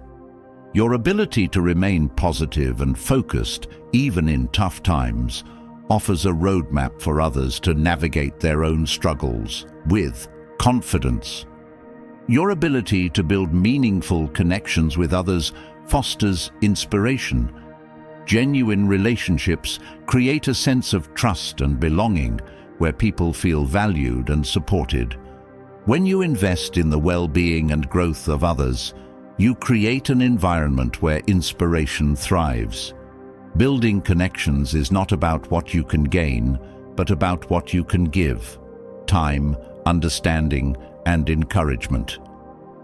Your ability to remain positive and focused, even in tough times, offers a roadmap for others to navigate their own struggles with confidence. Your ability to build meaningful connections with others fosters inspiration. Genuine relationships create a sense of trust and belonging, where people feel valued and supported. When you invest in the well-being and growth of others, you create an environment where inspiration thrives. Building connections is not about what you can gain, but about what you can give: time, understanding, and encouragement.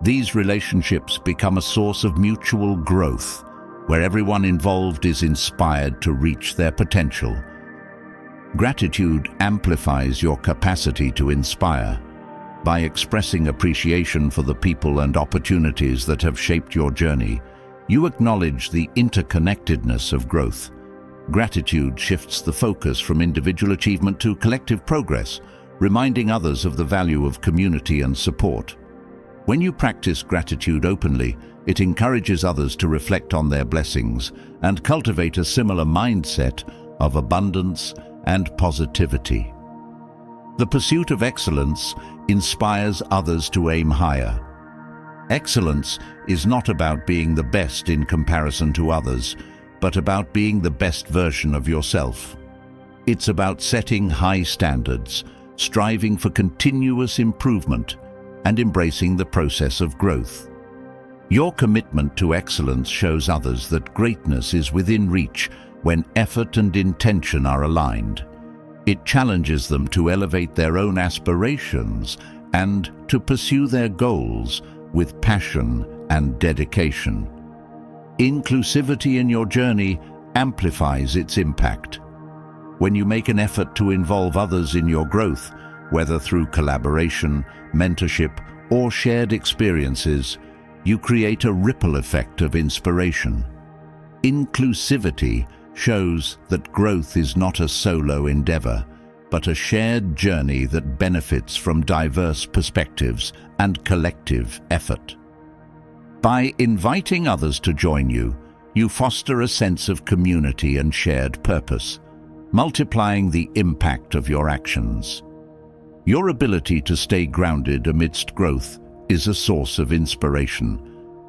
These relationships become a source of mutual growth, where everyone involved is inspired to reach their potential. Gratitude amplifies your capacity to inspire. By expressing appreciation for the people and opportunities that have shaped your journey, you acknowledge the interconnectedness of growth. Gratitude shifts the focus from individual achievement to collective progress, reminding others of the value of community and support. When you practice gratitude openly, it encourages others to reflect on their blessings and cultivate a similar mindset of abundance and positivity. The pursuit of excellence inspires others to aim higher. Excellence is not about being the best in comparison to others, but about being the best version of yourself. It's about setting high standards, striving for continuous improvement, and embracing the process of growth. Your commitment to excellence shows others that greatness is within reach when effort and intention are aligned. It challenges them to elevate their own aspirations and to pursue their goals with passion and dedication. Inclusivity in your journey amplifies its impact. When you make an effort to involve others in your growth, whether through collaboration, mentorship, or shared experiences, you create a ripple effect of inspiration. Inclusivity shows that growth is not a solo endeavor, but a shared journey that benefits from diverse perspectives and collective effort. By inviting others to join you, you foster a sense of community and shared purpose, multiplying the impact of your actions. Your ability to stay grounded amidst growth is a source of inspiration.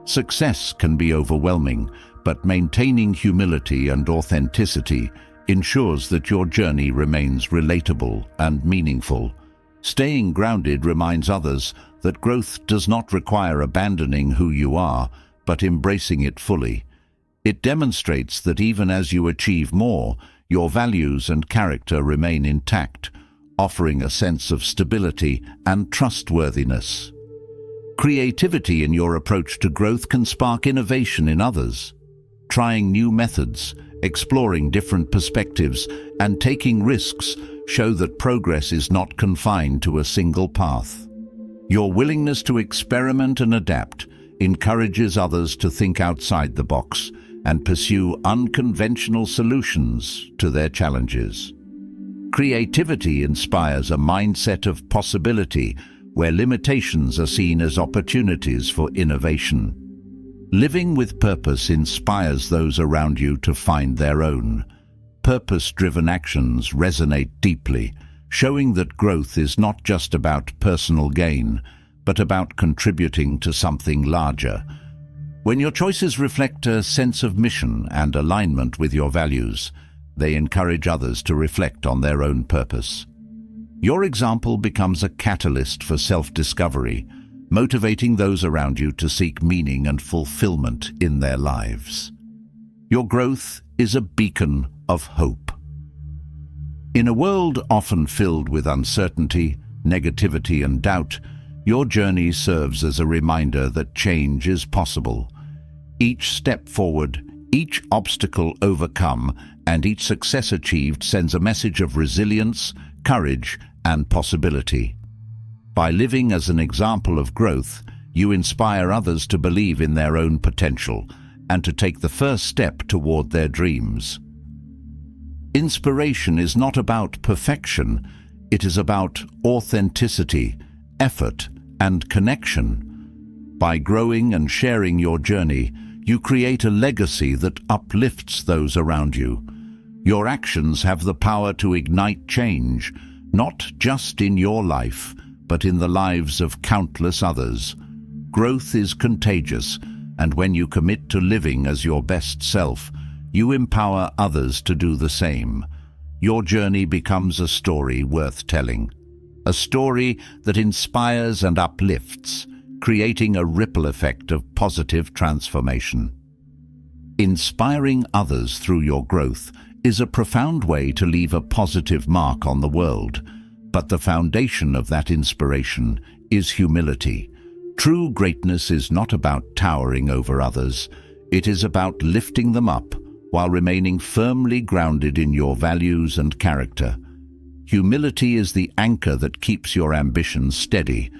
Success can be overwhelming, but maintaining humility and authenticity ensures that your journey remains relatable and meaningful. Staying grounded reminds others that growth does not require abandoning who you are, but embracing it fully. It demonstrates that even as you achieve more, your values and character remain intact, offering a sense of stability and trustworthiness. Creativity in your approach to growth can spark innovation in others. Trying new methods, exploring different perspectives, and taking risks show that progress is not confined to a single path. Your willingness to experiment and adapt encourages others to think outside the box and pursue unconventional solutions to their challenges. Creativity inspires a mindset of possibility where limitations are seen as opportunities for innovation. Living with purpose inspires those around you to find their own. Purpose-driven actions resonate deeply, showing that growth is not just about personal gain, but about contributing to something larger. When your choices reflect a sense of mission and alignment with your values, they encourage others to reflect on their own purpose. Your example becomes a catalyst for self-discovery, motivating those around you to seek meaning and fulfillment in their lives. Your growth is a beacon of hope. In a world often filled with uncertainty, negativity, and doubt, your journey serves as a reminder that change is possible. Each step forward, each obstacle overcome, and each success achieved sends a message of resilience, courage, and possibility. By living as an example of growth, you inspire others to believe in their own potential and to take the first step toward their dreams. Inspiration is not about perfection, it is about authenticity, effort, and connection. By growing and sharing your journey, you create a legacy that uplifts those around you. Your actions have the power to ignite change, not just in your life, but in the lives of countless others. Growth is contagious, and when you commit to living as your best self, you empower others to do the same. Your journey becomes a story worth telling. A story that inspires and uplifts, creating a ripple effect of positive transformation. Inspiring others through your growth is a profound way to leave a positive mark on the world, but the foundation of that inspiration is humility. True greatness is not about towering over others, it is about lifting them up while remaining firmly grounded in your values and character. Humility is the anchor that keeps your ambitions steady,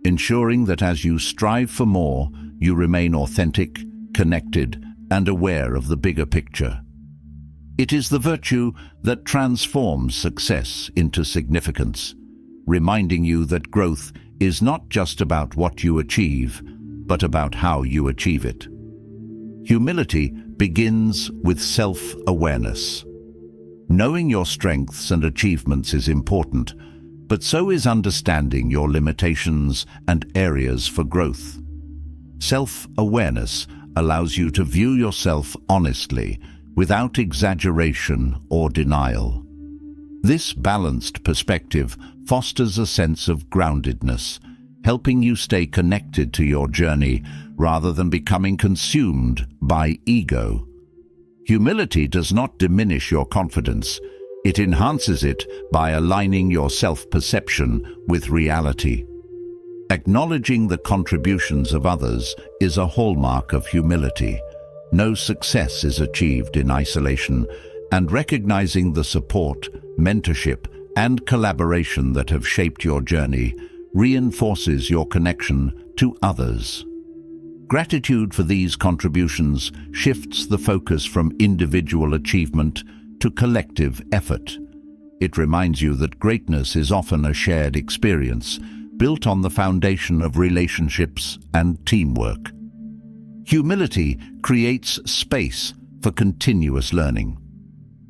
ensuring that as you strive for more, you remain authentic, connected, and aware of the bigger picture. It is the virtue that transforms success into significance, reminding you that growth is not just about what you achieve, but about how you achieve it. Humility begins with self-awareness. Knowing your strengths and achievements is important, but so is understanding your limitations and areas for growth. Self-awareness allows you to view yourself honestly, without exaggeration or denial. This balanced perspective fosters a sense of groundedness, helping you stay connected to your journey rather than becoming consumed by ego. Humility does not diminish your confidence. It enhances it by aligning your self-perception with reality. Acknowledging the contributions of others is a hallmark of humility. No success is achieved in isolation, and recognizing the support, mentorship, and collaboration that have shaped your journey reinforces your connection to others. Gratitude for these contributions shifts the focus from individual achievement to collective effort. It reminds you that greatness is often a shared experience, built on the foundation of relationships and teamwork. Humility creates space for continuous learning.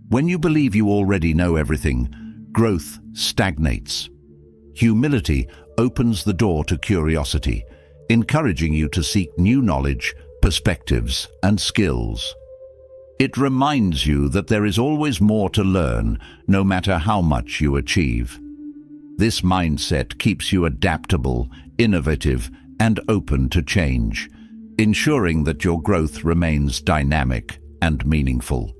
When you believe you already know everything, growth stagnates. Humility opens the door to curiosity, encouraging you to seek new knowledge, perspectives, and skills. It reminds you that there is always more to learn, no matter how much you achieve. This mindset keeps you adaptable, innovative, and open to change, ensuring that your growth remains dynamic and meaningful.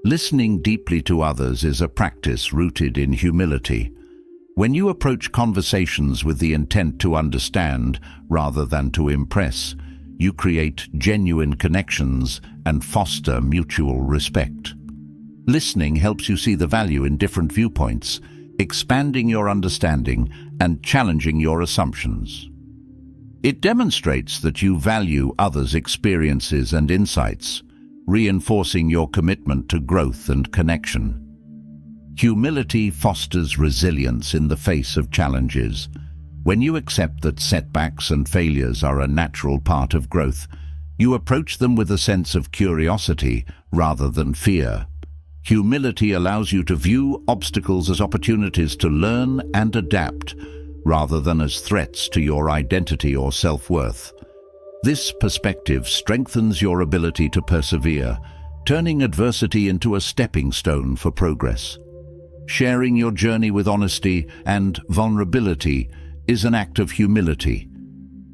Listening deeply to others is a practice rooted in humility. When you approach conversations with the intent to understand rather than to impress, you create genuine connections and foster mutual respect. Listening helps you see the value in different viewpoints, expanding your understanding and challenging your assumptions. It demonstrates that you value others' experiences and insights, reinforcing your commitment to growth and connection. Humility fosters resilience in the face of challenges. When you accept that setbacks and failures are a natural part of growth, you approach them with a sense of curiosity rather than fear. Humility allows you to view obstacles as opportunities to learn and adapt, rather than as threats to your identity or self-worth. This perspective strengthens your ability to persevere, turning adversity into a stepping stone for progress. Sharing your journey with honesty and vulnerability is an act of humility.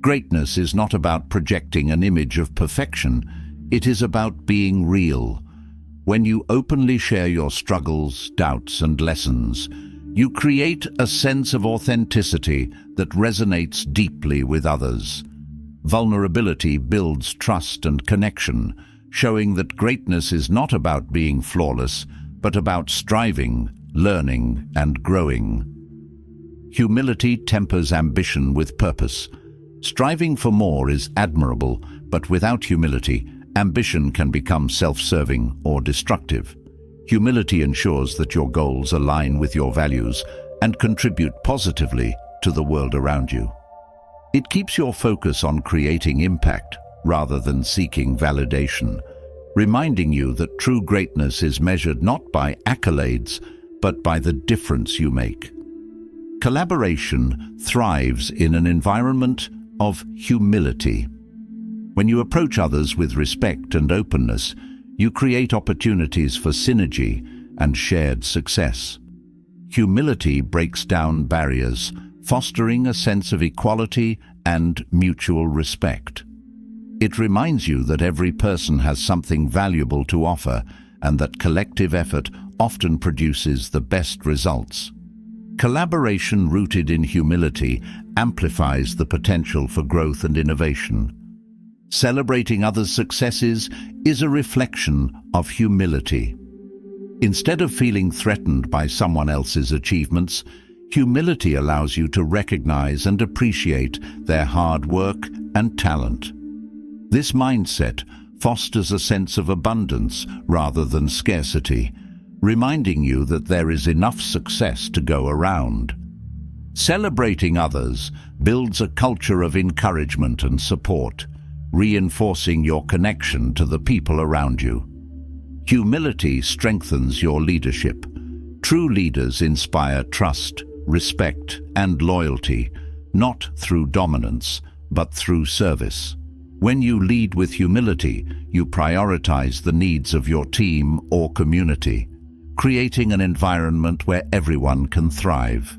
Greatness is not about projecting an image of perfection, it is about being real. When you openly share your struggles, doubts, and lessons, you create a sense of authenticity that resonates deeply with others. Vulnerability builds trust and connection, showing that greatness is not about being flawless, but about striving, learning, and growing. Humility tempers ambition with purpose. Striving for more is admirable, but without humility, ambition can become self-serving or destructive. Humility ensures that your goals align with your values and contribute positively to the world around you. It keeps your focus on creating impact rather than seeking validation, reminding you that true greatness is measured not by accolades, but by the difference you make. Collaboration thrives in an environment of humility. When you approach others with respect and openness, you create opportunities for synergy and shared success. Humility breaks down barriers, fostering a sense of equality and mutual respect. It reminds you that every person has something valuable to offer and that collective effort often produces the best results. Collaboration rooted in humility amplifies the potential for growth and innovation. Celebrating others' successes is a reflection of humility. Instead of feeling threatened by someone else's achievements, humility allows you to recognize and appreciate their hard work and talent. This mindset fosters a sense of abundance rather than scarcity, reminding you that there is enough success to go around. Celebrating others builds a culture of encouragement and support, reinforcing your connection to the people around you. Humility strengthens your leadership. True leaders inspire trust, respect, and loyalty, not through dominance, but through service. When you lead with humility, you prioritize the needs of your team or community, creating an environment where everyone can thrive.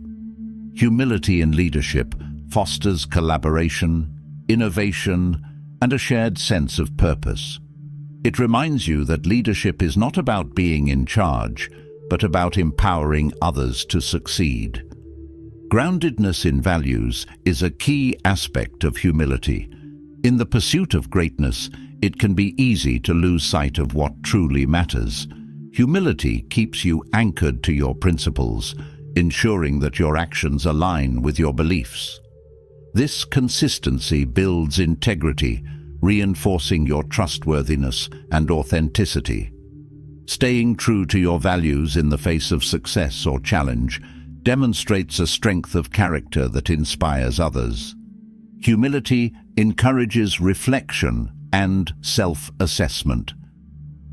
Humility in leadership fosters collaboration, innovation, and a shared sense of purpose. It reminds you that leadership is not about being in charge, but about empowering others to succeed. Groundedness in values is a key aspect of humility. In the pursuit of greatness, it can be easy to lose sight of what truly matters. Humility keeps you anchored to your principles, ensuring that your actions align with your beliefs. This consistency builds integrity, reinforcing your trustworthiness and authenticity. Staying true to your values in the face of success or challenge demonstrates a strength of character that inspires others. Humility encourages reflection and self-assessment.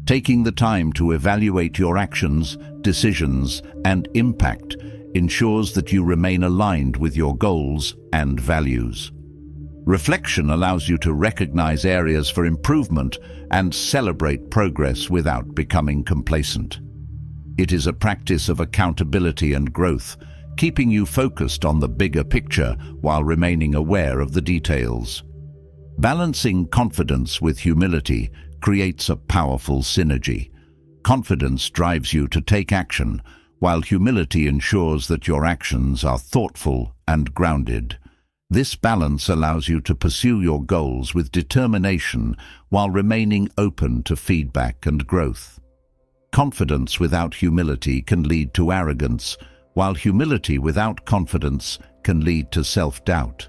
Taking the time to evaluate your actions, decisions, and impact ensures that you remain aligned with your goals and values. Reflection allows you to recognize areas for improvement and celebrate progress without becoming complacent. It is a practice of accountability and growth, keeping you focused on the bigger picture while remaining aware of the details. Balancing confidence with humility creates a powerful synergy. Confidence drives you to take action, while humility ensures that your actions are thoughtful and grounded. This balance allows you to pursue your goals with determination while remaining open to feedback and growth. Confidence without humility can lead to arrogance, while humility without confidence can lead to self-doubt.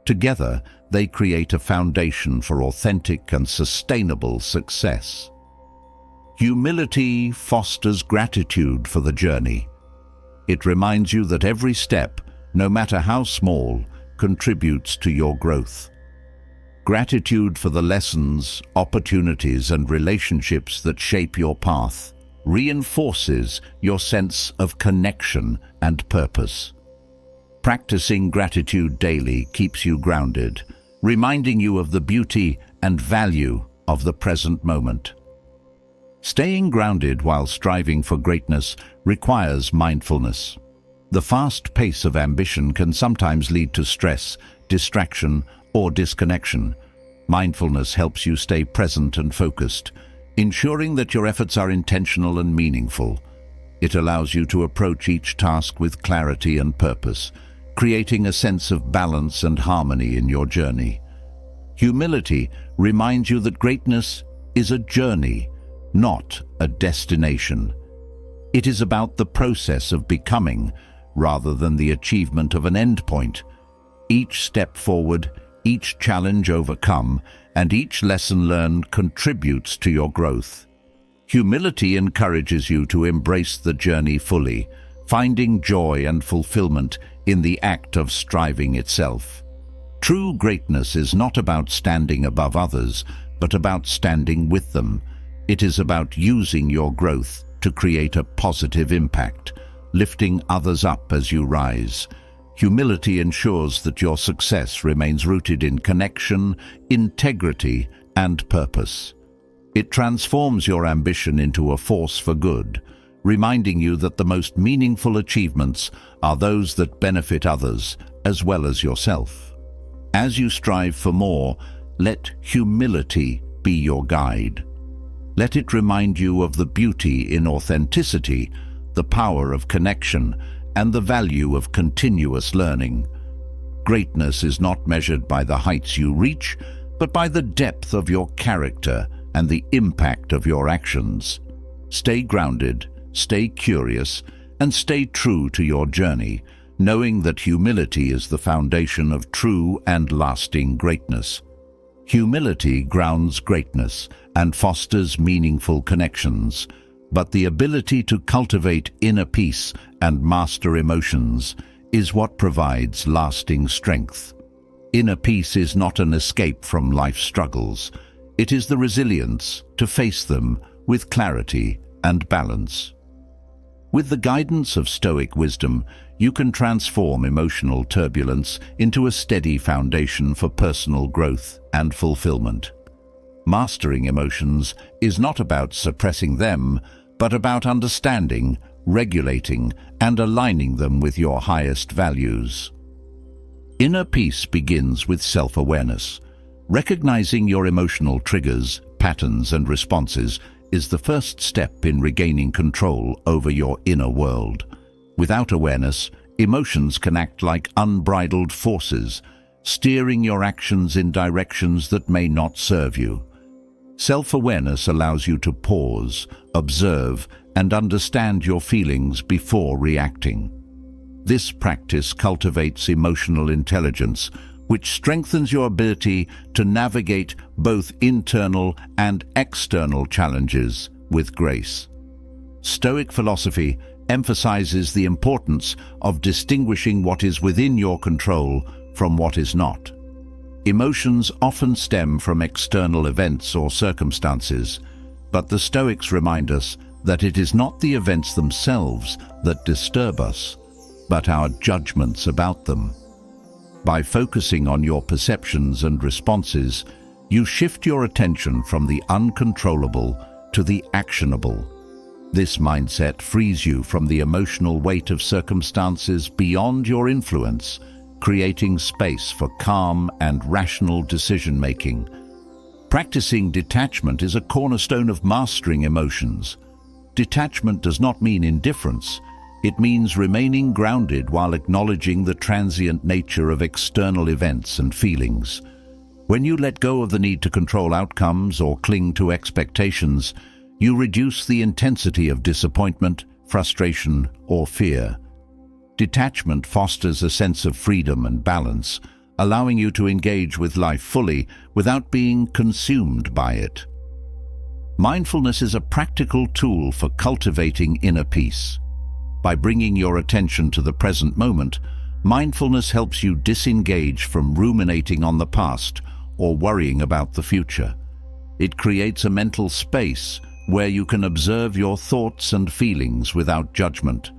Together, they create a foundation for authentic and sustainable success. Humility fosters gratitude for the journey. It reminds you that every step, no matter how small, contributes to your growth. Gratitude for the lessons, opportunities, and relationships that shape your path reinforces your sense of connection and purpose. Practicing gratitude daily keeps you grounded, reminding you of the beauty and value of the present moment. Staying grounded while striving for greatness requires mindfulness. The fast pace of ambition can sometimes lead to stress, distraction, or disconnection. Mindfulness helps you stay present and focused, ensuring that your efforts are intentional and meaningful. It allows you to approach each task with clarity and purpose, creating a sense of balance and harmony in your journey. Humility reminds you that greatness is a journey, not a destination. It is about the process of becoming, rather than the achievement of an endpoint. Each step forward, each challenge overcome, and each lesson learned contributes to your growth. Humility encourages you to embrace the journey fully, finding joy and fulfillment in the act of striving itself. True greatness is not about standing above others, but about standing with them. It is about using your growth to create a positive impact, lifting others up as you rise. Humility ensures that your success remains rooted in connection, integrity, and purpose. It transforms your ambition into a force for good, reminding you that the most meaningful achievements are those that benefit others as well as yourself. As you strive for more, let humility be your guide. Let it remind you of the beauty in authenticity, the power of connection, and the value of continuous learning. Greatness is not measured by the heights you reach, but by the depth of your character and the impact of your actions. Stay grounded, stay curious, and stay true to your journey, knowing that humility is the foundation of true and lasting greatness. Humility grounds greatness and fosters meaningful connections, but the ability to cultivate inner peace and master emotions is what provides lasting strength. Inner peace is not an escape from life's struggles. It is the resilience to face them with clarity and balance. With the guidance of Stoic wisdom, you can transform emotional turbulence into a steady foundation for personal growth and fulfillment. Mastering emotions is not about suppressing them, but about understanding, regulating, and aligning them with your highest values. Inner peace begins with self-awareness. Recognizing your emotional triggers, patterns, and responses is the first step in regaining control over your inner world. Without awareness, emotions can act like unbridled forces, steering your actions in directions that may not serve you. Self-awareness allows you to pause, observe, and understand your feelings before reacting. This practice cultivates emotional intelligence, which strengthens your ability to navigate both internal and external challenges with grace. Stoic philosophy emphasizes the importance of distinguishing what is within your control from what is not. Emotions often stem from external events or circumstances, but the Stoics remind us that it is not the events themselves that disturb us, but our judgments about them. By focusing on your perceptions and responses, you shift your attention from the uncontrollable to the actionable. This mindset frees you from the emotional weight of circumstances beyond your influence, creating space for calm and rational decision-making. Practicing detachment is a cornerstone of mastering emotions. Detachment does not mean indifference. It means remaining grounded while acknowledging the transient nature of external events and feelings. When you let go of the need to control outcomes or cling to expectations, you reduce the intensity of disappointment, frustration, or fear. Detachment fosters a sense of freedom and balance, allowing you to engage with life fully without being consumed by it. Mindfulness is a practical tool for cultivating inner peace. By bringing your attention to the present moment, mindfulness helps you disengage from ruminating on the past or worrying about the future. It creates a mental space where you can observe your thoughts and feelings without judgment,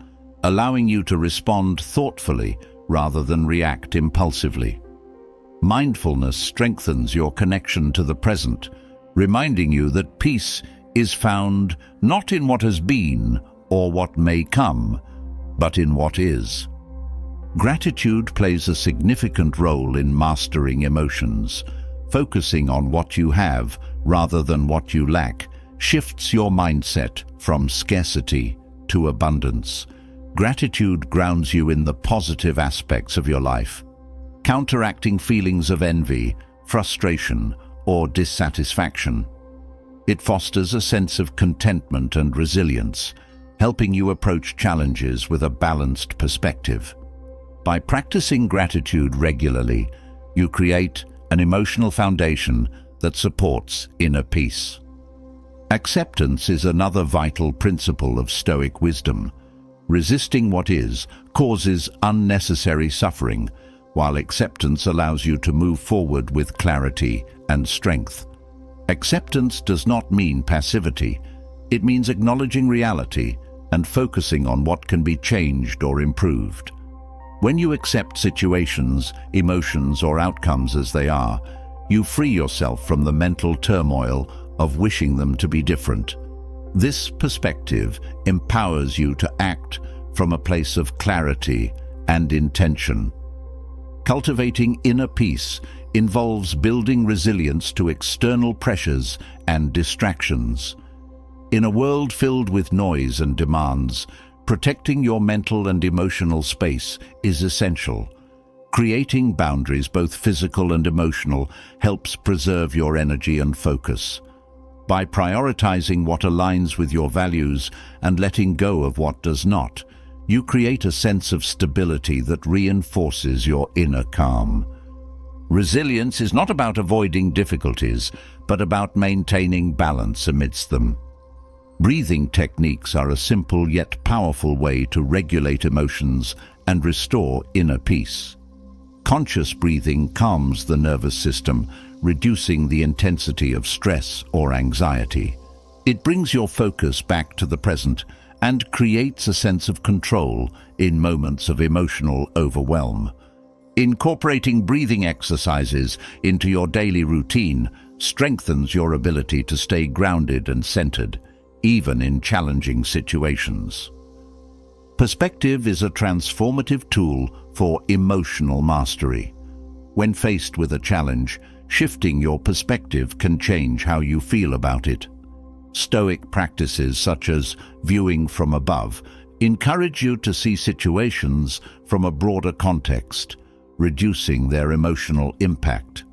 allowing you to respond thoughtfully rather than react impulsively. Mindfulness strengthens your connection to the present, reminding you that peace is found not in what has been or what may come, but in what is. Gratitude plays a significant role in mastering emotions. Focusing on what you have rather than what you lack shifts your mindset from scarcity to abundance. Gratitude grounds you in the positive aspects of your life, counteracting feelings of envy, frustration, or dissatisfaction. It fosters a sense of contentment and resilience, helping you approach challenges with a balanced perspective. By practicing gratitude regularly, you create an emotional foundation that supports inner peace. Acceptance is another vital principle of Stoic wisdom. Resisting what is causes unnecessary suffering, while acceptance allows you to move forward with clarity and strength. Acceptance does not mean passivity. It means acknowledging reality and focusing on what can be changed or improved. When you accept situations, emotions, or outcomes as they are, you free yourself from the mental turmoil of wishing them to be different. This perspective empowers you to act from a place of clarity and intention. Cultivating inner peace involves building resilience to external pressures and distractions. In a world filled with noise and demands, protecting your mental and emotional space is essential. Creating boundaries, both physical and emotional, helps preserve your energy and focus. By prioritizing what aligns with your values and letting go of what does not, you create a sense of stability that reinforces your inner calm. Resilience is not about avoiding difficulties, but about maintaining balance amidst them. Breathing techniques are a simple yet powerful way to regulate emotions and restore inner peace. Conscious breathing calms the nervous system, reducing the intensity of stress or anxiety. It brings your focus back to the present and creates a sense of control in moments of emotional overwhelm. Incorporating breathing exercises into your daily routine strengthens your ability to stay grounded and centered, even in challenging situations. Perspective is a transformative tool for emotional mastery. When faced with a challenge, shifting your perspective can change how you feel about it. Stoic practices such as viewing from above encourage you to see situations from a broader context, reducing their emotional impact.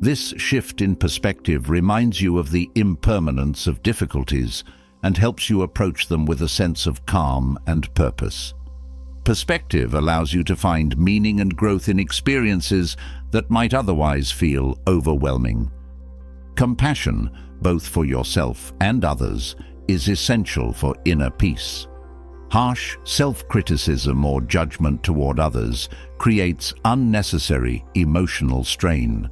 This shift in perspective reminds you of the impermanence of difficulties and helps you approach them with a sense of calm and purpose. Perspective allows you to find meaning and growth in experiences that might otherwise feel overwhelming. Compassion, both for yourself and others, is essential for inner peace. Harsh self-criticism or judgment toward others creates unnecessary emotional strain.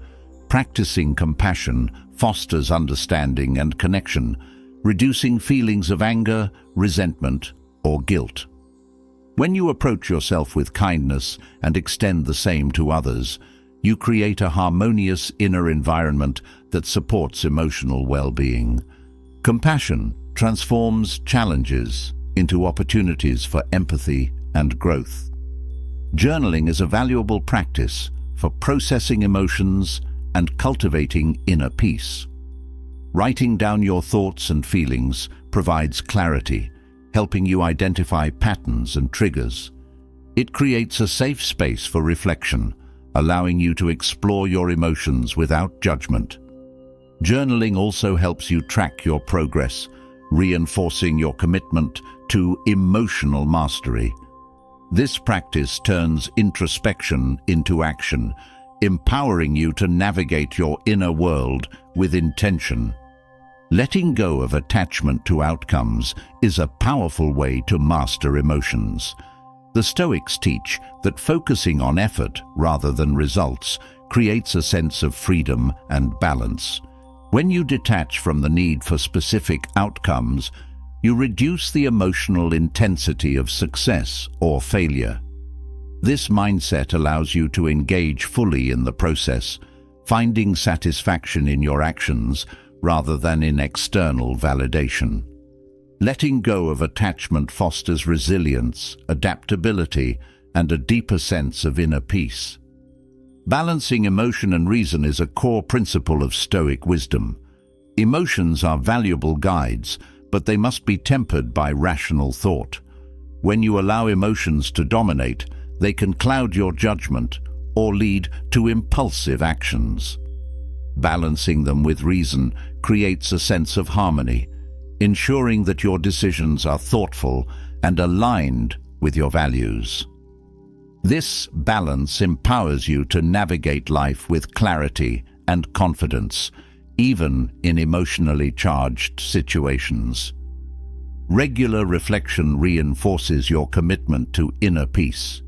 Practicing compassion fosters understanding and connection, reducing feelings of anger, resentment, or guilt. When you approach yourself with kindness and extend the same to others, you create a harmonious inner environment that supports emotional well-being. Compassion transforms challenges into opportunities for empathy and growth. Journaling is a valuable practice for processing emotions and cultivating inner peace. Writing down your thoughts and feelings provides clarity, helping you identify patterns and triggers. It creates a safe space for reflection, allowing you to explore your emotions without judgment. Journaling also helps you track your progress, reinforcing your commitment to emotional mastery. This practice turns introspection into action, empowering you to navigate your inner world with intention. Letting go of attachment to outcomes is a powerful way to master emotions. The Stoics teach that focusing on effort rather than results creates a sense of freedom and balance. When you detach from the need for specific outcomes, you reduce the emotional intensity of success or failure. This mindset allows you to engage fully in the process, finding satisfaction in your actions rather than in external validation. Letting go of attachment fosters resilience, adaptability, and a deeper sense of inner peace. Balancing emotion and reason is a core principle of Stoic wisdom. Emotions are valuable guides, but they must be tempered by rational thought. When you allow emotions to dominate, they can cloud your judgment or lead to impulsive actions. Balancing them with reason creates a sense of harmony, ensuring that your decisions are thoughtful and aligned with your values. This balance empowers you to navigate life with clarity and confidence, even in emotionally charged situations. Regular reflection reinforces your commitment to inner peace.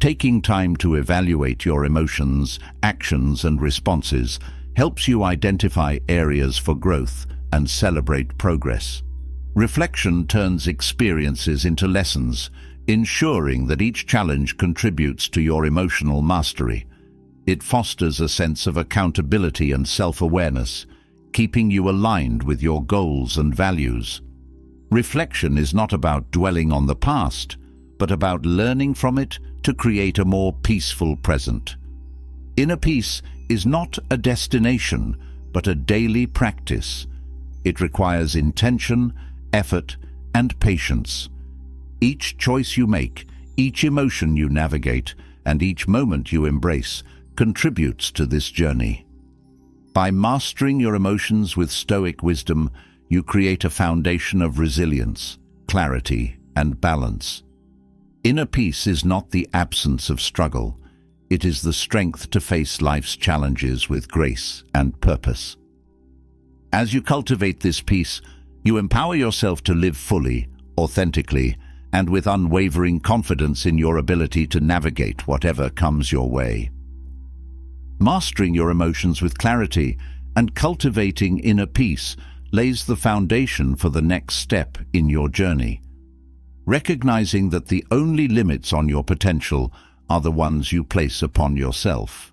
Taking time to evaluate your emotions, actions, and responses helps you identify areas for growth and celebrate progress. Reflection turns experiences into lessons, ensuring that each challenge contributes to your emotional mastery. It fosters a sense of accountability and self-awareness, keeping you aligned with your goals and values. Reflection is not about dwelling on the past, but about learning from it to create a more peaceful present. Inner peace is not a destination, but a daily practice. It requires intention, effort, and patience. Each choice you make, each emotion you navigate, and each moment you embrace contributes to this journey. By mastering your emotions with Stoic wisdom, you create a foundation of resilience, clarity, and balance. Inner peace is not the absence of struggle. It is the strength to face life's challenges with grace and purpose. As you cultivate this peace, you empower yourself to live fully, authentically, and with unwavering confidence in your ability to navigate whatever comes your way. Mastering your emotions with clarity and cultivating inner peace lays the foundation for the next step in your journey. Recognizing that the only limits on your potential are the ones you place upon yourself.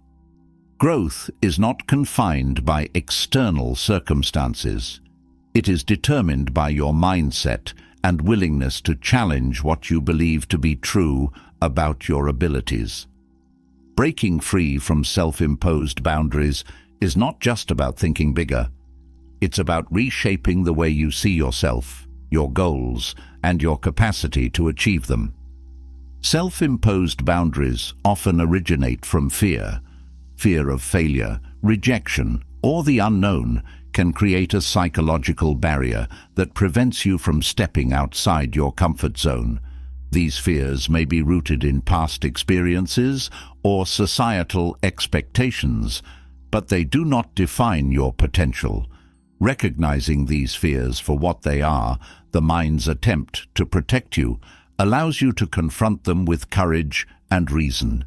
Growth is not confined by external circumstances. It is determined by your mindset and willingness to challenge what you believe to be true about your abilities. Breaking free from self-imposed boundaries is not just about thinking bigger. It's about reshaping the way you see yourself, your goals, and your capacity to achieve them. Self-imposed boundaries often originate from fear. Fear of failure, rejection, or the unknown can create a psychological barrier that prevents you from stepping outside your comfort zone. These fears may be rooted in past experiences or societal expectations, but they do not define your potential. Recognizing these fears for what they are, the mind's attempt to protect you, allows you to confront them with courage and reason.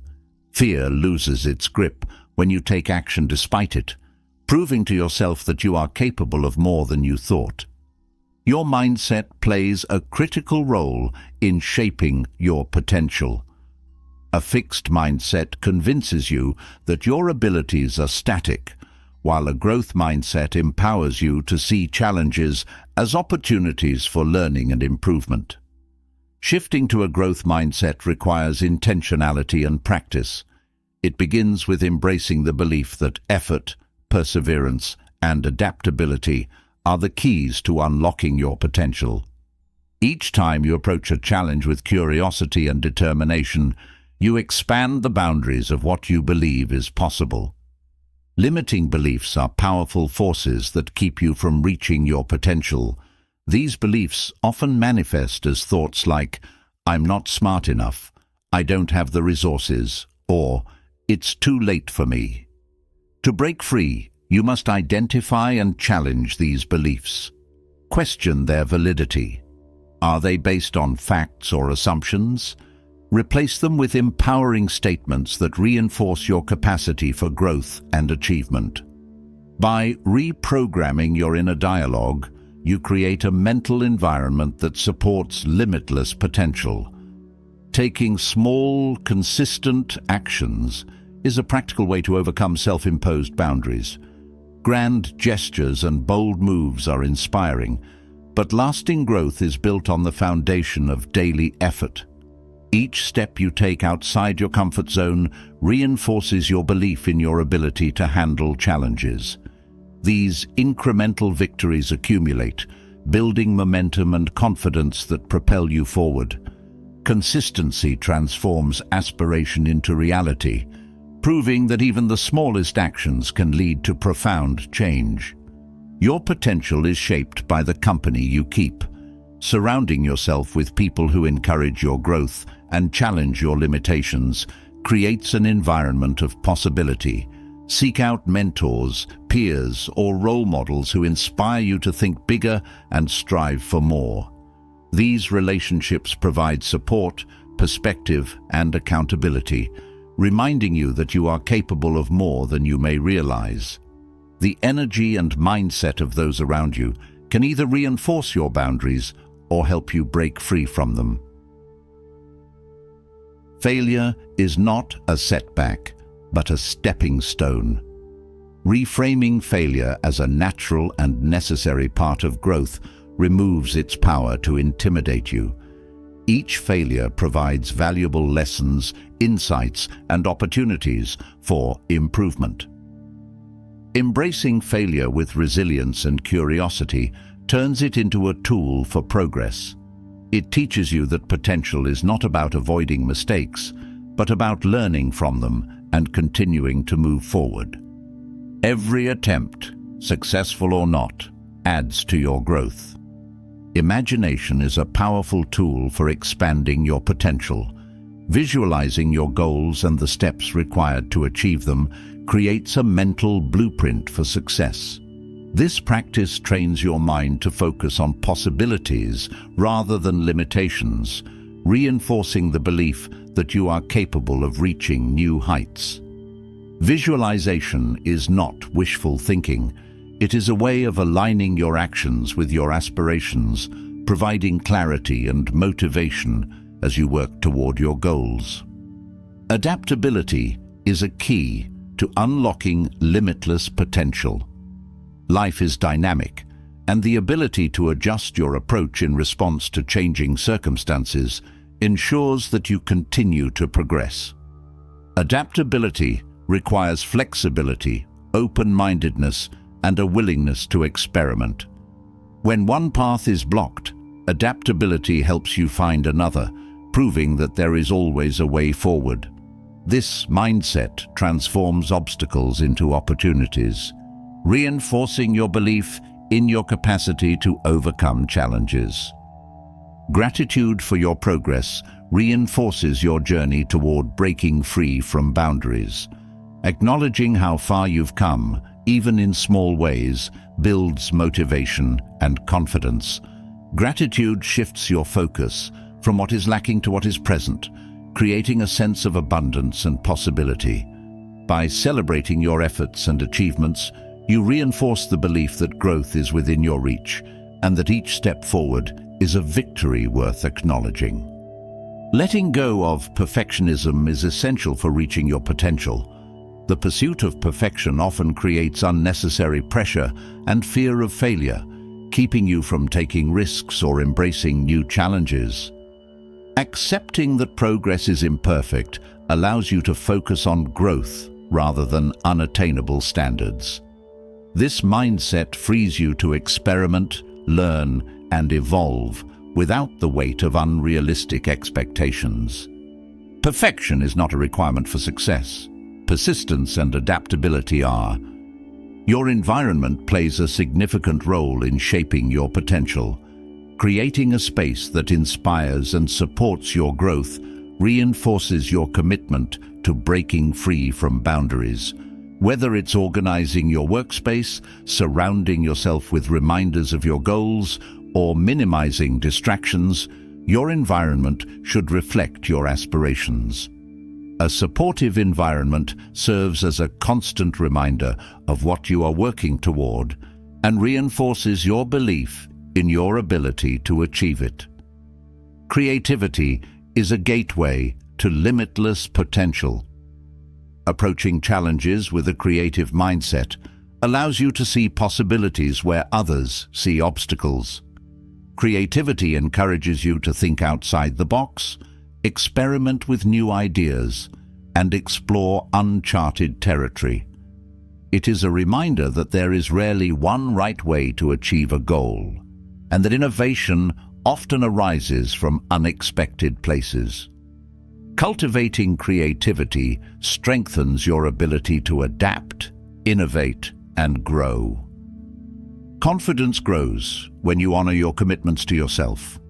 Fear loses its grip when you take action despite it, proving to yourself that you are capable of more than you thought. Your mindset plays a critical role in shaping your potential. A fixed mindset convinces you that your abilities are static, while a growth mindset empowers you to see challenges as opportunities for learning and improvement. Shifting to a growth mindset requires intentionality and practice. It begins with embracing the belief that effort, perseverance, and adaptability are the keys to unlocking your potential. Each time you approach a challenge with curiosity and determination, you expand the boundaries of what you believe is possible. Limiting beliefs are powerful forces that keep you from reaching your potential. These beliefs often manifest as thoughts like, "I'm not smart enough," "I don't have the resources," or "it's too late for me." To break free, you must identify and challenge these beliefs. Question their validity. Are they based on facts or assumptions? Replace them with empowering statements that reinforce your capacity for growth and achievement. By reprogramming your inner dialogue, you create a mental environment that supports limitless potential. Taking small, consistent actions is a practical way to overcome self-imposed boundaries. Grand gestures and bold moves are inspiring, but lasting growth is built on the foundation of daily effort. Each step you take outside your comfort zone reinforces your belief in your ability to handle challenges. These incremental victories accumulate, building momentum and confidence that propel you forward. Consistency transforms aspiration into reality, proving that even the smallest actions can lead to profound change. Your potential is shaped by the company you keep. Surrounding yourself with people who encourage your growth and challenge your limitations creates an environment of possibility. Seek out mentors, peers, or role models who inspire you to think bigger and strive for more. These relationships provide support, perspective, and accountability, reminding you that you are capable of more than you may realize. The energy and mindset of those around you can either reinforce your boundaries or help you break free from them. Failure is not a setback, but a stepping stone. Reframing failure as a natural and necessary part of growth removes its power to intimidate you. Each failure provides valuable lessons, insights, and opportunities for improvement. Embracing failure with resilience and curiosity turns it into a tool for progress. It teaches you that potential is not about avoiding mistakes, but about learning from them and continuing to move forward. Every attempt, successful or not, adds to your growth. Imagination is a powerful tool for expanding your potential. Visualizing your goals and the steps required to achieve them creates a mental blueprint for success. This practice trains your mind to focus on possibilities rather than limitations, reinforcing the belief that you are capable of reaching new heights. Visualization is not wishful thinking. It is a way of aligning your actions with your aspirations, providing clarity and motivation as you work toward your goals. Adaptability is a key to unlocking limitless potential. Life is dynamic, and the ability to adjust your approach in response to changing circumstances ensures that you continue to progress. Adaptability requires flexibility, open-mindedness, and a willingness to experiment. When one path is blocked, adaptability helps you find another, proving that there is always a way forward. This mindset transforms obstacles into opportunities, reinforcing your belief in your capacity to overcome challenges. Gratitude for your progress reinforces your journey toward breaking free from boundaries. Acknowledging how far you've come, even in small ways, builds motivation and confidence. Gratitude shifts your focus from what is lacking to what is present, creating a sense of abundance and possibility. By celebrating your efforts and achievements, you reinforce the belief that growth is within your reach and that each step forward is a victory worth acknowledging. Letting go of perfectionism is essential for reaching your potential. The pursuit of perfection often creates unnecessary pressure and fear of failure, keeping you from taking risks or embracing new challenges. Accepting that progress is imperfect allows you to focus on growth rather than unattainable standards. This mindset frees you to experiment, learn, and evolve without the weight of unrealistic expectations. Perfection is not a requirement for success. Persistence and adaptability are. Your environment plays a significant role in shaping your potential. Creating a space that inspires and supports your growth reinforces your commitment to breaking free from boundaries. Whether it's organizing your workspace, surrounding yourself with reminders of your goals, or minimizing distractions, your environment should reflect your aspirations. A supportive environment serves as a constant reminder of what you are working toward and reinforces your belief in your ability to achieve it. Creativity is a gateway to limitless potential. Approaching challenges with a creative mindset allows you to see possibilities where others see obstacles. Creativity encourages you to think outside the box, experiment with new ideas, and explore uncharted territory. It is a reminder that there is rarely one right way to achieve a goal, and that innovation often arises from unexpected places. Cultivating creativity strengthens your ability to adapt, innovate, and grow. Confidence grows when you honor your commitments to yourself.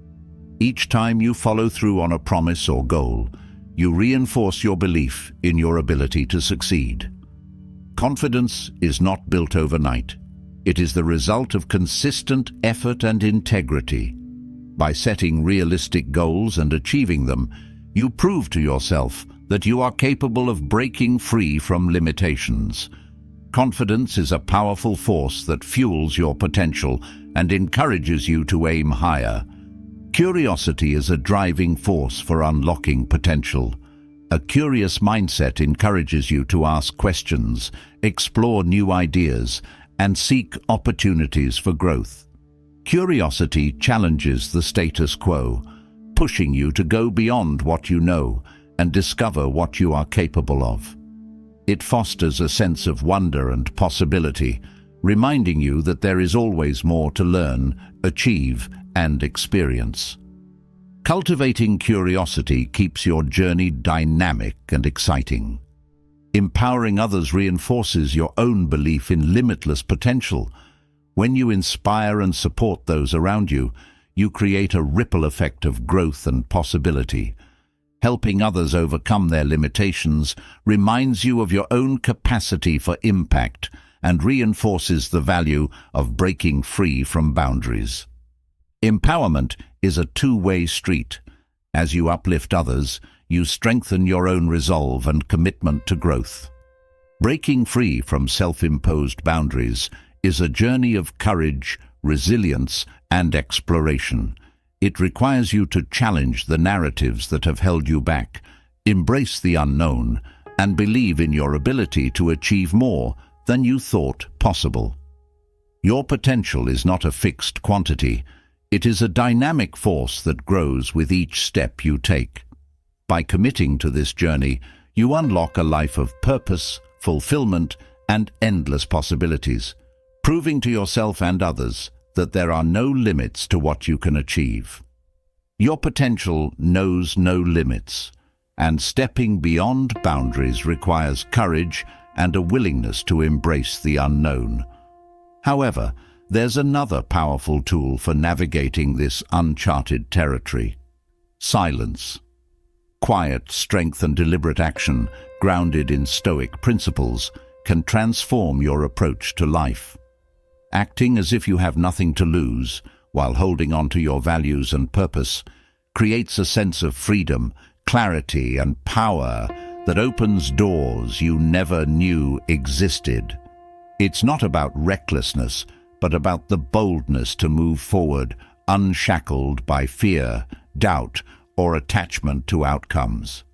Each time you follow through on a promise or goal, you reinforce your belief in your ability to succeed. Confidence is not built overnight. It is the result of consistent effort and integrity. By setting realistic goals and achieving them, you prove to yourself that you are capable of breaking free from limitations. Confidence is a powerful force that fuels your potential and encourages you to aim higher. Curiosity is a driving force for unlocking potential. A curious mindset encourages you to ask questions, explore new ideas, and seek opportunities for growth. Curiosity challenges the status quo, pushing you to go beyond what you know and discover what you are capable of. It fosters a sense of wonder and possibility, reminding you that there is always more to learn, achieve, and experience. Cultivating curiosity keeps your journey dynamic and exciting. Empowering others reinforces your own belief in limitless potential. When you inspire and support those around you, you create a ripple effect of growth and possibility. Helping others overcome their limitations reminds you of your own capacity for impact and reinforces the value of breaking free from boundaries. Empowerment is a two-way street. As you uplift others, you strengthen your own resolve and commitment to growth. Breaking free from self-imposed boundaries is a journey of courage, resilience, and exploration. It requires you to challenge the narratives that have held you back, embrace the unknown, and believe in your ability to achieve more than you thought possible. Your potential is not a fixed quantity. It is a dynamic force that grows with each step you take. By committing to this journey, you unlock a life of purpose, fulfillment, and endless possibilities, proving to yourself and others that there are no limits to what you can achieve. Your potential knows no limits, and stepping beyond boundaries requires courage and a willingness to embrace the unknown. However, there's another powerful tool for navigating this uncharted territory: silence. Quiet strength and deliberate action, grounded in Stoic principles, can transform your approach to life. Acting as if you have nothing to lose, while holding on to your values and purpose, creates a sense of freedom, clarity, and power that opens doors you never knew existed. It's not about recklessness, but about the boldness to move forward, unshackled by fear, doubt, or attachment to outcomes.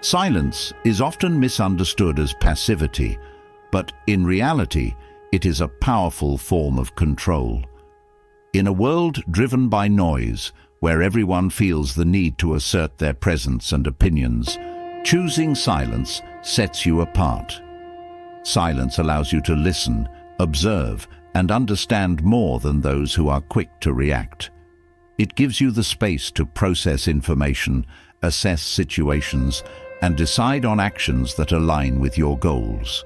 Silence is often misunderstood as passivity, but in reality, it is a powerful form of control. In a world driven by noise, where everyone feels the need to assert their presence and opinions, choosing silence sets you apart. Silence allows you to listen, observe, and understand more than those who are quick to react. It gives you the space to process information, assess situations, and decide on actions that align with your goals.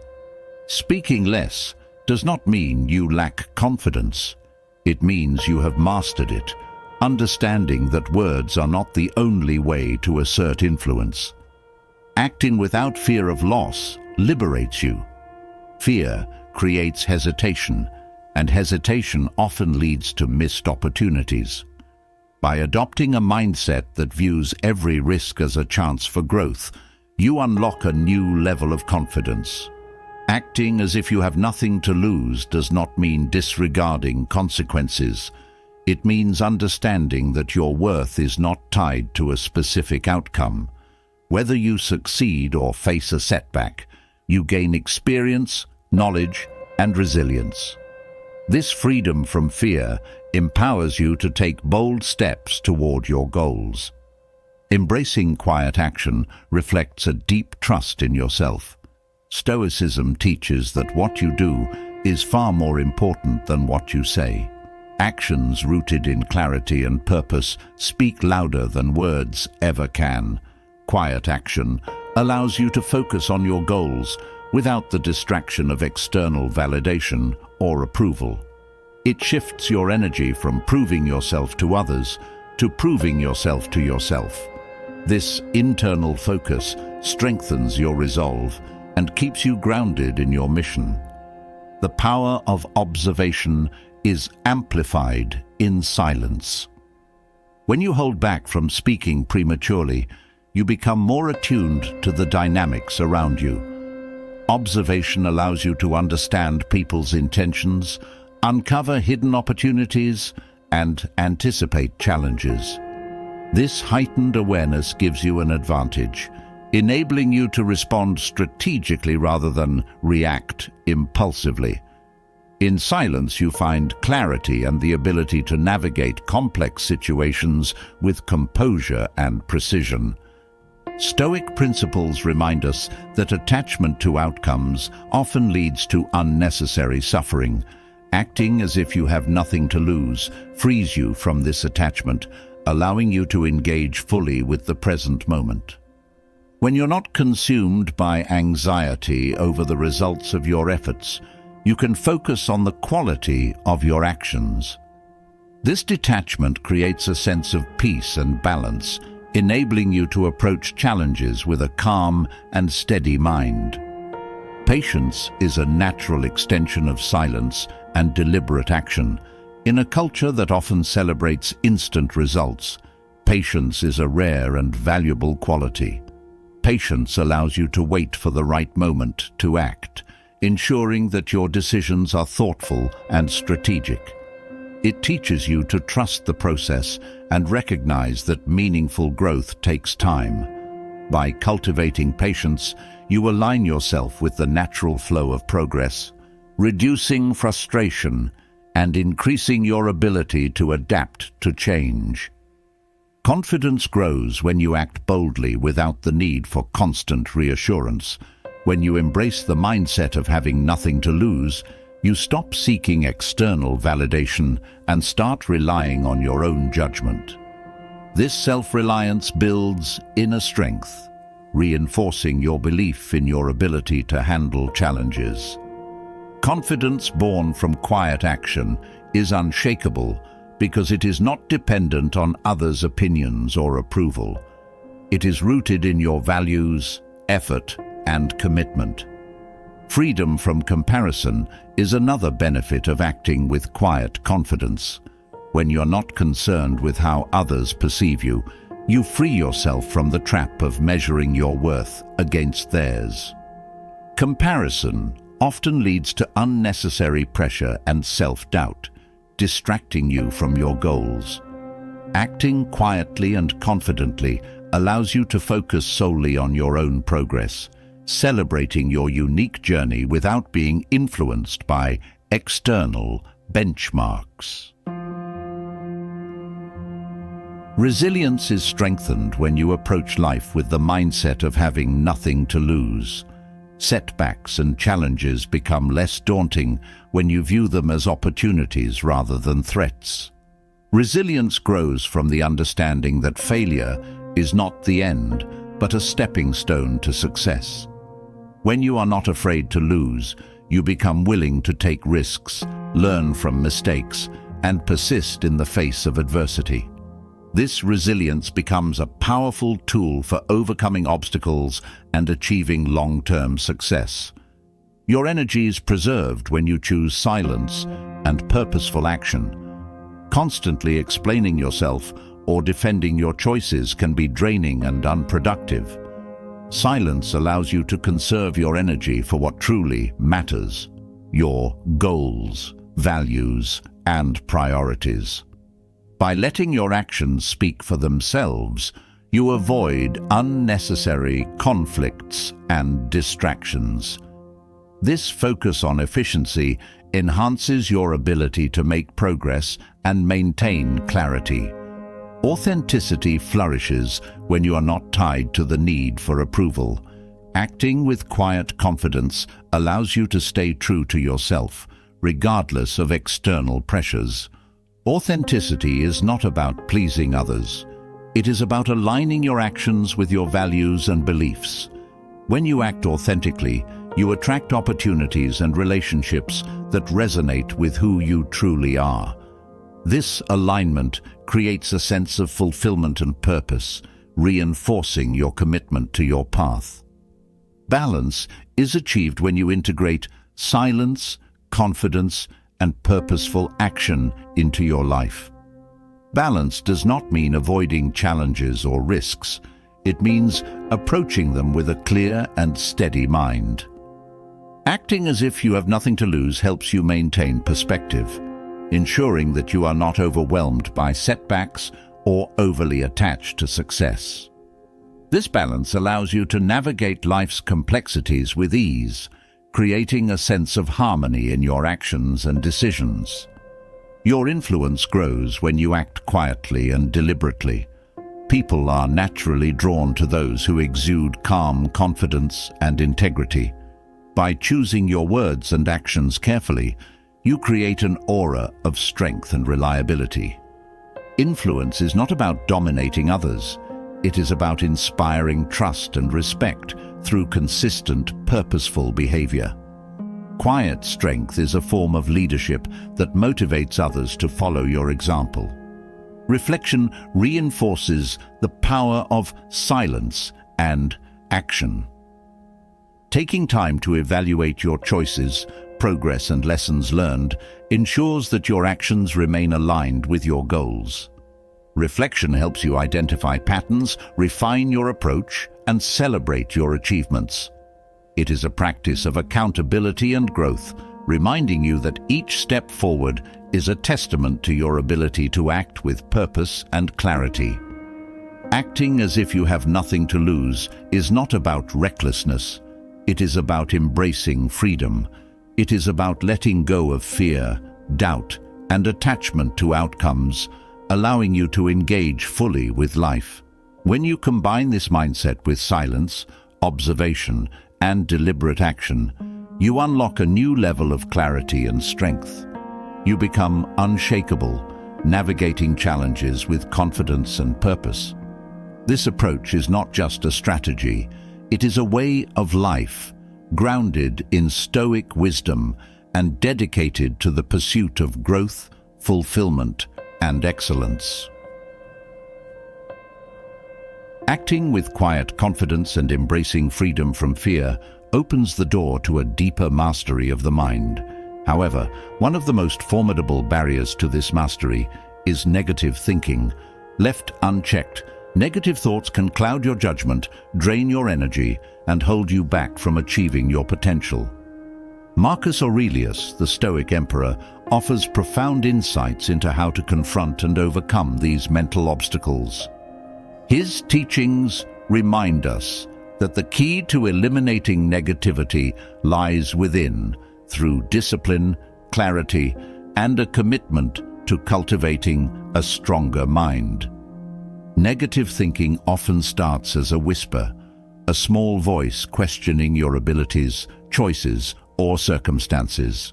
Speaking less does not mean you lack confidence. It means you have mastered it, understanding that words are not the only way to assert influence. Acting without fear of loss liberates you. Fear creates hesitation, and hesitation often leads to missed opportunities. By adopting a mindset that views every risk as a chance for growth, you unlock a new level of confidence. Acting as if you have nothing to lose does not mean disregarding consequences. It means understanding that your worth is not tied to a specific outcome. Whether you succeed or face a setback, you gain experience, knowledge, and resilience. This freedom from fear empowers you to take bold steps toward your goals. Embracing quiet action reflects a deep trust in yourself. Stoicism teaches that what you do is far more important than what you say. Actions rooted in clarity and purpose speak louder than words ever can. Quiet action allows you to focus on your goals without the distraction of external validation or approval. It shifts your energy from proving yourself to others to proving yourself to yourself. This internal focus strengthens your resolve, and keeps you grounded in your mission. The power of observation is amplified in silence. When you hold back from speaking prematurely, you become more attuned to the dynamics around you. Observation allows you to understand people's intentions, uncover hidden opportunities, and anticipate challenges. This heightened awareness gives you an advantage, enabling you to respond strategically rather than react impulsively. In silence, you find clarity and the ability to navigate complex situations with composure and precision. Stoic principles remind us that attachment to outcomes often leads to unnecessary suffering. Acting as if you have nothing to lose frees you from this attachment, allowing you to engage fully with the present moment. When you're not consumed by anxiety over the results of your efforts, you can focus on the quality of your actions. This detachment creates a sense of peace and balance, enabling you to approach challenges with a calm and steady mind. Patience is a natural extension of silence and deliberate action. In a culture that often celebrates instant results, patience is a rare and valuable quality. Patience allows you to wait for the right moment to act, ensuring that your decisions are thoughtful and strategic. It teaches you to trust the process and recognize that meaningful growth takes time. By cultivating patience, you align yourself with the natural flow of progress, reducing frustration and increasing your ability to adapt to change. Confidence grows when you act boldly without the need for constant reassurance. When you embrace the mindset of having nothing to lose, you stop seeking external validation and start relying on your own judgment. This self-reliance builds inner strength, reinforcing your belief in your ability to handle challenges. Confidence born from quiet action is unshakable because it is not dependent on others' opinions or approval. It is rooted in your values, effort, and commitment. Freedom from comparison is another benefit of acting with quiet confidence. When you're not concerned with how others perceive you, you free yourself from the trap of measuring your worth against theirs. Comparison often leads to unnecessary pressure and self-doubt, distracting you from your goals. Acting quietly and confidently allows you to focus solely on your own progress, celebrating your unique journey without being influenced by external benchmarks. Resilience is strengthened when you approach life with the mindset of having nothing to lose. Setbacks and challenges become less daunting when you view them as opportunities rather than threats. Resilience grows from the understanding that failure is not the end, but a stepping stone to success. When you are not afraid to lose, you become willing to take risks, learn from mistakes, and persist in the face of adversity. This resilience becomes a powerful tool for overcoming obstacles and achieving long-term success. Your energy is preserved when you choose silence and purposeful action. Constantly explaining yourself or defending your choices can be draining and unproductive. Silence allows you to conserve your energy for what truly matters: your goals, values, and priorities. By letting your actions speak for themselves, you avoid unnecessary conflicts and distractions. This focus on efficiency enhances your ability to make progress and maintain clarity. Authenticity flourishes when you are not tied to the need for approval. Acting with quiet confidence allows you to stay true to yourself, regardless of external pressures. Authenticity is not about pleasing others. It is about aligning your actions with your values and beliefs. When you act authentically, you attract opportunities and relationships that resonate with who you truly are. This alignment creates a sense of fulfillment and purpose, reinforcing your commitment to your path. Balance is achieved when you integrate silence, confidence, and purposeful action into your life. Balance does not mean avoiding challenges or risks. It means approaching them with a clear and steady mind. Acting as if you have nothing to lose helps you maintain perspective, ensuring that you are not overwhelmed by setbacks or overly attached to success. This balance allows you to navigate life's complexities with ease, creating a sense of harmony in your actions and decisions. Your influence grows when you act quietly and deliberately. People are naturally drawn to those who exude calm confidence and integrity. By choosing your words and actions carefully, you create an aura of strength and reliability. Influence is not about dominating others. It is about inspiring trust and respect through consistent, purposeful behavior. Quiet strength is a form of leadership that motivates others to follow your example. Reflection reinforces the power of silence and action. Taking time to evaluate your choices, progress, and lessons learned ensures that your actions remain aligned with your goals. Reflection helps you identify patterns, refine your approach, and celebrate your achievements. It is a practice of accountability and growth, reminding you that each step forward is a testament to your ability to act with purpose and clarity. Acting as if you have nothing to lose is not about recklessness. It is about embracing freedom. It is about letting go of fear, doubt, and attachment to outcomes, allowing you to engage fully with life. When you combine this mindset with silence, observation, and deliberate action, you unlock a new level of clarity and strength. You become unshakable, navigating challenges with confidence and purpose. This approach is not just a strategy, it is a way of life, grounded in Stoic wisdom and dedicated to the pursuit of growth, fulfillment, and excellence. Acting with quiet confidence and embracing freedom from fear opens the door to a deeper mastery of the mind. However, one of the most formidable barriers to this mastery is negative thinking. Left unchecked, negative thoughts can cloud your judgment, drain your energy, and hold you back from achieving your potential. Marcus Aurelius, the Stoic emperor, offers profound insights into how to confront and overcome these mental obstacles. His teachings remind us that the key to eliminating negativity lies within, through discipline, clarity, and a commitment to cultivating a stronger mind. Negative thinking often starts as a whisper, a small voice questioning your abilities, choices, or circumstances.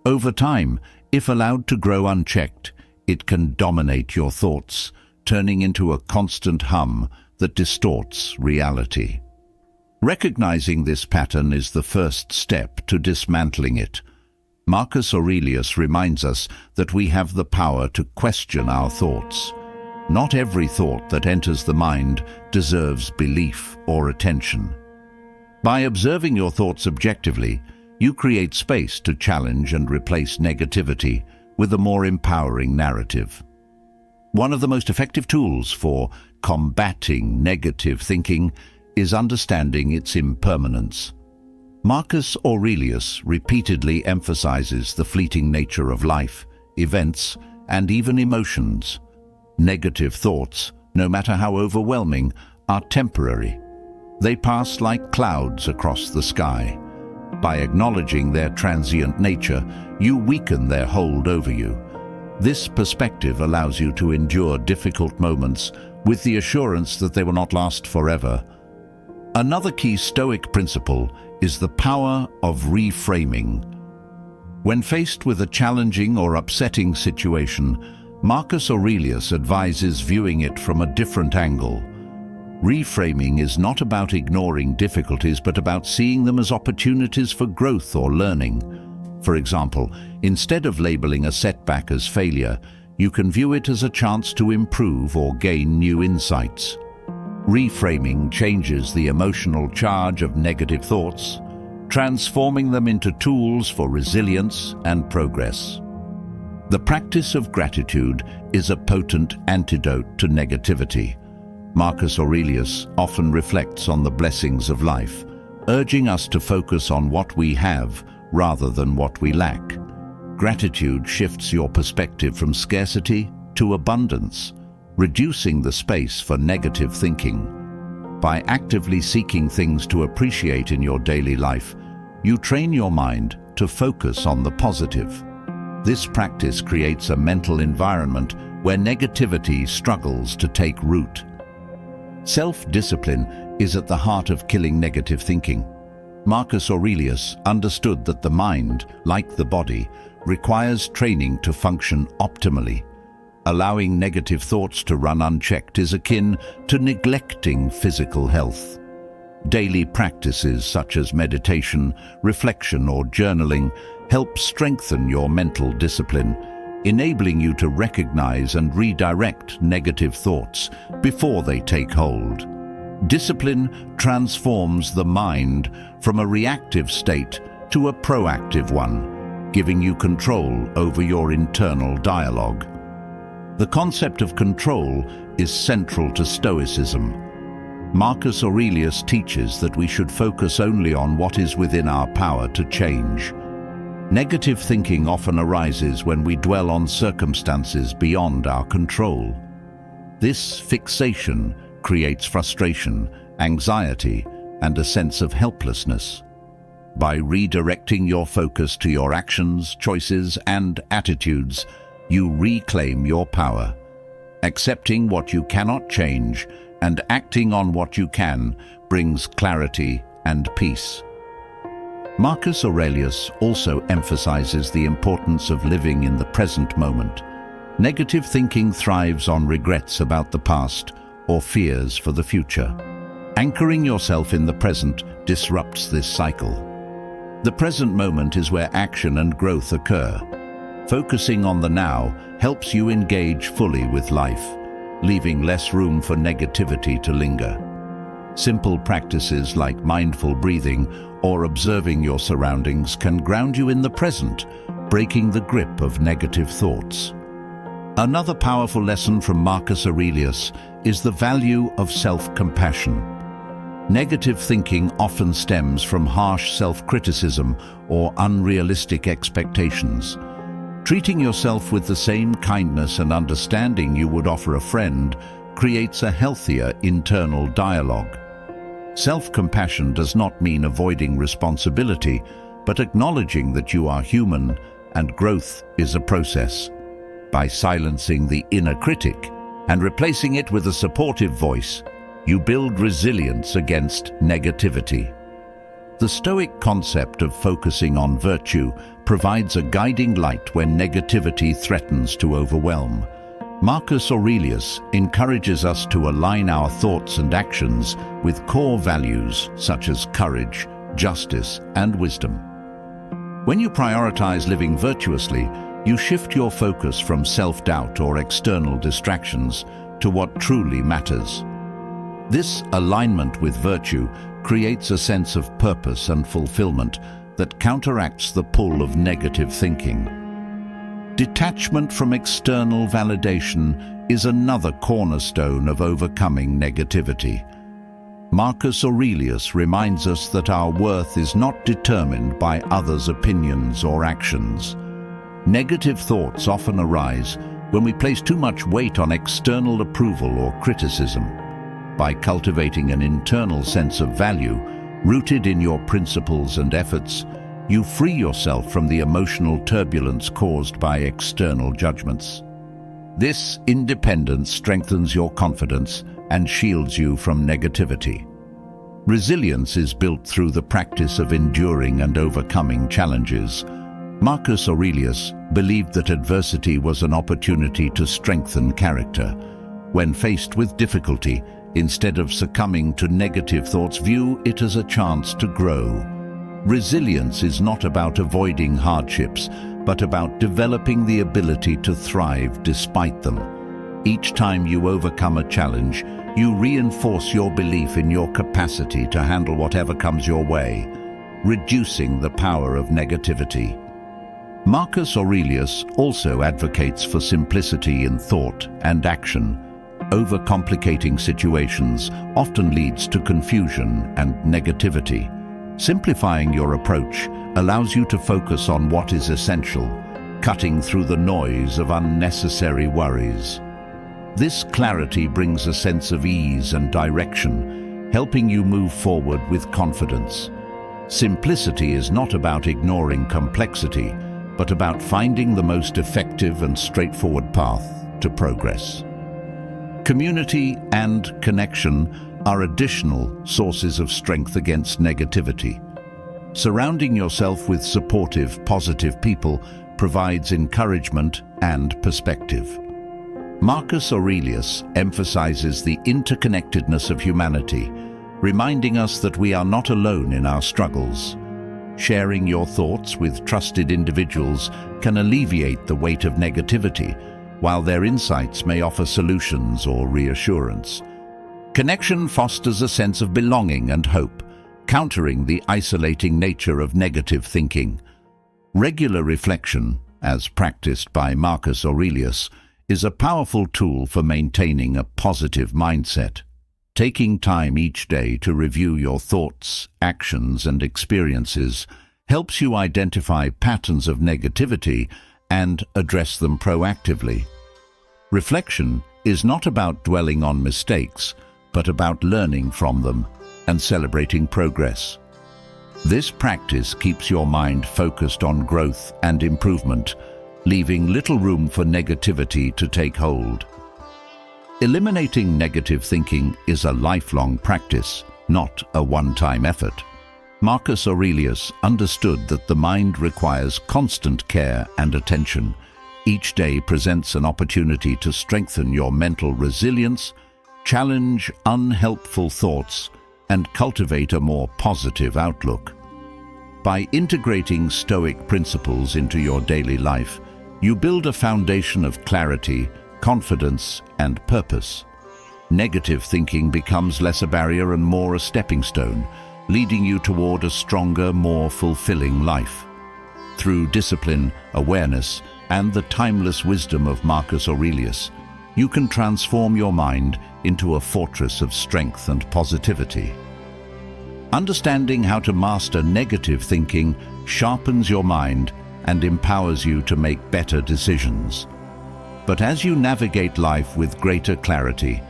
Over time, if allowed to grow unchecked, it can dominate your thoughts, turning into a constant hum that distorts reality. Recognizing this pattern is the first step to dismantling it. Marcus Aurelius reminds us that we have the power to question our thoughts. Not every thought that enters the mind deserves belief or attention. By observing your thoughts objectively, you create space to challenge and replace negativity with a more empowering narrative. One of the most effective tools for combating negative thinking is understanding its impermanence. Marcus Aurelius repeatedly emphasizes the fleeting nature of life, events, and even emotions. Negative thoughts, no matter how overwhelming, are temporary. They pass like clouds across the sky. By acknowledging their transient nature, you weaken their hold over you. This perspective allows you to endure difficult moments with the assurance that they will not last forever. Another key Stoic principle is the power of reframing. When faced with a challenging or upsetting situation, Marcus Aurelius advises viewing it from a different angle. Reframing is not about ignoring difficulties, but about seeing them as opportunities for growth or learning. For example, instead of labeling a setback as failure, you can view it as a chance to improve or gain new insights. Reframing changes the emotional charge of negative thoughts, transforming them into tools for resilience and progress. The practice of gratitude is a potent antidote to negativity. Marcus Aurelius often reflects on the blessings of life, urging us to focus on what we have rather than what we lack. Gratitude shifts your perspective from scarcity to abundance, reducing the space for negative thinking. By actively seeking things to appreciate in your daily life, you train your mind to focus on the positive. This practice creates a mental environment where negativity struggles to take root. Self-discipline is at the heart of killing negative thinking. Marcus Aurelius understood that the mind, like the body, requires training to function optimally. Allowing negative thoughts to run unchecked is akin to neglecting physical health. Daily practices such as meditation, reflection, or journaling help strengthen your mental discipline, enabling you to recognize and redirect negative thoughts before they take hold. Discipline transforms the mind from a reactive state to a proactive one, giving you control over your internal dialogue. The concept of control is central to Stoicism. Marcus Aurelius teaches that we should focus only on what is within our power to change. Negative thinking often arises when we dwell on circumstances beyond our control. This fixation creates frustration, anxiety, and a sense of helplessness. By redirecting your focus to your actions, choices, and attitudes, you reclaim your power. Accepting what you cannot change and acting on what you can brings clarity and peace. Marcus Aurelius also emphasizes the importance of living in the present moment. Negative thinking thrives on regrets about the past or fears for the future. Anchoring yourself in the present disrupts this cycle. The present moment is where action and growth occur. Focusing on the now helps you engage fully with life, leaving less room for negativity to linger. Simple practices like mindful breathing or observing your surroundings can ground you in the present, breaking the grip of negative thoughts. Another powerful lesson from Marcus Aurelius is the value of self-compassion. Negative thinking often stems from harsh self-criticism or unrealistic expectations. Treating yourself with the same kindness and understanding you would offer a friend creates a healthier internal dialogue. Self-compassion does not mean avoiding responsibility, but acknowledging that you are human and growth is a process. By silencing the inner critic and replacing it with a supportive voice, you build resilience against negativity. The Stoic concept of focusing on virtue provides a guiding light when negativity threatens to overwhelm. Marcus Aurelius encourages us to align our thoughts and actions with core values such as courage, justice, and wisdom. When you prioritize living virtuously, you shift your focus from self-doubt or external distractions to what truly matters. This alignment with virtue creates a sense of purpose and fulfillment that counteracts the pull of negative thinking. Detachment from external validation is another cornerstone of overcoming negativity. Marcus Aurelius reminds us that our worth is not determined by others' opinions or actions. Negative thoughts often arise when we place too much weight on external approval or criticism. By cultivating an internal sense of value, rooted in your principles and efforts, you free yourself from the emotional turbulence caused by external judgments. This independence strengthens your confidence and shields you from negativity. Resilience is built through the practice of enduring and overcoming challenges. Marcus Aurelius believed that adversity was an opportunity to strengthen character. When faced with difficulty, instead of succumbing to negative thoughts, view it as a chance to grow. Resilience is not about avoiding hardships, but about developing the ability to thrive despite them. Each time you overcome a challenge, you reinforce your belief in your capacity to handle whatever comes your way, reducing the power of negativity. Marcus Aurelius also advocates for simplicity in thought and action. Overcomplicating situations often leads to confusion and negativity. Simplifying your approach allows you to focus on what is essential, cutting through the noise of unnecessary worries. This clarity brings a sense of ease and direction, helping you move forward with confidence. Simplicity is not about ignoring complexity, but about finding the most effective and straightforward path to progress. Community and connection are additional sources of strength against negativity. Surrounding yourself with supportive, positive people provides encouragement and perspective. Marcus Aurelius emphasizes the interconnectedness of humanity, reminding us that we are not alone in our struggles. Sharing your thoughts with trusted individuals can alleviate the weight of negativity, while their insights may offer solutions or reassurance. Connection fosters a sense of belonging and hope, countering the isolating nature of negative thinking. Regular reflection, as practiced by Marcus Aurelius, is a powerful tool for maintaining a positive mindset. Taking time each day to review your thoughts, actions, and experiences helps you identify patterns of negativity and address them proactively. Reflection is not about dwelling on mistakes, but about learning from them and celebrating progress. This practice keeps your mind focused on growth and improvement, leaving little room for negativity to take hold. Eliminating negative thinking is a lifelong practice, not a one-time effort. Marcus Aurelius understood that the mind requires constant care and attention. Each day presents an opportunity to strengthen your mental resilience, challenge unhelpful thoughts, and cultivate a more positive outlook. By integrating Stoic principles into your daily life, you build a foundation of clarity, confidence, and purpose. Negative thinking becomes less a barrier and more a stepping stone, leading you toward a stronger, more fulfilling life. Through discipline, awareness, and the timeless wisdom of Marcus Aurelius, you can transform your mind into a fortress of strength and positivity. Understanding how to master negative thinking sharpens your mind and empowers you to make better decisions. But as you navigate life with greater clarity,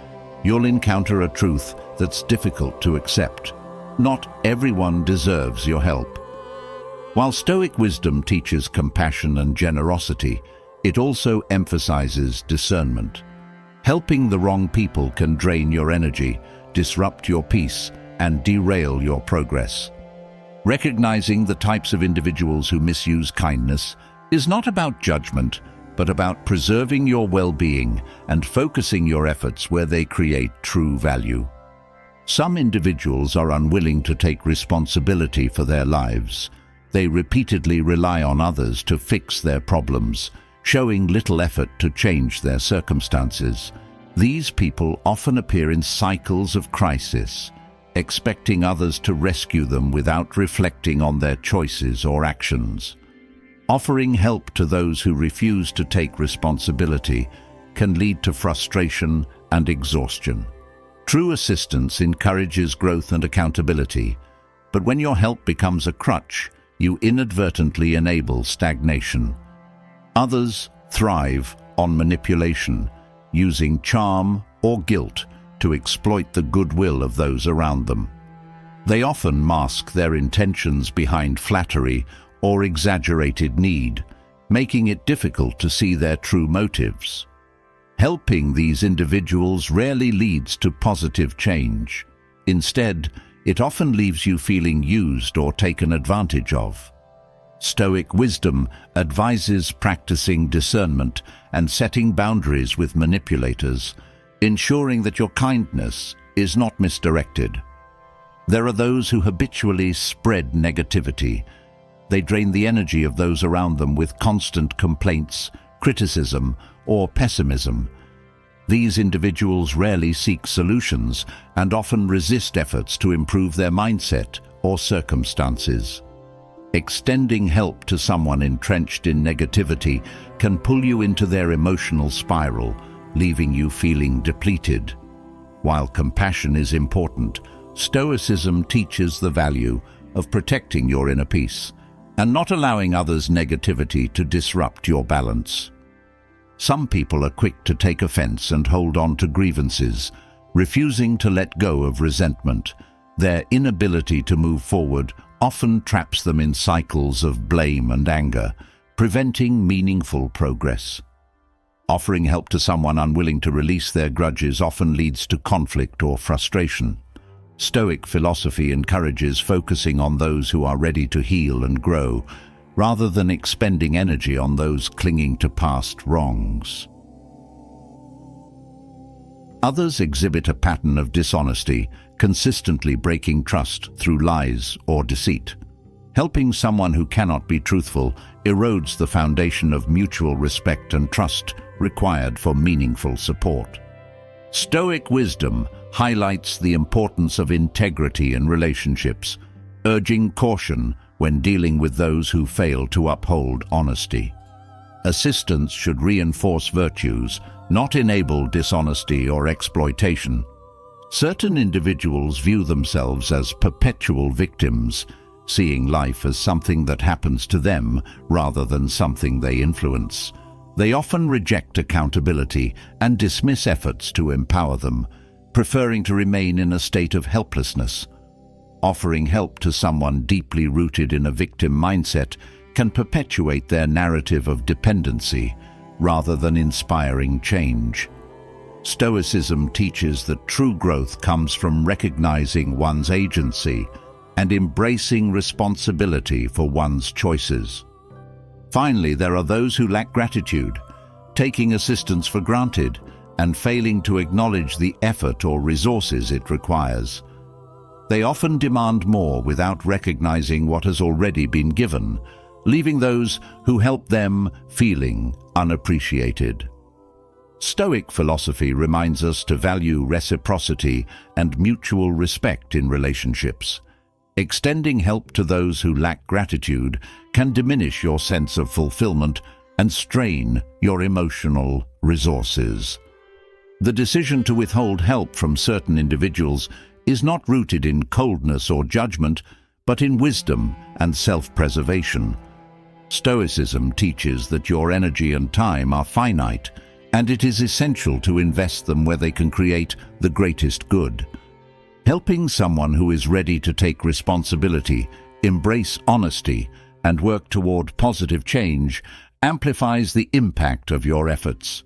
you'll encounter a truth that's difficult to accept. Not everyone deserves your help. While Stoic wisdom teaches compassion and generosity, it also emphasizes discernment. Helping the wrong people can drain your energy, disrupt your peace, and derail your progress. Recognizing the types of individuals who misuse kindness is not about judgment, but about preserving your well-being and focusing your efforts where they create true value. Some individuals are unwilling to take responsibility for their lives. They repeatedly rely on others to fix their problems, showing little effort to change their circumstances. These people often appear in cycles of crisis, expecting others to rescue them without reflecting on their choices or actions. Offering help to those who refuse to take responsibility can lead to frustration and exhaustion. True assistance encourages growth and accountability, but when your help becomes a crutch, you inadvertently enable stagnation. Others thrive on manipulation, using charm or guilt to exploit the goodwill of those around them. They often mask their intentions behind flattery or exaggerated need, making it difficult to see their true motives. Helping these individuals rarely leads to positive change. Instead, it often leaves you feeling used or taken advantage of. Stoic wisdom advises practicing discernment and setting boundaries with manipulators, ensuring that your kindness is not misdirected. There are those who habitually spread negativity. They drain the energy of those around them with constant complaints, criticism, or pessimism. These individuals rarely seek solutions and often resist efforts to improve their mindset or circumstances. Extending help to someone entrenched in negativity can pull you into their emotional spiral, leaving you feeling depleted. While compassion is important, Stoicism teaches the value of protecting your inner peace and not allowing others' negativity to disrupt your balance. Some people are quick to take offense and hold on to grievances, refusing to let go of resentment. Their inability to move forward often traps them in cycles of blame and anger, preventing meaningful progress. Offering help to someone unwilling to release their grudges often leads to conflict or frustration. Stoic philosophy encourages focusing on those who are ready to heal and grow, rather than expending energy on those clinging to past wrongs. Others exhibit a pattern of dishonesty, consistently breaking trust through lies or deceit. Helping someone who cannot be truthful erodes the foundation of mutual respect and trust required for meaningful support. Stoic wisdom highlights the importance of integrity in relationships, urging caution when dealing with those who fail to uphold honesty. Assistance should reinforce virtues, not enable dishonesty or exploitation. Certain individuals view themselves as perpetual victims, seeing life as something that happens to them rather than something they influence. They often reject accountability and dismiss efforts to empower them, preferring to remain in a state of helplessness. Offering help to someone deeply rooted in a victim mindset can perpetuate their narrative of dependency rather than inspiring change. Stoicism teaches that true growth comes from recognizing one's agency and embracing responsibility for one's choices. Finally, there are those who lack gratitude, taking assistance for granted and failing to acknowledge the effort or resources it requires. They often demand more without recognizing what has already been given, leaving those who help them feeling unappreciated. Stoic philosophy reminds us to value reciprocity and mutual respect in relationships. Extending help to those who lack gratitude can diminish your sense of fulfillment and strain your emotional resources. The decision to withhold help from certain individuals is not rooted in coldness or judgment, but in wisdom and self-preservation. Stoicism teaches that your energy and time are finite, and it is essential to invest them where they can create the greatest good. Helping someone who is ready to take responsibility, embrace honesty, and work toward positive change amplifies the impact of your efforts.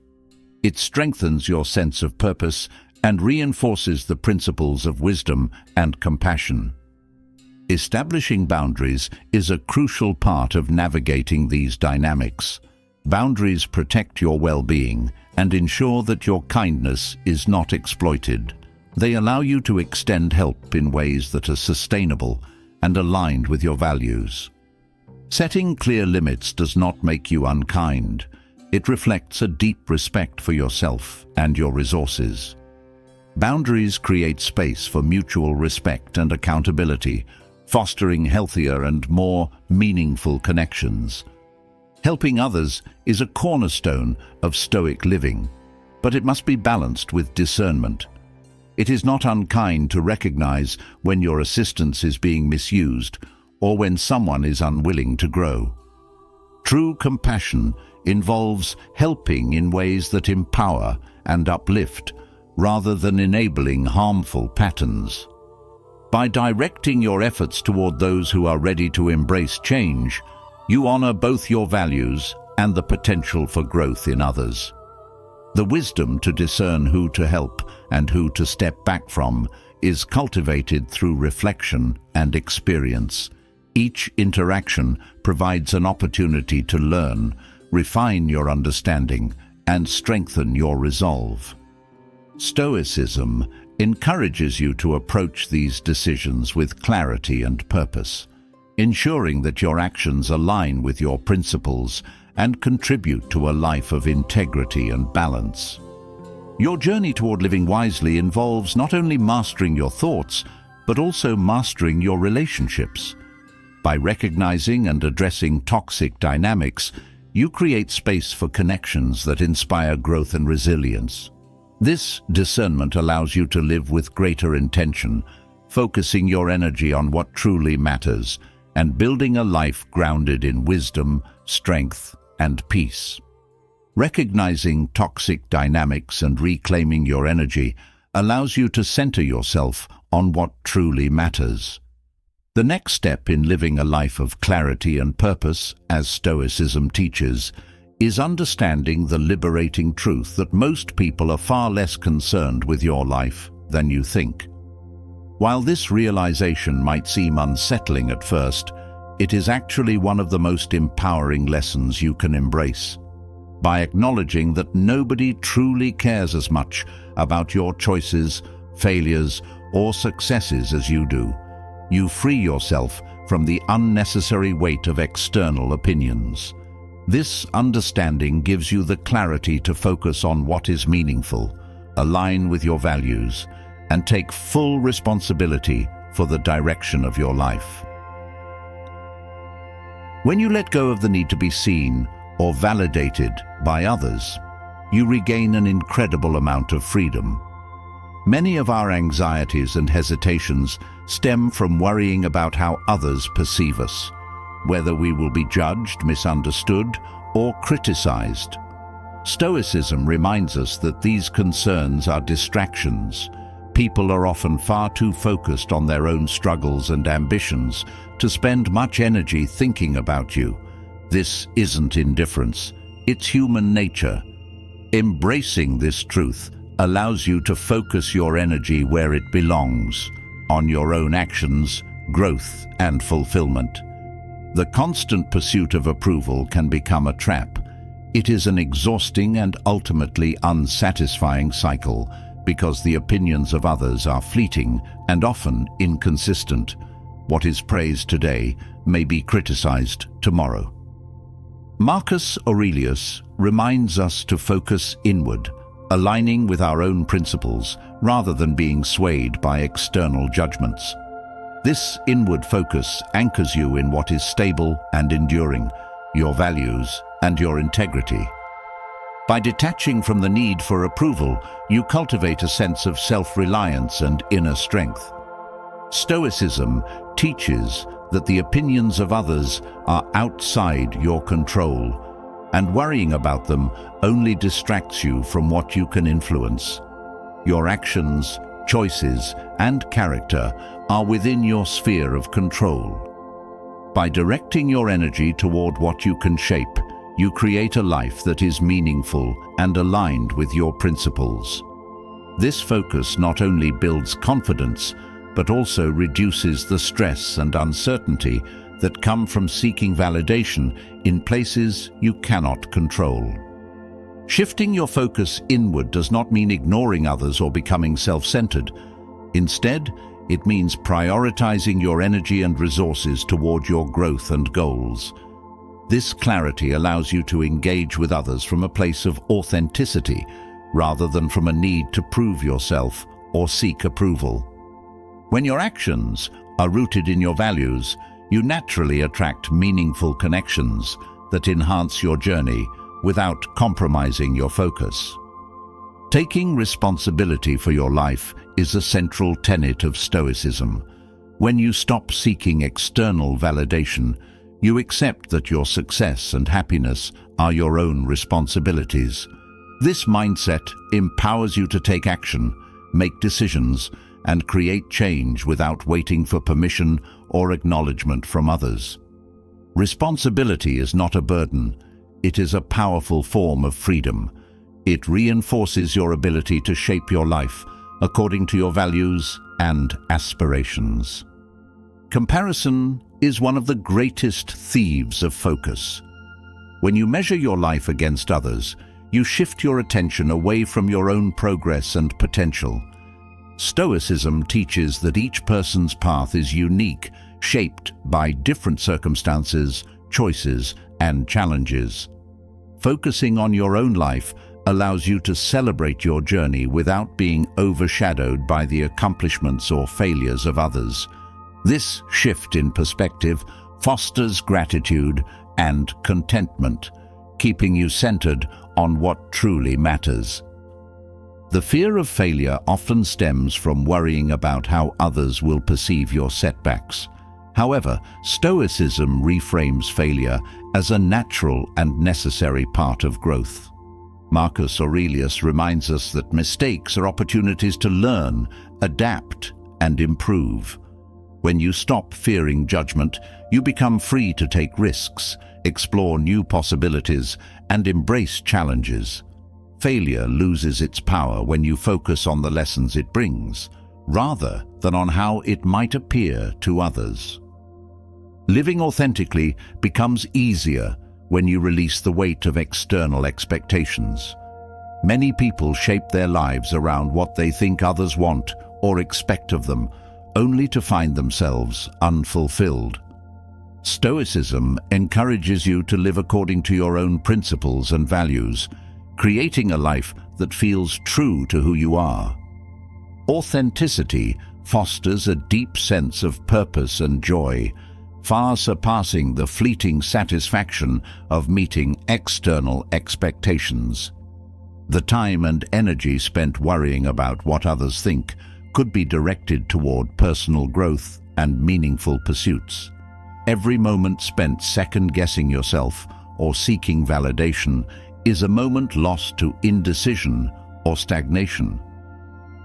It strengthens your sense of purpose and reinforces the principles of wisdom and compassion. Establishing boundaries is a crucial part of navigating these dynamics. Boundaries protect your well-being and ensure that your kindness is not exploited. They allow you to extend help in ways that are sustainable and aligned with your values. Setting clear limits does not make you unkind. It reflects a deep respect for yourself and your resources. Boundaries create space for mutual respect and accountability, fostering healthier and more meaningful connections. Helping others is a cornerstone of Stoic living, but it must be balanced with discernment. It is not unkind to recognize when your assistance is being misused or when someone is unwilling to grow. True compassion involves helping in ways that empower and uplift, rather than enabling harmful patterns. By directing your efforts toward those who are ready to embrace change, you honor both your values and the potential for growth in others. The wisdom to discern who to help and who to step back from is cultivated through reflection and experience. Each interaction provides an opportunity to learn, refine your understanding, and strengthen your resolve. Stoicism encourages you to approach these decisions with clarity and purpose, ensuring that your actions align with your principles and contribute to a life of integrity and balance. Your journey toward living wisely involves not only mastering your thoughts, but also mastering your relationships. By recognizing and addressing toxic dynamics, you create space for connections that inspire growth and resilience. This discernment allows you to live with greater intention, focusing your energy on what truly matters and building a life grounded in wisdom, strength, and peace. Recognizing toxic dynamics and reclaiming your energy allows you to center yourself on what truly matters. The next step in living a life of clarity and purpose, as Stoicism teaches, is understanding the liberating truth that most people are far less concerned with your life than you think. While this realization might seem unsettling at first, it is actually one of the most empowering lessons you can embrace. By acknowledging that nobody truly cares as much about your choices, failures, or successes as you do, you free yourself from the unnecessary weight of external opinions. This understanding gives you the clarity to focus on what is meaningful, align with your values, and take full responsibility for the direction of your life. When you let go of the need to be seen or validated by others, you regain an incredible amount of freedom. Many of our anxieties and hesitations stem from worrying about how others perceive us, whether we will be judged, misunderstood, or criticized. Stoicism reminds us that these concerns are distractions. People are often far too focused on their own struggles and ambitions to spend much energy thinking about you. This isn't indifference, it's human nature. Embracing this truth allows you to focus your energy where it belongs, on your own actions, growth, and fulfillment. The constant pursuit of approval can become a trap. It is an exhausting and ultimately unsatisfying cycle because the opinions of others are fleeting and often inconsistent. What is praised today may be criticized tomorrow. Marcus Aurelius reminds us to focus inward, aligning with our own principles rather than being swayed by external judgments. This inward focus anchors you in what is stable and enduring, your values and your integrity. By detaching from the need for approval, you cultivate a sense of self-reliance and inner strength. Stoicism teaches that the opinions of others are outside your control, and worrying about them only distracts you from what you can influence. Your actions, choices, and character are within your sphere of control. By directing your energy toward what you can shape, you create a life that is meaningful and aligned with your principles. This focus not only builds confidence, but also reduces the stress and uncertainty that come from seeking validation in places you cannot control. Shifting your focus inward does not mean ignoring others or becoming self-centered. Instead, it means prioritizing your energy and resources toward your growth and goals. This clarity allows you to engage with others from a place of authenticity, rather than from a need to prove yourself or seek approval. When your actions are rooted in your values, you naturally attract meaningful connections that enhance your journey without compromising your focus. Taking responsibility for your life is a central tenet of Stoicism. When you stop seeking external validation, you accept that your success and happiness are your own responsibilities. This mindset empowers you to take action, make decisions, and create change without waiting for permission or acknowledgement from others. Responsibility is not a burden. It is a powerful form of freedom. It reinforces your ability to shape your life according to your values and aspirations. Comparison is one of the greatest thieves of focus. When you measure your life against others, you shift your attention away from your own progress and potential. Stoicism teaches that each person's path is unique, shaped by different circumstances, choices, and challenges. Focusing on your own life allows you to celebrate your journey without being overshadowed by the accomplishments or failures of others. This shift in perspective fosters gratitude and contentment, keeping you centered on what truly matters. The fear of failure often stems from worrying about how others will perceive your setbacks. However, Stoicism reframes failure as a natural and necessary part of growth. Marcus Aurelius reminds us that mistakes are opportunities to learn, adapt, and improve. When you stop fearing judgment, you become free to take risks, explore new possibilities, and embrace challenges. Failure loses its power when you focus on the lessons it brings, rather than on how it might appear to others. Living authentically becomes easier when you release the weight of external expectations. Many people shape their lives around what they think others want or expect of them, only to find themselves unfulfilled. Stoicism encourages you to live according to your own principles and values, creating a life that feels true to who you are. Authenticity fosters a deep sense of purpose and joy, far surpassing the fleeting satisfaction of meeting external expectations. The time and energy spent worrying about what others think could be directed toward personal growth and meaningful pursuits. Every moment spent second-guessing yourself or seeking validation is a moment lost to indecision or stagnation.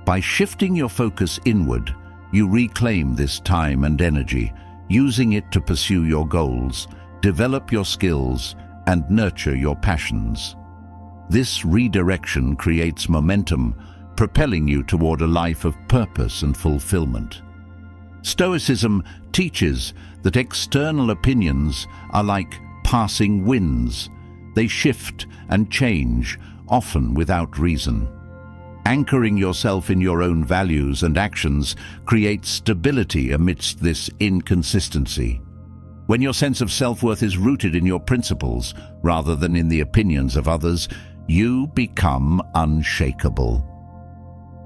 By shifting your focus inward, you reclaim this time and energy, using it to pursue your goals, develop your skills, and nurture your passions. This redirection creates momentum, propelling you toward a life of purpose and fulfillment. Stoicism teaches that external opinions are like passing winds. They shift and change, often without reason. Anchoring yourself in your own values and actions creates stability amidst this inconsistency. When your sense of self-worth is rooted in your principles rather than in the opinions of others, you become unshakable.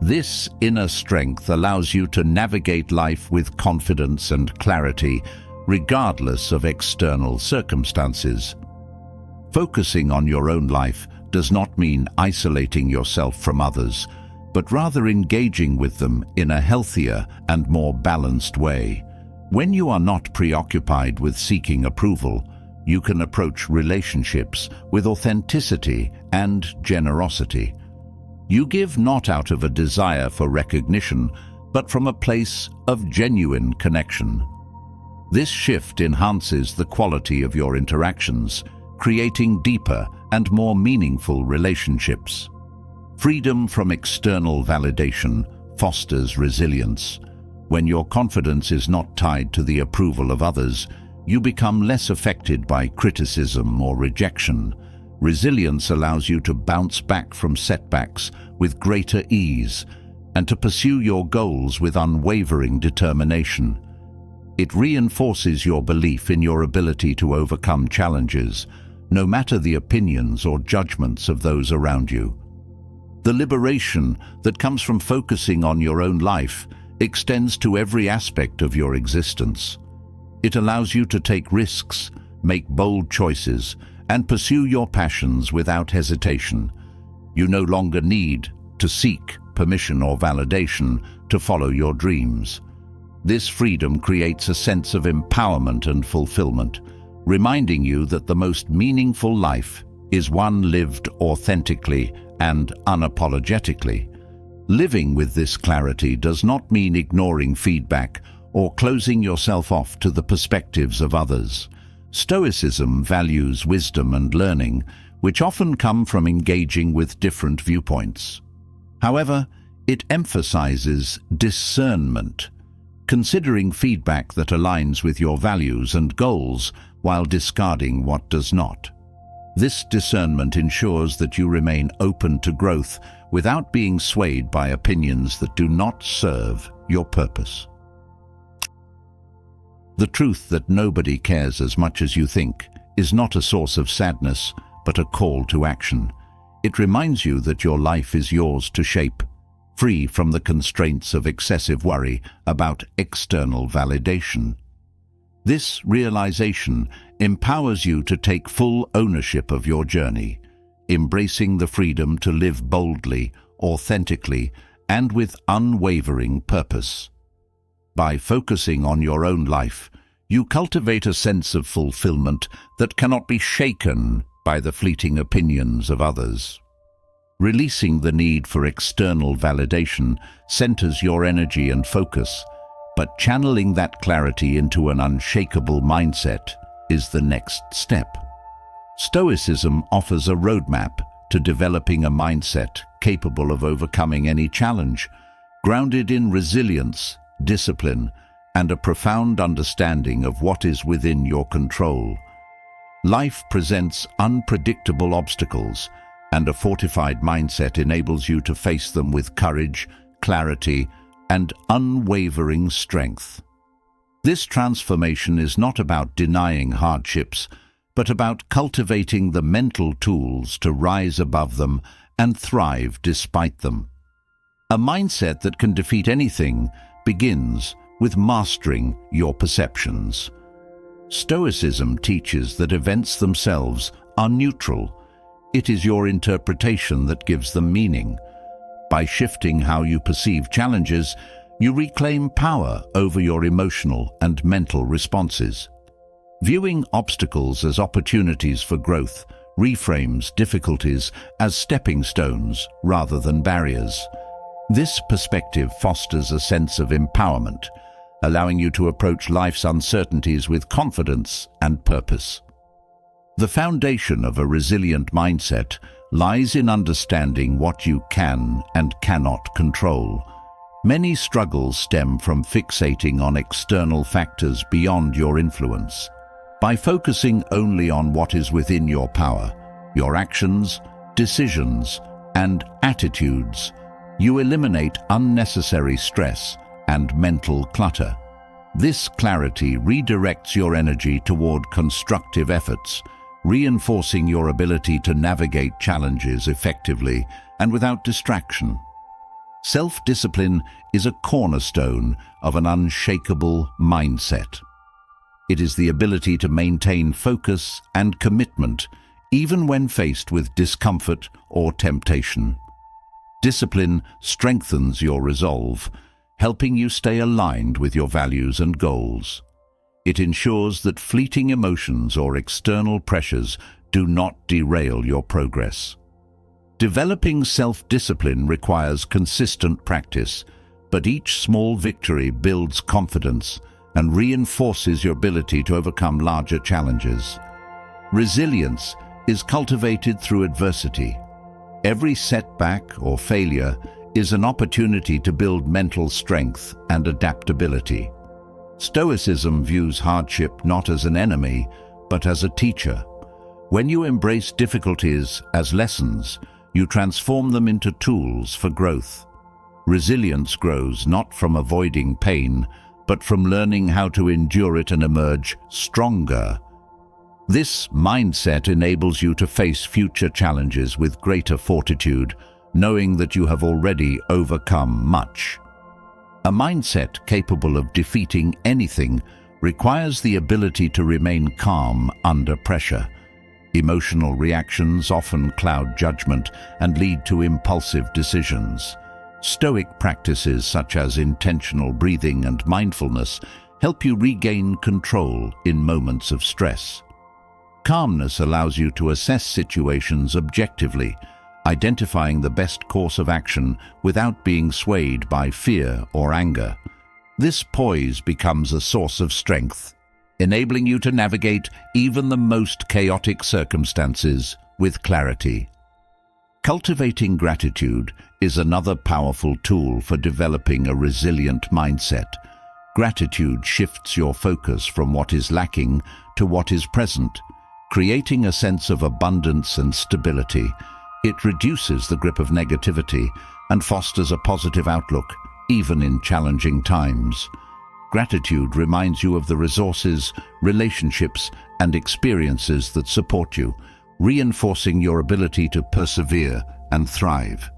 This inner strength allows you to navigate life with confidence and clarity, regardless of external circumstances. Focusing on your own life does not mean isolating yourself from others, but rather engaging with them in a healthier and more balanced way. When you are not preoccupied with seeking approval, you can approach relationships with authenticity and generosity. You give not out of a desire for recognition, but from a place of genuine connection. This shift enhances the quality of your interactions, creating deeper and more meaningful relationships. Freedom from external validation fosters resilience. When your confidence is not tied to the approval of others, you become less affected by criticism or rejection. Resilience allows you to bounce back from setbacks with greater ease and to pursue your goals with unwavering determination. It reinforces your belief in your ability to overcome challenges, no matter the opinions or judgments of those around you. The liberation that comes from focusing on your own life extends to every aspect of your existence. It allows you to take risks, make bold choices, and pursue your passions without hesitation. You no longer need to seek permission or validation to follow your dreams. This freedom creates a sense of empowerment and fulfillment, reminding you that the most meaningful life is one lived authentically and unapologetically. Living with this clarity does not mean ignoring feedback or closing yourself off to the perspectives of others. Stoicism values wisdom and learning, which often come from engaging with different viewpoints. However, it emphasizes discernment, considering feedback that aligns with your values and goals while discarding what does not. This discernment ensures that you remain open to growth without being swayed by opinions that do not serve your purpose. The truth that nobody cares as much as you think is not a source of sadness, but a call to action. It reminds you that your life is yours to shape, free from the constraints of excessive worry about external validation. This realization empowers you to take full ownership of your journey, embracing the freedom to live boldly, authentically, and with unwavering purpose. By focusing on your own life, you cultivate a sense of fulfillment that cannot be shaken by the fleeting opinions of others. Releasing the need for external validation centers your energy and focus, but channeling that clarity into an unshakable mindset is the next step. Stoicism offers a roadmap to developing a mindset capable of overcoming any challenge, grounded in resilience, discipline, and a profound understanding of what is within your control. Life presents unpredictable obstacles, and a fortified mindset enables you to face them with courage, clarity, and unwavering strength. This transformation is not about denying hardships, but about cultivating the mental tools to rise above them and thrive despite them. A mindset that can defeat anything begins with mastering your perceptions. Stoicism teaches that events themselves are neutral. It is your interpretation that gives them meaning. By shifting how you perceive challenges, you reclaim power over your emotional and mental responses. Viewing obstacles as opportunities for growth reframes difficulties as stepping stones rather than barriers. This perspective fosters a sense of empowerment, allowing you to approach life's uncertainties with confidence and purpose. The foundation of a resilient mindset lies in understanding what you can and cannot control. Many struggles stem from fixating on external factors beyond your influence. By focusing only on what is within your power, your actions, decisions, and attitudes, you eliminate unnecessary stress and mental clutter. This clarity redirects your energy toward constructive efforts, reinforcing your ability to navigate challenges effectively and without distraction. Self-discipline is a cornerstone of an unshakable mindset. It is the ability to maintain focus and commitment even when faced with discomfort or temptation. Discipline strengthens your resolve, helping you stay aligned with your values and goals. It ensures that fleeting emotions or external pressures do not derail your progress. Developing self-discipline requires consistent practice, but each small victory builds confidence and reinforces your ability to overcome larger challenges. Resilience is cultivated through adversity. Every setback or failure is an opportunity to build mental strength and adaptability. Stoicism views hardship not as an enemy, but as a teacher. When you embrace difficulties as lessons, you transform them into tools for growth. Resilience grows not from avoiding pain, but from learning how to endure it and emerge stronger. This mindset enables you to face future challenges with greater fortitude, knowing that you have already overcome much. A mindset capable of defeating anything requires the ability to remain calm under pressure. Emotional reactions often cloud judgment and lead to impulsive decisions. Stoic practices such as intentional breathing and mindfulness help you regain control in moments of stress. Calmness allows you to assess situations objectively, identifying the best course of action without being swayed by fear or anger. This poise becomes a source of strength, enabling you to navigate even the most chaotic circumstances with clarity. Cultivating gratitude is another powerful tool for developing a resilient mindset. Gratitude shifts your focus from what is lacking to what is present, creating a sense of abundance and stability. It reduces the grip of negativity and fosters a positive outlook, even in challenging times. Gratitude reminds you of the resources, relationships, and experiences that support you, reinforcing your ability to persevere and thrive.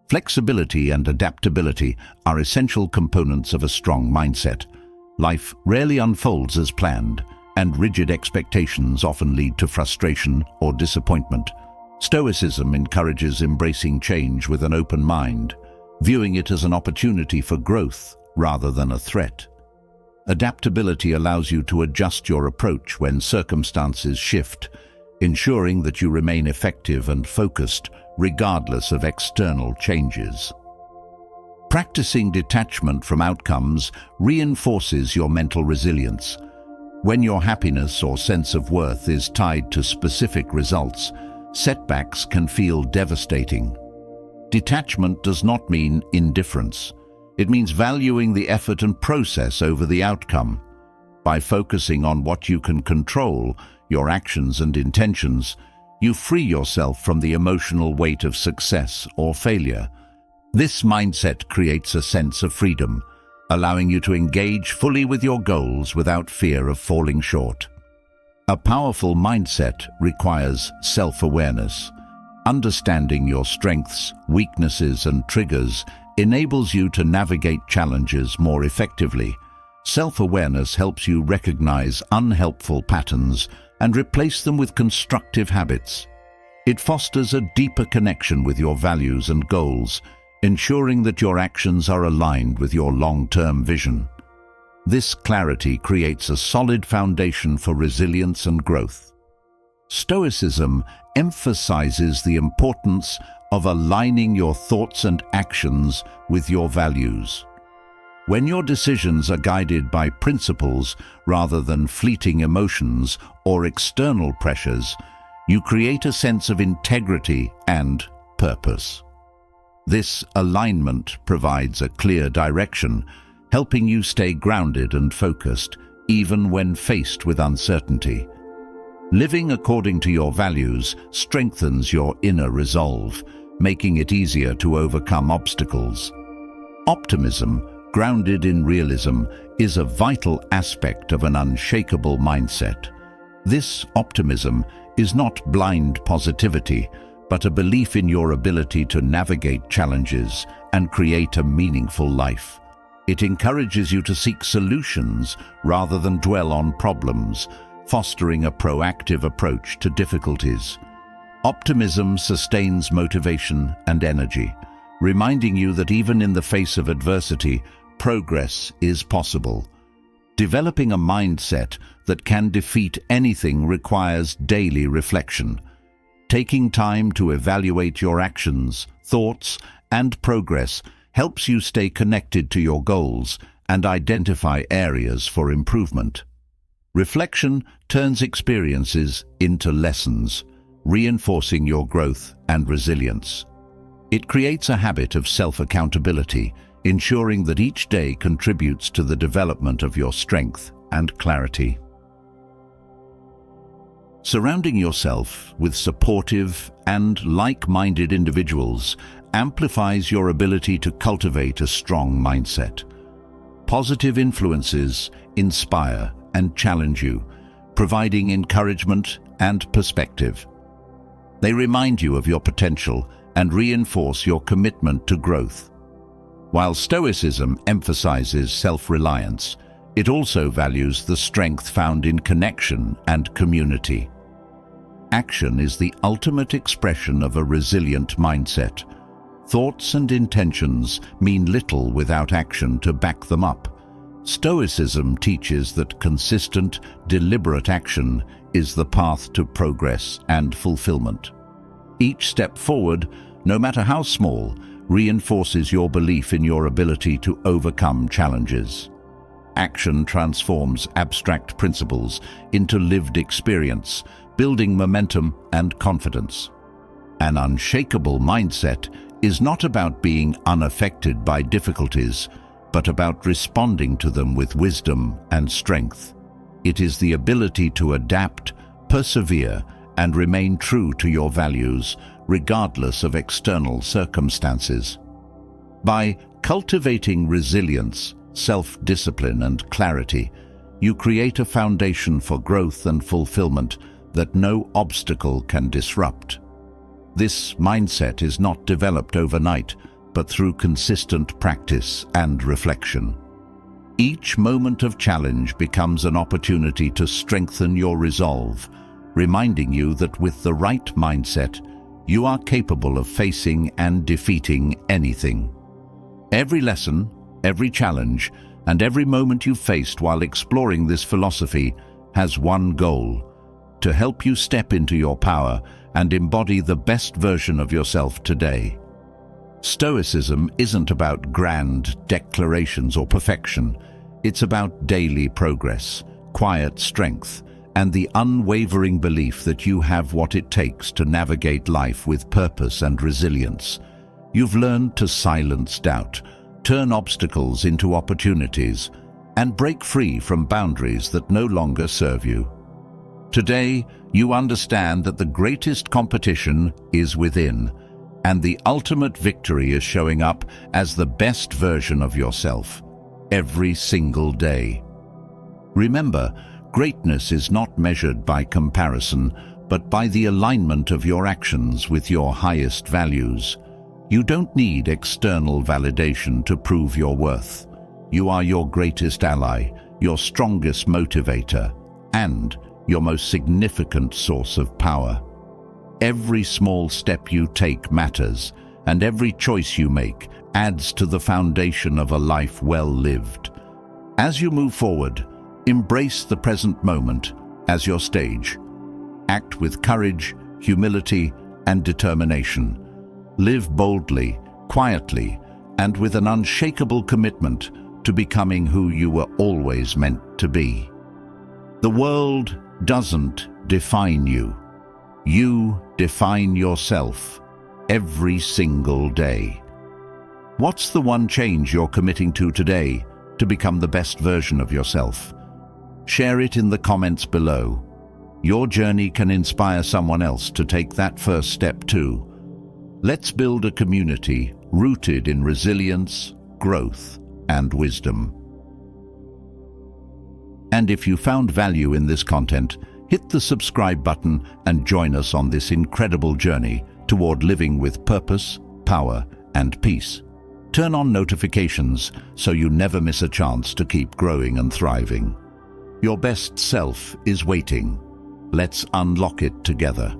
Flexibility and adaptability are essential components of a strong mindset. Life rarely unfolds as planned, and rigid expectations often lead to frustration or disappointment. Stoicism encourages embracing change with an open mind, viewing it as an opportunity for growth rather than a threat. Adaptability allows you to adjust your approach when circumstances shift, ensuring that you remain effective and focused regardless of external changes. Practicing detachment from outcomes reinforces your mental resilience. When your happiness or sense of worth is tied to specific results, setbacks can feel devastating. Detachment does not mean indifference. It means valuing the effort and process over the outcome. By focusing on what you can control, your actions and intentions, you free yourself from the emotional weight of success or failure. This mindset creates a sense of freedom, allowing you to engage fully with your goals without fear of falling short. A powerful mindset requires self-awareness. Understanding your strengths, weaknesses, and triggers enables you to navigate challenges more effectively. Self-awareness helps you recognize unhelpful patterns and replace them with constructive habits. It fosters a deeper connection with your values and goals, ensuring that your actions are aligned with your long-term vision. This clarity creates a solid foundation for resilience and growth. Stoicism emphasizes the importance of aligning your thoughts and actions with your values. When your decisions are guided by principles rather than fleeting emotions or external pressures, you create a sense of integrity and purpose. This alignment provides a clear direction, helping you stay grounded and focused, even when faced with uncertainty. Living according to your values strengthens your inner resolve, making it easier to overcome obstacles. Optimism, grounded in realism, is a vital aspect of an unshakable mindset. This optimism is not blind positivity, but a belief in your ability to navigate challenges and create a meaningful life. It encourages you to seek solutions rather than dwell on problems, fostering a proactive approach to difficulties. Optimism sustains motivation and energy, reminding you that even in the face of adversity, progress is possible. Developing a mindset that can defeat anything requires daily reflection. Taking time to evaluate your actions, thoughts, and progress helps you stay connected to your goals and identify areas for improvement. Reflection turns experiences into lessons, reinforcing your growth and resilience. It creates a habit of self-accountability, ensuring that each day contributes to the development of your strength and clarity. Surrounding yourself with supportive and like-minded individuals amplifies your ability to cultivate a strong mindset. Positive influences inspire and challenge you, providing encouragement and perspective. They remind you of your potential and reinforce your commitment to growth. While Stoicism emphasizes self-reliance, it also values the strength found in connection and community. Action is the ultimate expression of a resilient mindset. Thoughts and intentions mean little without action to back them up. Stoicism teaches that consistent, deliberate action is the path to progress and fulfillment. Each step forward, no matter how small, reinforces your belief in your ability to overcome challenges. Action transforms abstract principles into lived experience, building momentum and confidence. An unshakable mindset is not about being unaffected by difficulties, but about responding to them with wisdom and strength. It is the ability to adapt, persevere, and remain true to your values, regardless of external circumstances. By cultivating resilience, self-discipline, and clarity, you create a foundation for growth and fulfillment that no obstacle can disrupt. This mindset is not developed overnight, but through consistent practice and reflection. Each moment of challenge becomes an opportunity to strengthen your resolve, reminding you that with the right mindset, you are capable of facing and defeating anything. Every lesson, every challenge, and every moment you faced while exploring this philosophy has one goal: to help you step into your power and embody the best version of yourself today. Stoicism isn't about grand declarations or perfection. It's about daily progress, quiet strength, and the unwavering belief that you have what it takes to navigate life with purpose and resilience. You've learned to silence doubt, turn obstacles into opportunities, and break free from boundaries that no longer serve you. Today, you understand that the greatest competition is within, and the ultimate victory is showing up as the best version of yourself, every single day. Remember, greatness is not measured by comparison, but by the alignment of your actions with your highest values. You don't need external validation to prove your worth. You are your greatest ally, your strongest motivator, and your most significant source of power. Every small step you take matters, and every choice you make adds to the foundation of a life well lived. As you move forward, embrace the present moment as your stage. Act with courage, humility, and determination. Live boldly, quietly, and with an unshakable commitment to becoming who you were always meant to be. The world doesn't define you. You define yourself every single day. What's the one change you're committing to today to become the best version of yourself? Share it in the comments below. Your journey can inspire someone else to take that first step too. Let's build a community rooted in resilience, growth, and wisdom. And if you found value in this content, hit the subscribe button and join us on this incredible journey toward living with purpose, power, and peace. Turn on notifications so you never miss a chance to keep growing and thriving. Your best self is waiting. Let's unlock it together.